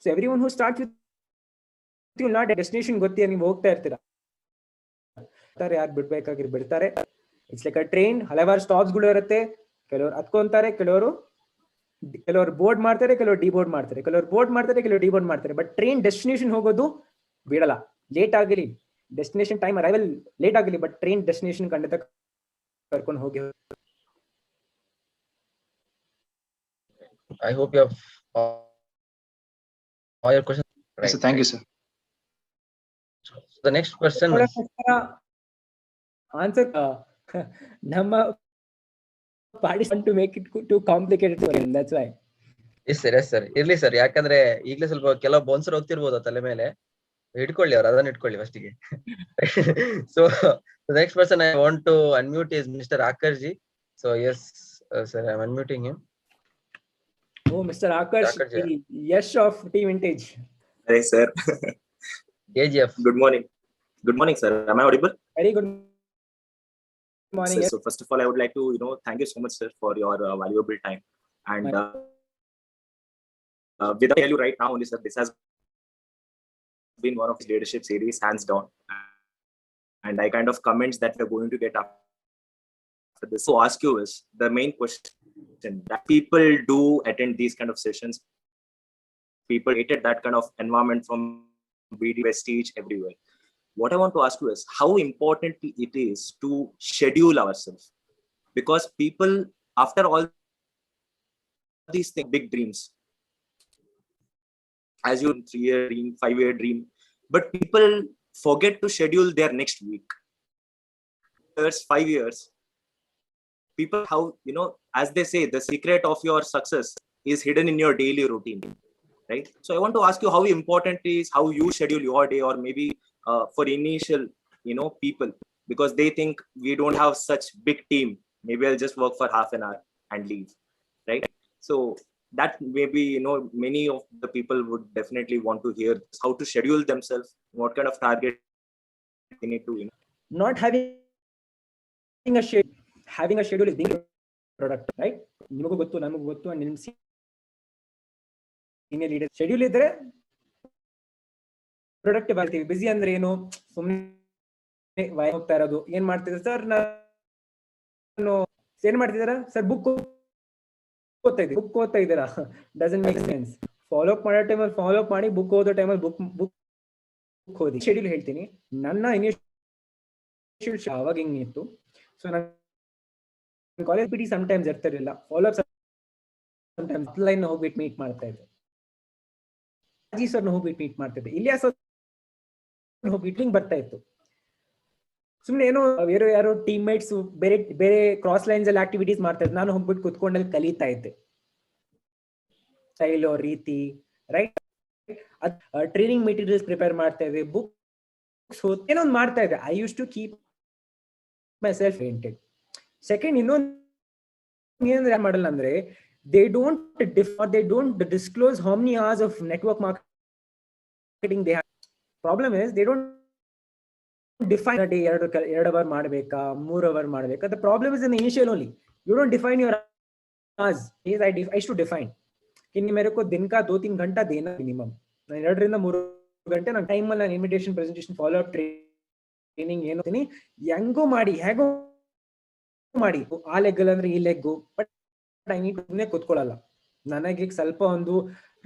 So everyone who starts with you will not destination ಗೊತ್ತಿಯ ನೀವು ಹೋಗ್ತಾ ಇರ್ತೀರಾ, ಯಾರು ಬಿಡ್ಬೇಕಾಗಿರ್ ಬಿಡ್ತಾರೆ. It's like a train, ಹಲವಾರು stops ಗಳು ಇರುತ್ತೆ. ಕೆಲವರು ಹತ್ಕೊಂತಾರೆ, ಕೆಲವರು ಬೋರ್ಡ್ ಮಾಡ್ತಾರೆ, ಕೆಲವರು ಡಿಬೋರ್ಡ್ ಮಾಡ್ತಾರೆ, ಕೆಲವರು ಬೋರ್ಡ್ ಮಾಡ್ತಾರೆ, ಕೆಲವರು ಡಿಬೋರ್ಡ್ ಮಾಡ್ತಾರೆ. ಬಟ್ ಟ್ರೈನ್ ಡೆಸ್ಟಿನೇಷನ್ ಹೋಗೋದು ಬಿಡಲ್ಲ. ಲೇಟ್ ಆಗಲಿ, ಡೆಸ್ಟಿನೇಷನ್ ಟೈಮ್ ಅರೈವಲ್ ಲೇಟ್ ಆಗಲಿ, ಬಟ್ ಟ್ರೈನ್ ಡೆಸ್ಟಿನೇಷನ್ ಖಂಡಿತ ಕರ್ಕೊಂಡು ಹೋಗಿ. I hope you have all your questions. Right. So thank you, sir. So the next question answer ನಮ್ಮ parties want to make it too complicated for him. That's why. Yes sir ಇರ್ಲಿ sir, ಯಾಕಂದ್ರೆ ಈಗಲೇ ಸ್ವಲ್ಪ ಕೆಲವು bouncer ಹೋಗ್ತಿರ್ಬೋದು ತಲೆ ಮೇಲೆ, ಇಟ್ಕೊಳ್ಳಿ ಅವ್ರು, ಅದನ್ನ ಇಟ್ಕೊಳ್ಳಿ ಫಸ್ಟಿಗೆ. So next person I want to unmute is mister ಆಕರ್ಜಿ. So yes sir, I am unmuting him. Oh, Mr. Akash, Akash, the Yash of T Vintage. Hey, sir. KGF. Good morning. Good morning, sir. Am I audible? Very good morning. Sir, Yes. so first of all, I would like to, thank you so much, sir, for your valuable time. And without tell you right now, only, sir, this has been one of the leadership series, hands down. And I kind of comments that we're going to get after this. So ask you is the main question that people do attend these kind of sessions. People hated that kind of environment from BD Prestige everywhere. What I want to ask you is how important it is to schedule ourselves, because people, after all these things, big dreams, as you 3-year dream, 5-year dream, but people forget to schedule their next week, years, 5 years. People, how, as they say, the secret of your success is hidden in your daily routine, right? So I want to ask you how important it is how you schedule your day, or maybe for initial, people, because they think we don't have such big team. Maybe I'll just work for half an hour and leave, right? So that maybe, many of the people would definitely want to hear this, how to schedule themselves, what kind of target they need to, Not having a schedule. Having a schedule is being a product, right? ನಿಮಗೂ ಗೊತ್ತು, ನಮಗೂ ಗೊತ್ತು, and ನಿಮ್ಮ senior leader schedule ಇದ್ರೆ productive ಆಗ್ತೀವಿ. ಬಿಸಿ ಅಂದ್ರೆ ಏನು, ಸುಮ್ಮನೆ ಹೋಗ್ತಾ ಇರೋದು. ಏನ್ ಮಾಡ್ತಿದ್ದಾರೆ ಸರ್, ನಾನು ಏನ್ ಮಾಡ್ತಿದಾರ ಸರ್, ಬುಕ್ ಓದ್ತಾ ಇದ್ದೀರಾ, doesn't make sense. Follow up ಮಾಡೋ ಟೈಮಲ್ಲಿ ಫಾಲೋ ಅಪ್ ಮಾಡಿ, ಬುಕ್ ಓದೋ ಟೈಮಲ್ಲಿ ಬುಕ್ ಓದಿ. ಶೆಡ್ಯೂಲ್ ಹೇಳ್ತೀನಿ. ನನ್ನ ಇನಿಷಿಯಲ್ ಅವಾಗ ಹಿಂಗಿತ್ತು. ಸೊ ನಾನು ಕಾಲೇಜ್ ಬಿಡಿ ಸಮಟೈಮ್ಸ್ ಇರ್ತಿರ್ಲಿಲ್ಲ. ಫಾಲೋ ಅಪ್ ಸಮಟೈಮ್ಸ್ ಲೈನ್ ಹೋಗ್ಬಿಟ್ಟು ಮೀಟ್ ಮಾಡ್ತಾ ಇದ್ದೆ. ಅಜಿ ಸರ್ನ ಹೋಗ್ಬಿಟ್ಟು ಮೀಟ್ ಮಾಡ್ತಿದ್ದೆ. ಇಲಿಯಾಸ್ ಹೋಗ್ಬಿಟ್ಟು ಹಿಂಗ್ ಬರ್ತಾ ಇತ್ತು. ಸುಮ್ನೆ ಏನೋ ಬೇರೆ ಯಾರೋ ಟೀಮ್ ಮೇಟ್ಸ್ ಬೇರೆ ಬೇರೆ ಕ್ರಾಸ್ ಲೈನ್ಸ್ ಅಲ್ಲಿ ಆಕ್ಟಿವಿಟೀಸ್ ಮಾಡ್ತಾ ಇದ್ದೆ. ನಾನು ಹೋಗ್ಬಿಟ್ಟು ಕುತ್ಕೊಂಡಲ್ಲಿ ಕಲಿತಾ ಇದ್ದೆ ಸ್ಟೈಲ್ ರೀತಿ, ರೈಟ್? ಟ್ರೈನಿಂಗ್ ಮೆಟೀರಿಯಲ್ಸ್ ಪ್ರಿಪೇರ್ ಮಾಡ್ತಾ ಇದ್ದೆ, ಬುಕ್ಸ್ ಏನೋ ಒಂದು ಮಾಡ್ತಾ ಇದ್ದೆ. I use to keep myself oriented. Second, ಇನ್ನೊಂದು ಏನಂದ್ರೆ ಮಾಡಲ್ಲ ಅಂದ್ರೆ, they don't disclose how many hours of network marketing they have. Problem is they don't define a day 2 hour ಮಾಡಬೇಕಾ 3 hour ಮಾಡಬೇಕಾ. The problem is in the initial only. You don't define your hours. Yes, I used to define कि मेरे को दिन का 2-3 घंटा देना minimum. 2 ರಿಂದ 3 ಗಂಟೆ ನನ್ನ ಟೈಮ್ ಅಲ್ಲಿ ನಾನು invitation, presentation, follow up, training ಏನು ಹೆಂಗೋ ಮಾಡಿ, ಹೇಗೋ ಮಾಡಿ, ಆ ಲೆಗ್ ಅಂದ್ರೆ ಈ ಲೆಗ್ಗು. ಬಟ್ ಸುಮ್ಮನೆ ಕುತ್ಕೊಳ್ಳಲ್ಲ. ನನಗೆ ಸ್ವಲ್ಪ ಒಂದು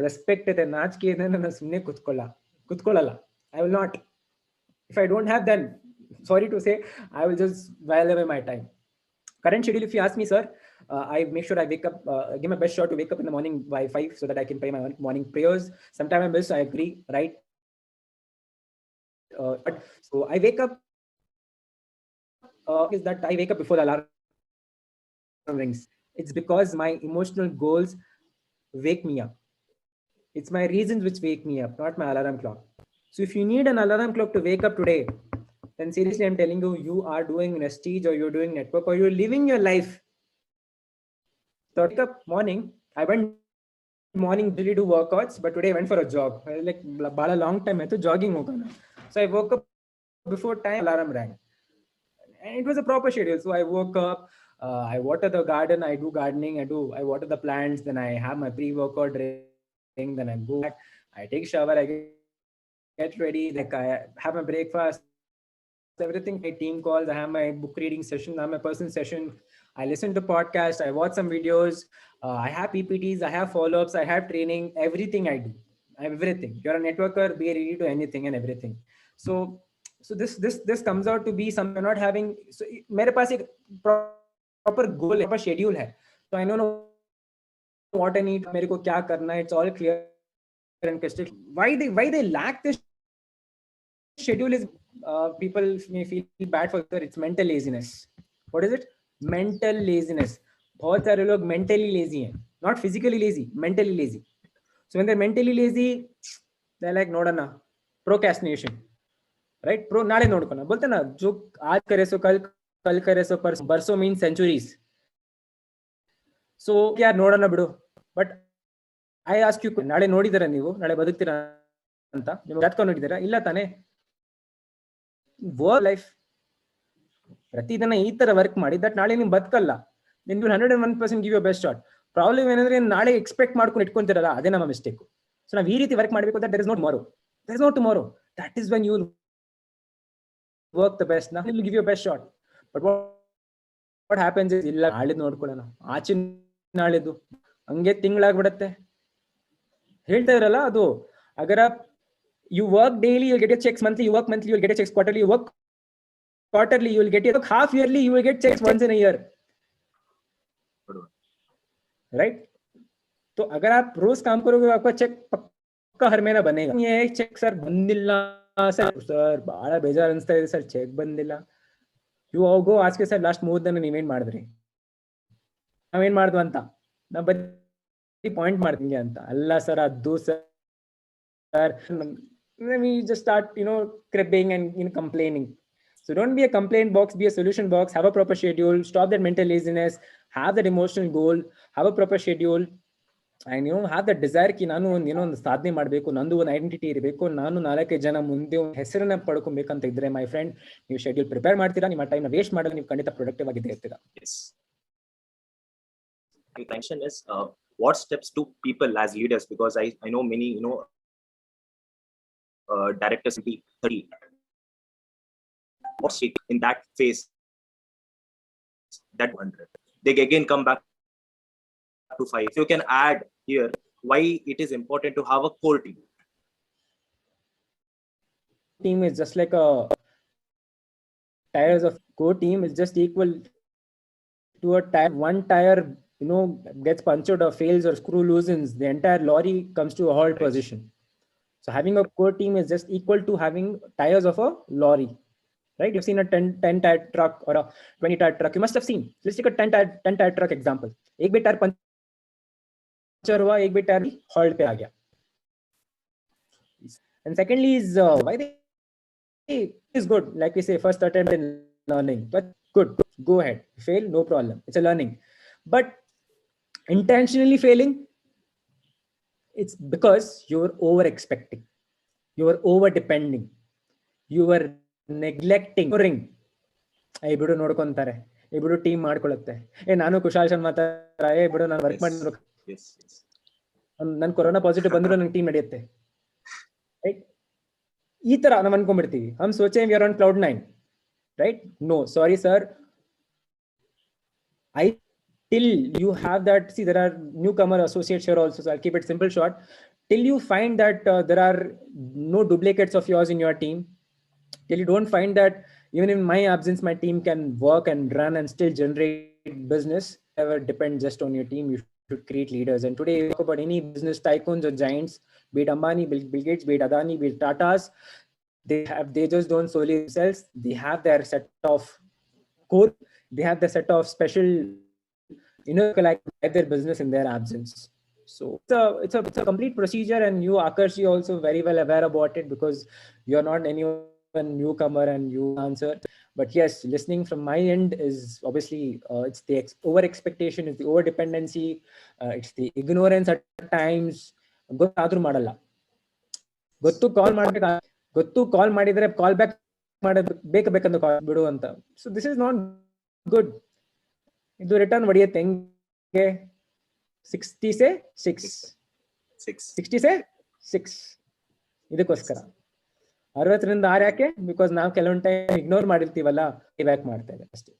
ರೆಸ್ಪೆಕ್ಟ್ ಇದೆ, ನಾಚಿಕೆ ಇದೆ, ನಾನು ಸುಮ್ಮನೆ ಕುತ್ಕೊಳ್ಳಲ್ಲ. I will not. If I don't have then, sorry to say, I will just while away my time. Current schedule, if you ask me, sir, I make sure I wake up, give my best shot to wake up in the morning by 5 so that I can pray my morning prayers. Sometimes I miss, I agree, right? So I wake up, is that I wake up before the alarm rings. It's because my emotional goals wake me up. It's my reasons which wake me up, not my alarm clock. So if you need an alarm clock to wake up today, then seriously, I'm telling you, you are doing Prestige, or you're doing network, or you're living your life. So I wake up morning. I went morning really do workouts, but today I went for a jog. I was like, bala long time hai to jogging hoga na. So I woke up before time, alarm rang. And it was a proper schedule. So I woke up, I water the garden, I do gardening, I water the plants, then I have my pre-workout drink, then I go back, I take shower, I get ready, like I have my breakfast, everything, my team calls, I have my book reading session, I have my personal session, I listen to podcast, I watch some videos, I have PPTs, I have follow-ups, I have training, everything I do, everything. You're a networker, be ready to anything and everything. So this comes out to be some, you're not having, so mere paas ek proper goal hai, proper schedule hai, so I know what I need, mere ko kya karna hai, it's all clear and crystal. Why they lack this schedule is, people may feel bad for it. It's mental laziness. What is it? Mental laziness. बहुत सारे लोग mentally lazy हैं, not physically lazy, mentally lazy. So when they're mentally lazy, they're like ನೋಡೋಣ, procrastination, right? ನಾಳೆ ನೋಡ್ಕೋಣ बोलते ना, जो आज करे सो कल, कल करे सो परसों means centuries. So ಯಾರು ನೋಡೋಣ ಬಿಡು. ಬಟ್ ಐ ಆಸ್ಕ್ ಯು, ನಾಳೆ ನೋಡಿದಾರ ನೀವು, ನಾಳೆ ಬದುಕ್ತೀರಾ ಅಂತ ನಿಮ್ಗೆ ಜಾತಕ ನೋಡಿದಾರಾ? ಇಲ್ಲ ತಾನೇ. ವರ್ಕ್ ಲೈಫ್ ಪ್ರತಿದಿನ ಈ ತರ ವರ್ಕ್ ಮಾಡಿ ದಟ್ ನಾಳೆ ನಿಮ್ ಬದುಕಲ್ಲ. Then you 101% give your best shot. Problem ಏನಂದ್ರೆ ನಾಳೆ ಎಕ್ಸ್ಪೆಕ್ಟ್ ಮಾಡ್ಕೊಂಡು ಇಟ್ಕೊಂತಿರಲ್ಲ, ಅದೇ ನಮ್ಮ ಮಿಸ್ಟೇಕ್. ಸೊ ನಾವು ಈ ರೀತಿ ವರ್ಕ್ ಮಾಡಬೇಕು. That there is no tomorrow, there is no tomorrow. That is when you work the best. ನಾವು give your best shot. But what happens is, ಇಲ್ಲ ನಾಳೆ ನೋಡ್ಕೊಳ್ಳೋಣ, ಆಚೆ ನಾಳೆದು ಹಂಗೆ ತಿಂಗಳಾಗ್ಬಿಡತ್ತೆ. ಹೇಳ್ತಾ ಇರಲ್ಲ ಅದು, ಅಗರ you work daily, you'll get your checks monthly. You work monthly, you'll get your checks quarterly. You work quarterly, you'll get your half yearly, you will get checks once in a year, right? तो अगर आप रोज काम करोगे आपका check पक्का हर महीना बनेगा. ये चेक सर ಬಂದಿಲ್ಲ ಸರ್, ಬಹಳ ಬೇಜಾರು ಅನಿಸ್ತಾ ಇದೆ ಸರ್, ಚೆಕ್ ಬಂದಿಲ್ಲ. You go ask sir, last 3 ದಿನ ನೀವೇನ್ ಮಾಡಿದ್ರಿ, ನಾವೇನ್ ಮಾಡ್ದು ಅಂತ, ನಾ ಬರೀ ಪಾಯಿಂಟ್ ಮಾಡ್ತೀನಿ ಅಂತ. ಅಲ್ಲ ಸರ್, ಅದು sir, then we just start, cribbing and complaining. So don't be a complaint box, be a solution box. Have a proper schedule, stop that mental laziness, have that emotional goal, have a proper schedule, and have that desire ki ನಾನು ಒಂದು ಸಾಧನೆ ಮಾಡಬೇಕು, ನಂದು ಒಂದು identity ಇರಬೇಕು, ನಾನು 4 ಜನ ಮುಂದೆ ಒಂದು ಹೆಸರನ್ನ ಪಡ್ಕೊಬೇಕಂತ ಇದ್ರೆ ಮೈ ಫ್ರೆಂಡ್, ನೀವು ಶೆಡ್ಯೂಲ್ ಪ್ರಿಪೇರ್ ಮಾಡ್ತೀರಾ, ನಿಮ್ಮ ಟೈಮ್ ನ ವೇಸ್ಟ್ ಮಾಡಲ್ಲ, ನೀವು ಖಂಡಿತ ಪ್ರೊಡಕ್ಟಿವ್ ಆಗಿದ್ದೇ ಇರ್ತೀರಾ. Yes. The question is, what steps do people as leaders, because I know many, directors 30, what's in that phase, that 100, they again come back to 5. If you can add here why it is important to have a core team. Team is just like a tires of core team is just equal to a tire. One tire gets punctured or fails or screw loosens, the entire lorry comes to a halt position. So having a core team is just equal to having tires of a lorry, right? You've seen a 10 tire truck or a 20 tire truck. You must have seen. Let's take a 10 tire truck example. एक भी tyre puncture हुआ, एक भी tyre halt पे आ गया. And secondly is why they is good. Like we say, first attempt in learning, but good, go ahead, fail, no problem, it's a learning. But intentionally failing, it's because you're over expecting, you're over depending, you are neglecting. ಬಿಡು ನೋಡ್ಕೊಂತಾರೆ, ಬಿಡು team ಮಾಡ್ಕೊಳುತ್ತೆ, ನಾನು ಕುಶಾಲ್ ಶರ್ಮಾ ತರ, ಬಿಡು ನಾನು work ಮಾಡಿ, ನನ್ corona positive ಬಂದ್ರು ನಂಗೆ ಟೀಮ್ ನಡೆಯುತ್ತೆ, ರೈಟ್? ಈ ತರ ನಾವು ಅನ್ಕೊಂಡ್ಬಿಡ್ತೀವಿ. ಹಮ್ ಸೋಚೆ we are on cloud 9, right? No, sorry sir. Till you have that, see, there are newcomer associates here also, so I'll keep it simple short. Till you find that there are no duplicates of yours in your team, till you don't find that even in my absence my team can work and run and still generate business, never depend just on your team. You should create leaders. And today you talk about any business tycoons or giants, be it Ambani, Bill Gates, be it Adani, be it Tatas, they just don't solely themselves, they have their set of core, they have the set of special like their business in their absence. So it's a complete procedure, and you Akash you also very well aware about it, because you're not anyone newcomer and you answer. But yes, listening from my end is obviously it's the over expectation, it's the over dependency, it's the ignorance at times. ಗೊತ್ತಾದ್ರೂ ಮಾಡಲ್ಲ, ಗೊತ್ತು ಕಾಲ್ ಮಾಡ್ಬೇಕು, ಗೊತ್ತು ಕಾಲ್ ಮಾಡಿದ್ರೆ call back ಬೇಕಂತ ಕಾಲ್ ಬಿಡು ಅಂತ. So this is not good. ಇದು return ಹೊಡಿಯುತ್ತೆ ಹೆಂಗೆ? 60 से 6 ಇದಕ್ಕೋಸ್ಕರ 60ರಿಂದ 6 ಯಾಕೆ? ಬಿಕಾಸ್ ನಾವು ಕೆಲವೊಂದು ಟೈಮ್ ಇಗ್ನೋರ್ ಮಾಡಿರ್ತೀವಲ್ಲ, ಬ್ಯಾಕ್ ಮಾಡ್ತಾ ಇದೆ ಅಷ್ಟೇ.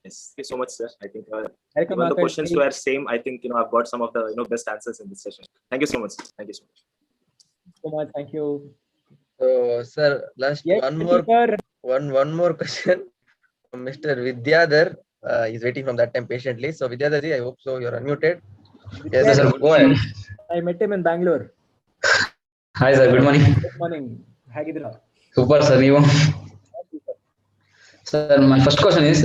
Yes, thank you so much, sir. I think even the questions were same. I think I've got some of the best answers in this session. Thank you so much. Thank you so much. Thank you. So, sir, last yes, one more question from Mr. Vidyadhar. He's waiting from that time patiently. So Vidyadhar ji, I hope so you're unmuted. Yes, sir, go ahead. I met him in Bangalore. Hi sir, good morning. Good morning. ಹೇಗಿದ್ದೀರಾ? Super sir, ನೀವು? Sir, my first question is,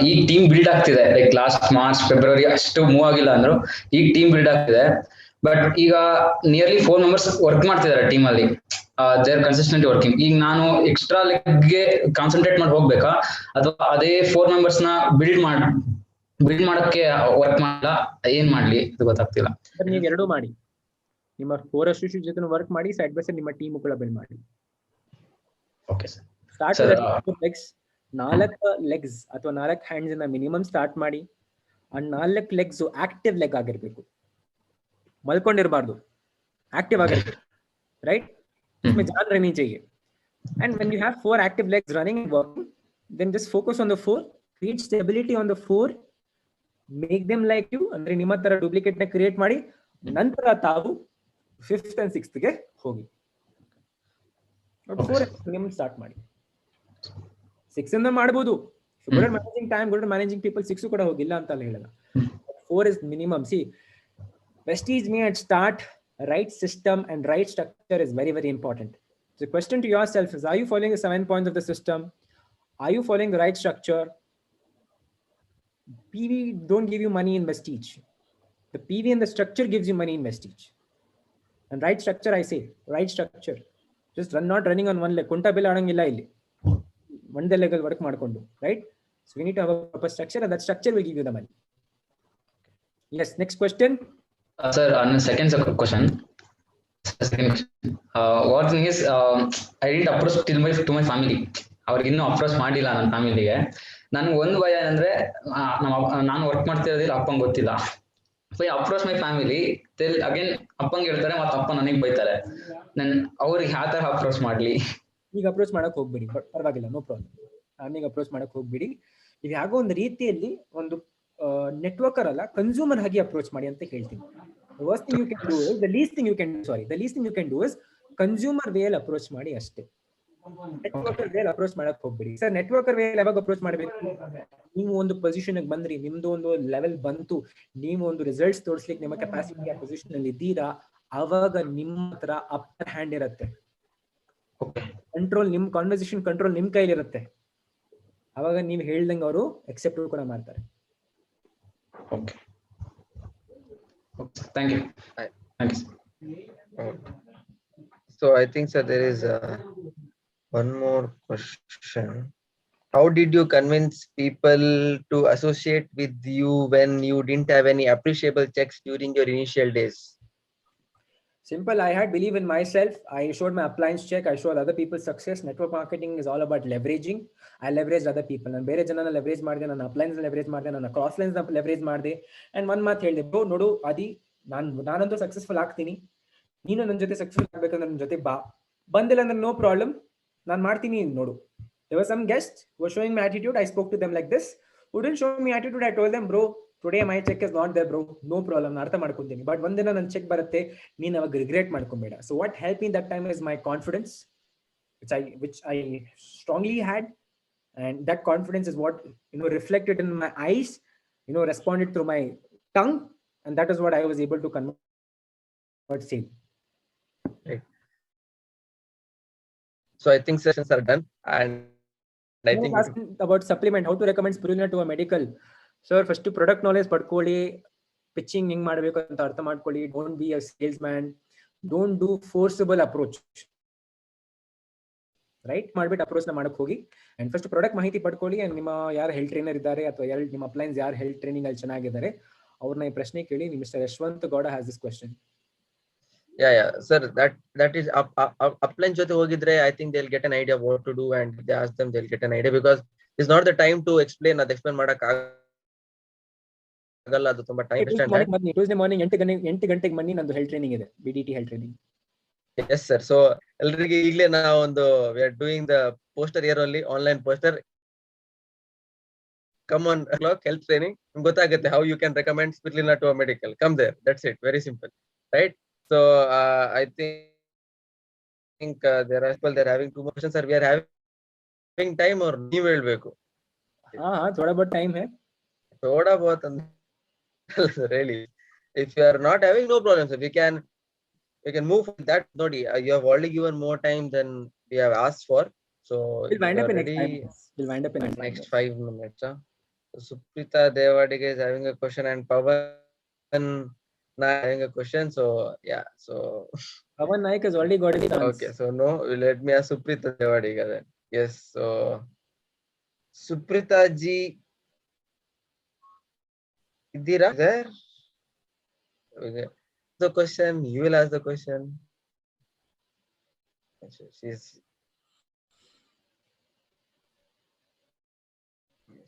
ಈ team build ಆಗ್ತಿದೆ, like last March February ಅಷ್ಟು move ಆಗಿಲ್ಲ ಅಂದ್ರು, ಈಗ team build ಆಗ್ತಿದೆ. But ಈಗ ನಿಯರ್ಲಿ 4 ಮೆಂಬರ್ಸ್ ವರ್ಕ್ ಮಾಡ್ತಿದ್ದಾರೆ ಟೀಮ್ ಅಲ್ಲಿ, ದೇ ಆರ್ ಕನ್ಸಿಸ್ಟೆಂಟ್ ವರ್ಕಿಂಗ್. ಈಗ ನಾನು ಎಕ್ಸ್ಟ್ರಾ ಲೆಗ್ಗೆ ಕಾನ್ಸಂಟ್ರೇಟ್ ಮಾಡಿ ಹೋಗ್ಬೇಕಾ, ಅಥವಾ ಅದೇ 4 ಮೆಂಬರ್ಸ್ ನ ಬಿಲ್ಡ್ ಮಾಡಕ್ಕೆ ವರ್ಕ್ ಮಾಡಲ್ಲ, ಏನ್ ಮಾಡ್ಲಿ ಇದು ಗೊತ್ತಾಗ್ತಿಲ್ಲ. ನೀವು ಎರಡೂ ಮಾಡಿ, ನಿಮ್ಮ 4 ಅಸೋಸಿಯೇಟ್ ಜೊತೆ ವರ್ಕ್ ಮಾಡಿ, ಸೈಡ್ ಬೈ ಸೈಡ್ ನಿಮ್ಮ ಟೀಮ್ ಕೂಡ ಬಿಲ್ಡ್ ಮಾಡಿ. Okay sir. Start with legs, 4 legs ಅಥವಾ 4 ಹ್ಯಾಂಡ್ಸ್ ಇಂದ ಮಿನಿಮಮ್ ಸ್ಟಾರ್ಟ್ ಮಾಡಿ. ಆ 4 ಲೆಗ್ಸ್ ಆಕ್ಟಿವ್ ಲೆಗ್ ಆಗಿರ್ಬೇಕು, ಮಲ್ಕೊಂಡಿರಬಾರ್ದು, ಆಕ್ಟಿವ್ ಆಗಿರ್ಬೇಕು, ರೈಟ್? इसमें जान रहनी चाहिए. And when you have 4 active legs running and working, then just focus on the 4, create stability on the 4, make them like you, ಅಂದ್ರೆ ನಿಮ್ಮ ತರ ಡೂಪ್ಲಿಕೇಟ್ ನ ಕ್ರಿಯೇಟ್ ಮಾಡಿ, ನಂತರ ತಾವು 5th and 6th ಗೆ ಹೋಗಿ. 4 ಮಿನಿಮಮ್ ಸ್ಟಾರ್ಟ್ ಮಾಡಿ. 6 ಇಂದ ಮಾಡಬಹುದು, good at managing time, good at managing people, 6 ಕೂಡ ಹೋಗಿಲ್ಲ ಅಂತ ಹೇಳಲ್ಲ. 4 is minimum. See, prestige me at start. Right system and right structure is very, very important. So the question to yourself is, are you following the 7 points of the system? Are you following the right structure? PV don't give you money in Vestige. The PV and the structure gives you money in Vestige. And right structure, I say, right structure. Just not running on one leg. Kunta bill adangilla illi. One leg work madkondu, right? So we need to have a proper structure, and that structure will give you the money. Yes, next question. Sir, on the second question. What thing is, I didn't approach to my family. ಅವ್ರಿಗೆ ಇನ್ನೂ approach ಮಾಡಿಲ್ಲ ನನ್ನ ಫ್ಯಾಮಿಲಿಗೆ. ನನ್ಗೆ ಒಂದು ಭಯ ಅಂದ್ರೆ, ನಾನು ವರ್ಕ್ ಮಾಡ್ತಿರೋದಿಲ್ಲ, ಅಪ್ಪಂಗೆ ಗೊತ್ತಿಲ್ಲ. ಅಪ್ರೋಚ್ ಮೈ ಫ್ಯಾಮಿಲಿ, ಅಗೇನ್ ಅಪ್ಪಂಗೆ ಹೇಳ್ತಾರೆ, ಮತ್ತೆ ಅಪ್ಪ ನನಗೆ ಬೈತಾರೆ. ಅವ್ರಿಗೆ ಯಾವ ತರ ಅಪ್ರೋಚ್ ಮಾಡ್ಲಿ? ಈಗ ಅಪ್ರೋಚ್ ಮಾಡಕ್ ಹೋಗ್ಬಿಡಿ, ಬಟ್ ಪರವಾಗಿಲ್ಲ, ನೋ ಪ್ರಾಬ್ಲಮ್. ಆಮೇಲೆ ಅಪ್ರೋಚ್ ಮಾಡಕ್ ಹೋಗ್ಬಿಡಿ. ಈಗ ಯಾಗೋ ಒಂದು ರೀತಿಯಲ್ಲಿ ಒಂದು ನೆಟ್ವರ್ಕರ್ ಅಲ್ಲ, ಕನ್ಸ್ಯೂಮರ್ ಆಗಿ ಅಪ್ರೋಚ್ ಮಾಡಿ ಅಂತ ಹೇಳ್ತೀನಿ. The least thing you can do is consumer ವೇಲ್ ಅಪ್ರೋಚ್ ಮಾಡಿ ಅಷ್ಟೇ. ನೆಟ್ವರ್ಕರ್ ವೇಲ್ ಅಪ್ರೋಚ್ ಮಾಡಕ್ ಹೋಗ್ಬಿಡಿ. ಸರ್, ನೆಟ್ವರ್ಕರ್ ವೇಲ್ ಯಾವಾಗ ಅಪ್ರೋಚ್ ಮಾಡಬೇಕು? ನೀವು ಒಂದು ಪೊಸಿಷನ್ ಬಂದ್ರಿ, ನಿಮ್ದು ಒಂದು ಲೆವೆಲ್ ಬಂತು, ನೀವು ಒಂದು ರಿಸಲ್ಟ್ಸ್ ತೋರಿಸ್ಲಿಕ್ಕೆ ನಿಮ್ಮ ಕೆಪಾಸಿಟಿ ಆ ಪೊಸಿಷನ್ ಅಲ್ಲಿ ಇದ್ದೀರಾ, ಅವಾಗ ನಿಮ್ಮ ಹತ್ರ ಅಪ್ಪರ್ ಹ್ಯಾಂಡ್ ಇರುತ್ತೆ. ಕಂಟ್ರೋಲ್, ನಿಮ್ ಕಾನ್ವರ್ಸೇಷನ್ ಕಂಟ್ರೋಲ್ ನಿಮ್ ಕೈಲಿರುತ್ತೆ. ಅವಾಗ ನೀವು ಹೇಳ್ದಂಗೆ ಅವರು ಎಕ್ಸೆಪ್ಟ್ ಕೂಡ ಮಾಡ್ತಾರೆ. Okay. Thank you. Thank you. Okay. So I think, sir, there is one more question. How did you convince people to associate with you when you didn't have any appreciable checks during your initial days? Simple. I had belief in myself. I showed my appliance check. I showed other people's success. Network marketing is all about leveraging. I leveraged other people. ನಾನು ಬೇರೆ ಜನನ leverage ಮಾಡಿದೆ, ನನ್ನ appliances leverage ಮಾಡಿದೆ, ನನ್ನ cross lines leverage ಮಾಡಿದೆ. And ಒಂದ್ ಮಾತು ಹೇಳಿದೆ, ಬ್ರೋ ನೋಡು ಆದಿ, ನಾನಂತೂ ಸಕ್ಸಸ್ಫುಲ್ ಆಗ್ತೀನಿ, ನೀನು ನನ್ನ ಜೊತೆ ಸಕ್ಸಸ್ಫುಲ್ ಆಗ್ಬೇಕಂದ್ರೆ ನನ್ನ ಜೊತೆ ಬಾ. ಬಂದಿಲ್ಲ ಅಂದ್ರೆ ನೋ ಪ್ರಾಬ್ಲಮ್, ನಾನು ಮಾಡ್ತೀನಿ ನೋಡು. There were some guests who were showing me attitude. I spoke to them like this. Who didn't show me attitude, I told them, bro, today my check is not there, bro. No problem. ನಾನು ಅರ್ಥ ಮಾಡ್ಕೊಂತೀನಿ. But ಒಂದಿನ ನನ್ನ check ಬರುತ್ತೆ, ನೀನು ಅವಾಗ regret ಮಾಡ್ಕೊಂಬೇಡ. So what helped me that time is my confidence, which I strongly had. And that confidence is what, reflected in my eyes, responded through my tongue. And that is what I was able to convert sale. Right. So I think sessions are done. And I think about supplement, how to recommend spirulina to a medical. Sir, first to product knowledge padkoli, pitching ಹೆಂಗ್ ಮಾಡಬೇಕು ಅಂತ ಅರ್ಥ ಮಾಡ್ಕೊಳ್ಳಿ. Don't be a salesman. Don't do forcible approach. Right ಮಾಡ್ಬಿಟ್ಟು approach ನ ಮಾಡಕ್ ಹೋಗಿ. And first product ಮಾಹಿತಿ ಪಡ್ಕೊಳ್ಳಿ. ಅಂಡ್ ನಿಮ್ಮ ಯಾರು ಹೆಲ್ತ್ ಟ್ರೈನರ್ ಇದ್ದಾರೆ ಅಥವಾ ನಿಮ್ಮ ಅಪ್ಲೈನ್ಸ್ ಯಾರು ಹೆಲ್ತ್ ಟ್ರೈನಿಂಗ್ ಅಲ್ಲಿ ಚೆನ್ನಾಗಿದ್ದಾರೆ ಅವ್ರನ್ನ ಈ ಪ್ರಶ್ನೆ ಕೇಳಿ. Mister Yashwant Gowda has this question. Yeah, sir, that is upline jothe hogidre, I think they'll get an idea of what to do, and if they ask them, they'll get an idea, because it's not the time to explain madak agalla, adu tumba time spend. Tuesday morning 8 ಗಂಟೆಗೆ ಬನ್ನಿ, ನಂದು health training ಇದೆ, BDT health training. Yes sir, so ಎಲ್ಲರಿಗೆ ಈಗಲೇ ನಾವು ಒಂದು we are doing the poster here only, online poster. Come on o'clock health training, ಗೊತ್ತಾಗುತ್ತೆ how you can recommend spirulina to a medical. Come there, that's it, very simple, right? So I think there are people, they're having 2 more questions, sir. We are having time or ನೀವು ಹೇಳ್ಬೇಕು? थोड़ा बहुत time है. थोड़ा बहुत really, if you are not having, no problem sir, we can move from that. Nodi, you have already given more time than we have asked for, So We'll wind you up are in next 5 ready. minutes. We'll wind up in Next 5 minutes. Huh? So Suprita Devadige is having a question and Pavan having a question. So yeah, so Pavan Naik has already got it. okay, so no, let me ask Suprita Devadige then. Yes, so Suprita ji, Idira there? Okay. The question, you will ask the question.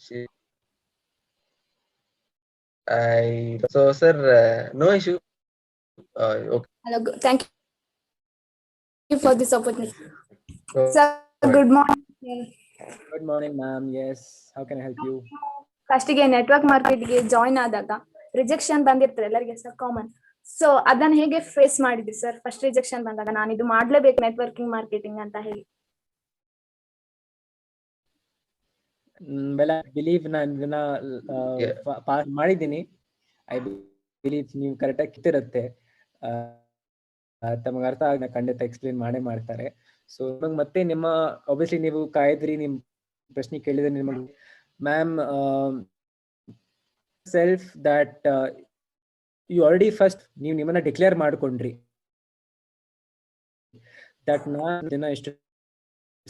She so sir, no issue. Okay. Hello, thank you for this opportunity. So, Sir, good morning. Good morning, ma'am. Yes, how can I help you? First ಗೆ network market ಗೆ join ಆದಾಗ rejection ಬಂದಿರ್ತದೆ ಎಲ್ಲರಿಗೆ sir common. So ಅದನ್ನ ಹೇಗೆ face ಮಾಡಿದ್ರಿ sir? First rejection ಬಂದಾಗ ನಾನು ಇದು ಮಾಡ್ಲೇಬೇಕು ನೆಟ್ವರ್ಕಿಂಗ್ ಮಾರ್ಕೆಟಿಂಗ್ ಅಂತ ಹೇಳಿ. Well, I believe ನಾನು ಪಾಸ್ ಮಾಡಿದ್ದೀನಿ. ಐ ಬಿಲೀವ್ ನೀವು ಕರೆಕ್ಟ್ ಆಗಿ ಕಿತ್ತಿರುತ್ತೆ. ತಮಗೆ ಅರ್ಥ ಆಗ ಖಂಡಿತ ಎಕ್ಸ್ಪ್ಲೇನ್ ಮಾಡೇ ಮಾಡ್ತಾರೆ. ಸೊ ಇವಾಗ ಮತ್ತೆ ನಿಮ್ಮ ಆಬ್ವಿಯಸ್ಲಿ ನೀವು ಕಾಯ್ದ್ರಿ, ನಿಮ್ ಪ್ರಶ್ನೆ ಕೇಳಿದ್ರೆ ನಿಮಗೆ ma'am self that you already first ನೀವು ನಿಮ್ಮನ್ನ ಡಿಕ್ಲೇರ್ ಮಾಡ್ಕೊಂಡ್ರಿ ದಟ್ ದಿನ ಎಷ್ಟು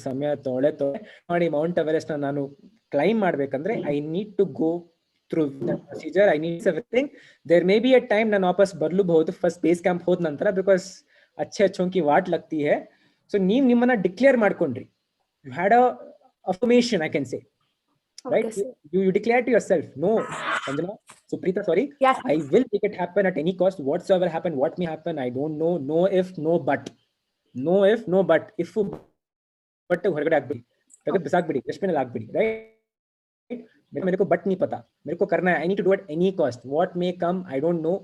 ಸಮಯ ತೊಳೆ ಮಾಡಿ ಮೌಂಟ್ ಎವರೆಸ್ಟ್ ನಾನು ಕ್ಲೈಮ್ ಮಾಡ್ಬೇಕಂದ್ರೆ I need to go through that procedure. I need everything. There may be a time ನಾನು ವಾಪಸ್ ಬರ್ಲೂಬಹುದು ಫಸ್ಟ್ ಬೇಸ್ ಕ್ಯಾಂಪ್ ಹೋದ ನಂತರ, ಬಿಕಾಸ್ ಅಚ್ಚಿ ವಾಟ್ ಲಗ್ತಿ ಹೈ. ಸೊ ನೀವು ನಿಮ್ಮನ್ನ ಡಿಕ್ಲೇರ್ ಮಾಡ್ಕೊಂಡ್ರಿ. You had a affirmation, I can say. Right? You declare to yourself, no, Sanjana, Suprita, sorry, yes. I will make it happen at any cost. Whatsoever happen, what may happen, I don't know. No if, no but. No if, no but. If but ಹೊರಗಡೆ ಆಗ್ಬಿಡಿ, ತೆಗೆದು ಬಿಸಾಕ್ಬಿಡಿ, dustbin ಅಲ್ಲಿ ಆಗ್ಬಿಡಿ. Right? मेरे को but नहीं पता, मेरे को करना है. I need to do it any cost. What may come, I don't know,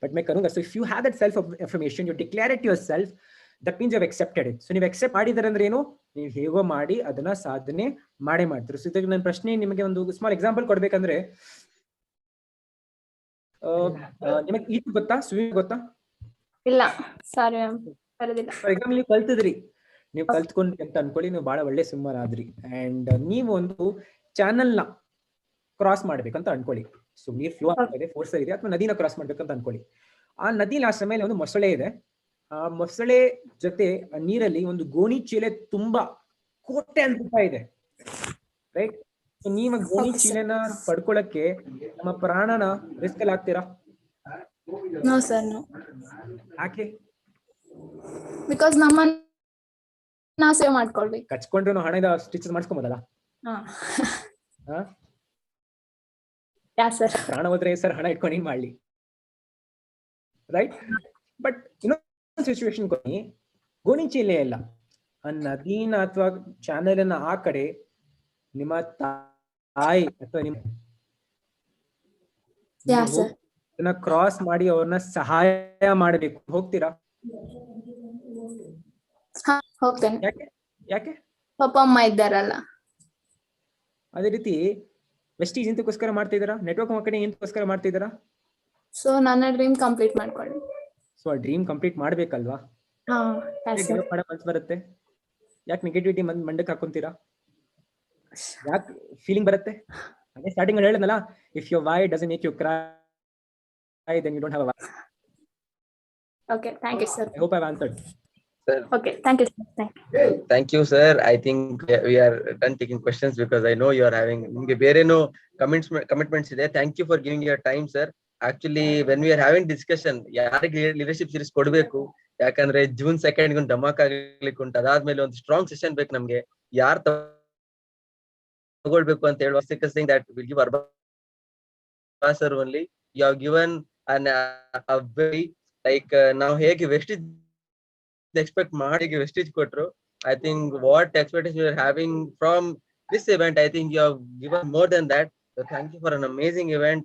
but मैं करूंगा. So if you have that self affirmation, you declare it to yourself, that means you have accepted it. So ನೀವು accept ಮಾಡಿದಾರೆ ಅಂದ್ರೆ ಏನು, ನೀವು ಹೇಗೋ ಮಾಡಿ ಅದನ್ನ ಸಾಧನೆ ಮಾಡೇ ಮಾಡ್ತೀರಿ. ಸೊ ಇದಕ್ಕೆ ನನ್ನ ಪ್ರಶ್ನೆ ನಿಮಗೆ ಒಂದು ಸ್ಮಾಲ್ ಎಕ್ಸಾಂಪಲ್ ಕೊಡ್ಬೇಕಂದ್ರೆ, ನಿಮಗೆ ಈಜು ಗೊತ್ತಾ? ಸ್ವಿಮ್ಮಿಂಗ್ ಗೊತ್ತಾ? ಇಲ್ಲ ಸಾರಿ ಮ್ಯಾಮ್, ಬರೋದಿಲ್ಲ. ಫಾರ್ ಎಕ್ಸಾಂಪಲ್ ನೀವು ಕಲ್ತಿದ್ರಿ, ನೀವು ಕಲ್ತ್ಕೊಂಡ್ರಿ ಅಂತ ಅನ್ಕೊಳ್ಳಿ, ನೀವು ಬಹಳ ಒಳ್ಳೆ ಸ್ವಿಮ್ಮರ್ ಆದ್ರಿ ಅಂಡ್ ನೀವು ಒಂದು ಚಾನಲ್ ನ ಕ್ರಾಸ್ ಮಾಡ್ಬೇಕಂತ ಅನ್ಕೊಳ್ಳಿ. ಸೊ ನೀರ್ ಫ್ಲೋ ಆಗ್ತಾ ಫೋರ್ಸ್ ಇದೆ, ಅಥವಾ ನದಿನ ಕ್ರಾಸ್ ಮಾಡ್ಬೇಕಂತ ಅನ್ಕೊಳ್ಳಿ. ಆ ನದಿ ಲಾಸ್ಟ್ ಮೇಲೆ ಒಂದು ಮೊಸಳೆ ಇದೆ. ಆ ಮೊಸಳೆ ಜೊತೆ ಆ ನೀರಲ್ಲಿ ಒಂದು ಗೋಣಿ ಚೀಲೆ ತುಂಬಾ ಕೋಟೆ ಅಂತ ರೂಪಾಯಿ ಇದೆ. ರೈಟ್? ಸೊ ನೀವು ಗೋಣಿ ಚೀಲೆನ ಪಡ್ಕೊಳಕ್ಕೆ ನಮ್ಮ ಪ್ರಾಣನ ರಿಸ್ಕ್ ಅಲ್ಲಿ ಹಾಕ್ತೀರಾ? No sir, no. ಯಾಕೆ? ಬಿಕಾಸ್ ನಮ್ಮನ್ನ ಸೇವ್ ಮಾಡ್ಕೊಳ್ಬೇಕು. ಕಚ್ಕೊಂಡ್ರು ಹಣದ ಸ್ಟಿಚಸ್ ಮಾಡಿಸ್ಕೊಂಬೋದಲ್ಲ? ಯಾ ಸರ್. ಪ್ರಾಣ ಹೋದ್ರೆ ಸರ್ ಹಣ ಇಟ್ಕೊಂಡು ಏನ್ ಮಾಡ್ಲಿ? ರೈಟ್? ಬಟ್ ಇನ್ನೊಂದು ಸಿಚುವೇಶನ್ ಕೊಡಿ, ಗೋಣಿ ಚೀಲೆ ಇಲ್ಲ, ಆ ನದಿನ ಅಥವಾ ಚಾನೆಲ್ ಅನ್ನ ಆ ಕಡೆ ನಿಮ್ಮ ತಾಯಿ ಅಥವಾ ನಿಮ್ಮ ಕ್ರಾಸ್ ಮಾಡಿ ಅವ್ರನ್ನ ಸಹಾಯ ಮಾಡಬೇಕು, ಹೋಗ್ತೀರಾ? ಹೋಗ್ತೇನೆ. ಯಾಕೆ? ಪಾಪ ಅಮ್ಮ ಇದ್ದಾರಲ್ಲ. ಅದೇ ರೀತಿ ವೆಸ್ಟೀಜ್ ಎಂತಕ್ಕೋಸ್ಕರ ಮಾಡ್ತಿದ್ದೀರಾ? ನೆಟ್ವರ್ಕ್ ಮಾರ್ಕೆಟಿಂಗ್ ಎಂತಕ್ಕೋಸ್ಕರ ಮಾಡ್ತಿದ್ದೀರಾ? ಸೊ ನನ್ನ ಡ್ರೀಮ್ ಕಂಪ್ಲೀಟ್ ಮಾಡ್ಕೊಳ್ಳಿ. ಸೊ ಆ ಡ್ರೀಮ್ ಕಂಪ್ಲೀಟ್ ಮಾಡ್ಬೇಕಲ್ವಾ? ಮನ್ಸು ಬರುತ್ತೆ? ಯಾಕೆ ನೆಗೆಟಿವಿಟಿ ಮಂಡಕ್ಕೆ ಹಾಕೊಂತೀರಾ? ಯಾಕೆ ಫೀಲಿಂಗ್ ಬರುತ್ತೆ? ಅದೇ ಸ್ಟಾರ್ಟಿಂಗ್ ಅಲ್ಲಿ ಹೇಳಿದ್ನಲ್ಲ, if your why doesn't make you cry then you don't have a why. Okay, thank you sir. I hope I've answered. Sir. Okay, thank you sir. Thank you sir. I think we are done taking questions because I know you are having nimge bere no commitments ide. Thank you for giving your time sir. Actually when we are having discussion ಯಾರಿಗೆ leadership series ಕೊಡಬೇಕು, ಯಾಕಂದ್ರೆ June 2nd ಗೆ ಒಂದು ಧಮಾಕ ಆಗಲಿಕ್ಕೆ ಉಂಟು. ಅದಾದ್ಮೇಲೆ ಒಂದು strong session ಬೇಕು ನಮ್ಗೆ, ಯಾರು ತಗೊಳ್ಬೇಕು ಅಂತ ಹೇಳುವ discussing that will give Arba sir only. You have given an a very like now ಹೇಗೆ ವೆಸ್ಟೇಜ್ ಎಕ್ಸ್ಪೆಕ್ಟ್ ಮಾಡಿ ವೆಸ್ಟೇಜ್ ಕೊಟ್ರು. I think what expectation you are having from this event, I think you have given more than that. So thank you for an amazing event,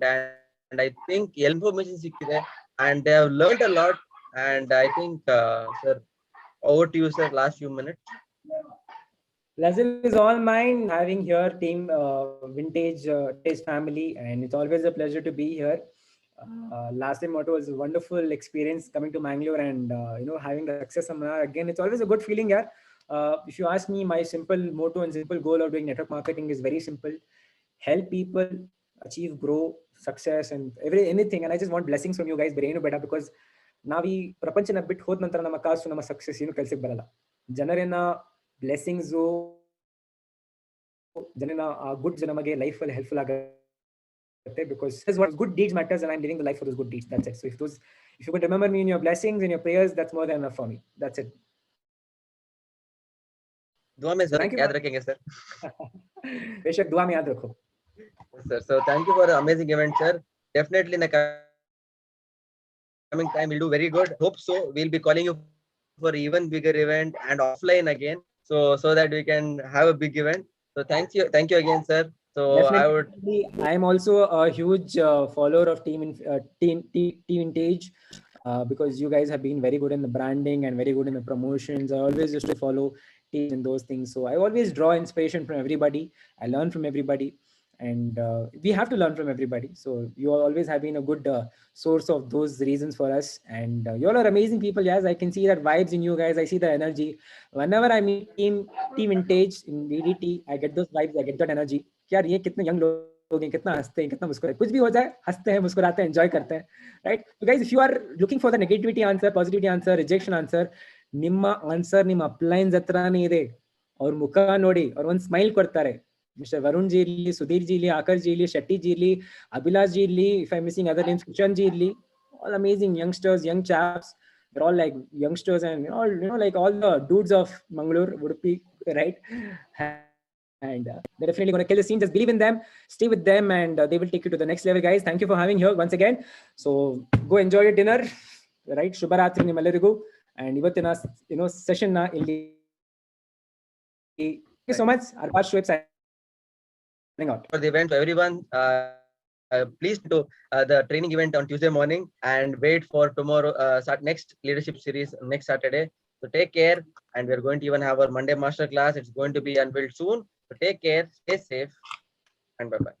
and I think information ಸಿಕ್ಕಿದೆ and they have learned a lot, and I think sir, over to you sir, last few minutes. Pleasure is all mine having here team Vintage family, and it's always a pleasure to be here. Last time it was a wonderful experience coming to Mangalore and having the success again. It's always a good feeling here. If you ask me, my simple motto and simple goal of doing network marketing is very simple: help people achieve, grow, success, and anything. And I just want blessings from you guys, because ನಾವೀ ಪ್ರಪಂಚನ ಬಿಟ್ಟು ಹೋದ ನಂತರ ನಮ್ಮ ಕಾಸು ನಮ್ಮ success ಏನು ಕೆಲ್ಸಕ್ಕೆ ಬರಲ್ಲ. ಜನರಿನ blessings, ಜನನ ಆ ಗುಡ್ಸ್ ನಮಗೆ ಲೈಫ್ ಅಲ್ಲಿ ಹೆಲ್ಪ್ಫುಲ್ ಆಗುತ್ತೆ, because this is what good deeds matters, and I'm living the life for those good deeds. That's it. So if you could remember me in your blessings and your prayers, that's more than enough for me. That's it. दुआ में जरूर याद रखेंगे sir. बेशक दुआ में याद रखो sir. So thank you for an amazing event, sir. Definitely in the coming time we'll do very good. Hope so. We'll be calling you for even bigger event and offline again, so that we can have a big event. So thank you again, sir. So definitely, I am also a huge follower of Team Vintage, because you guys have been very good in the branding and very good in the promotions. I always used to follow teams and those things, so I always draw inspiration from everybody. I learn from everybody, and we have to learn from everybody. So you always have been a good source of those reasons for us, and you all are amazing people. Yes, I can see that vibes in you guys. I see the energy whenever I meet Team Vintage in VDT. I get those vibes, I get that energy. यार ये कितने young लोग हैं, कितना हंसते हैं, कितना मुस्कुराते हैं, कुछ भी हो जाए हंसते हैं, मुस्कुराते हैं, एंजॉय करते हैं, right? So guys, if you are looking for the negativity answer, positivity answer, rejection answer, ನಿಮ್ಮ ಆನ್ಸರ್ ನಿಮ್ಮ ಅಪ್ಲೈನ್ಸ್ ಹತ್ರನೇ ಇದೆ. ಅವ್ರ ಮುಖ ನೋಡಿ ಅವ್ರ ಒಂದು ಸ್ಮೈಲ್ ಕೊಡ್ತಾರೆ. ಮಿಸ್ಟರ್ ವರುಣ್ ಜಿ ಇರ್ಲಿ, ಸುಧೀರ್ ಜಿ ಇರ್ಲಿ, ಆಕರ್ ಜಿ ಇರ್ಲಿ, ಶೆಟ್ಟಿ ಜಿ ಇರ್ಲಿ, ಅಭಿಲಾಷ್ ಜಿ ಇರ್ಲಿ, if I'm missing other names, Kishan G ಇರ್ಲಿ, all amazing youngsters, young chaps. They're all like youngsters, and like all the dudes of Mangalore, Udupi, right? And they're definitely going to kill the scene. Just believe in them, stay with them, and they will take you to the next level, guys. Thank you for having here once again. So go enjoy your dinner, right? Shubharatri nimellarigu, and ಇವತ್ತಿನ session na illi. Thank you so much. Arpad Shoaib signing out. For the event, everyone, please do the training event on Tuesday morning, and wait for tomorrow, next leadership series next Saturday. So take care, and we're going to even have our Monday master class. It's going to be unveiled soon. So take care, stay safe, and bye-bye.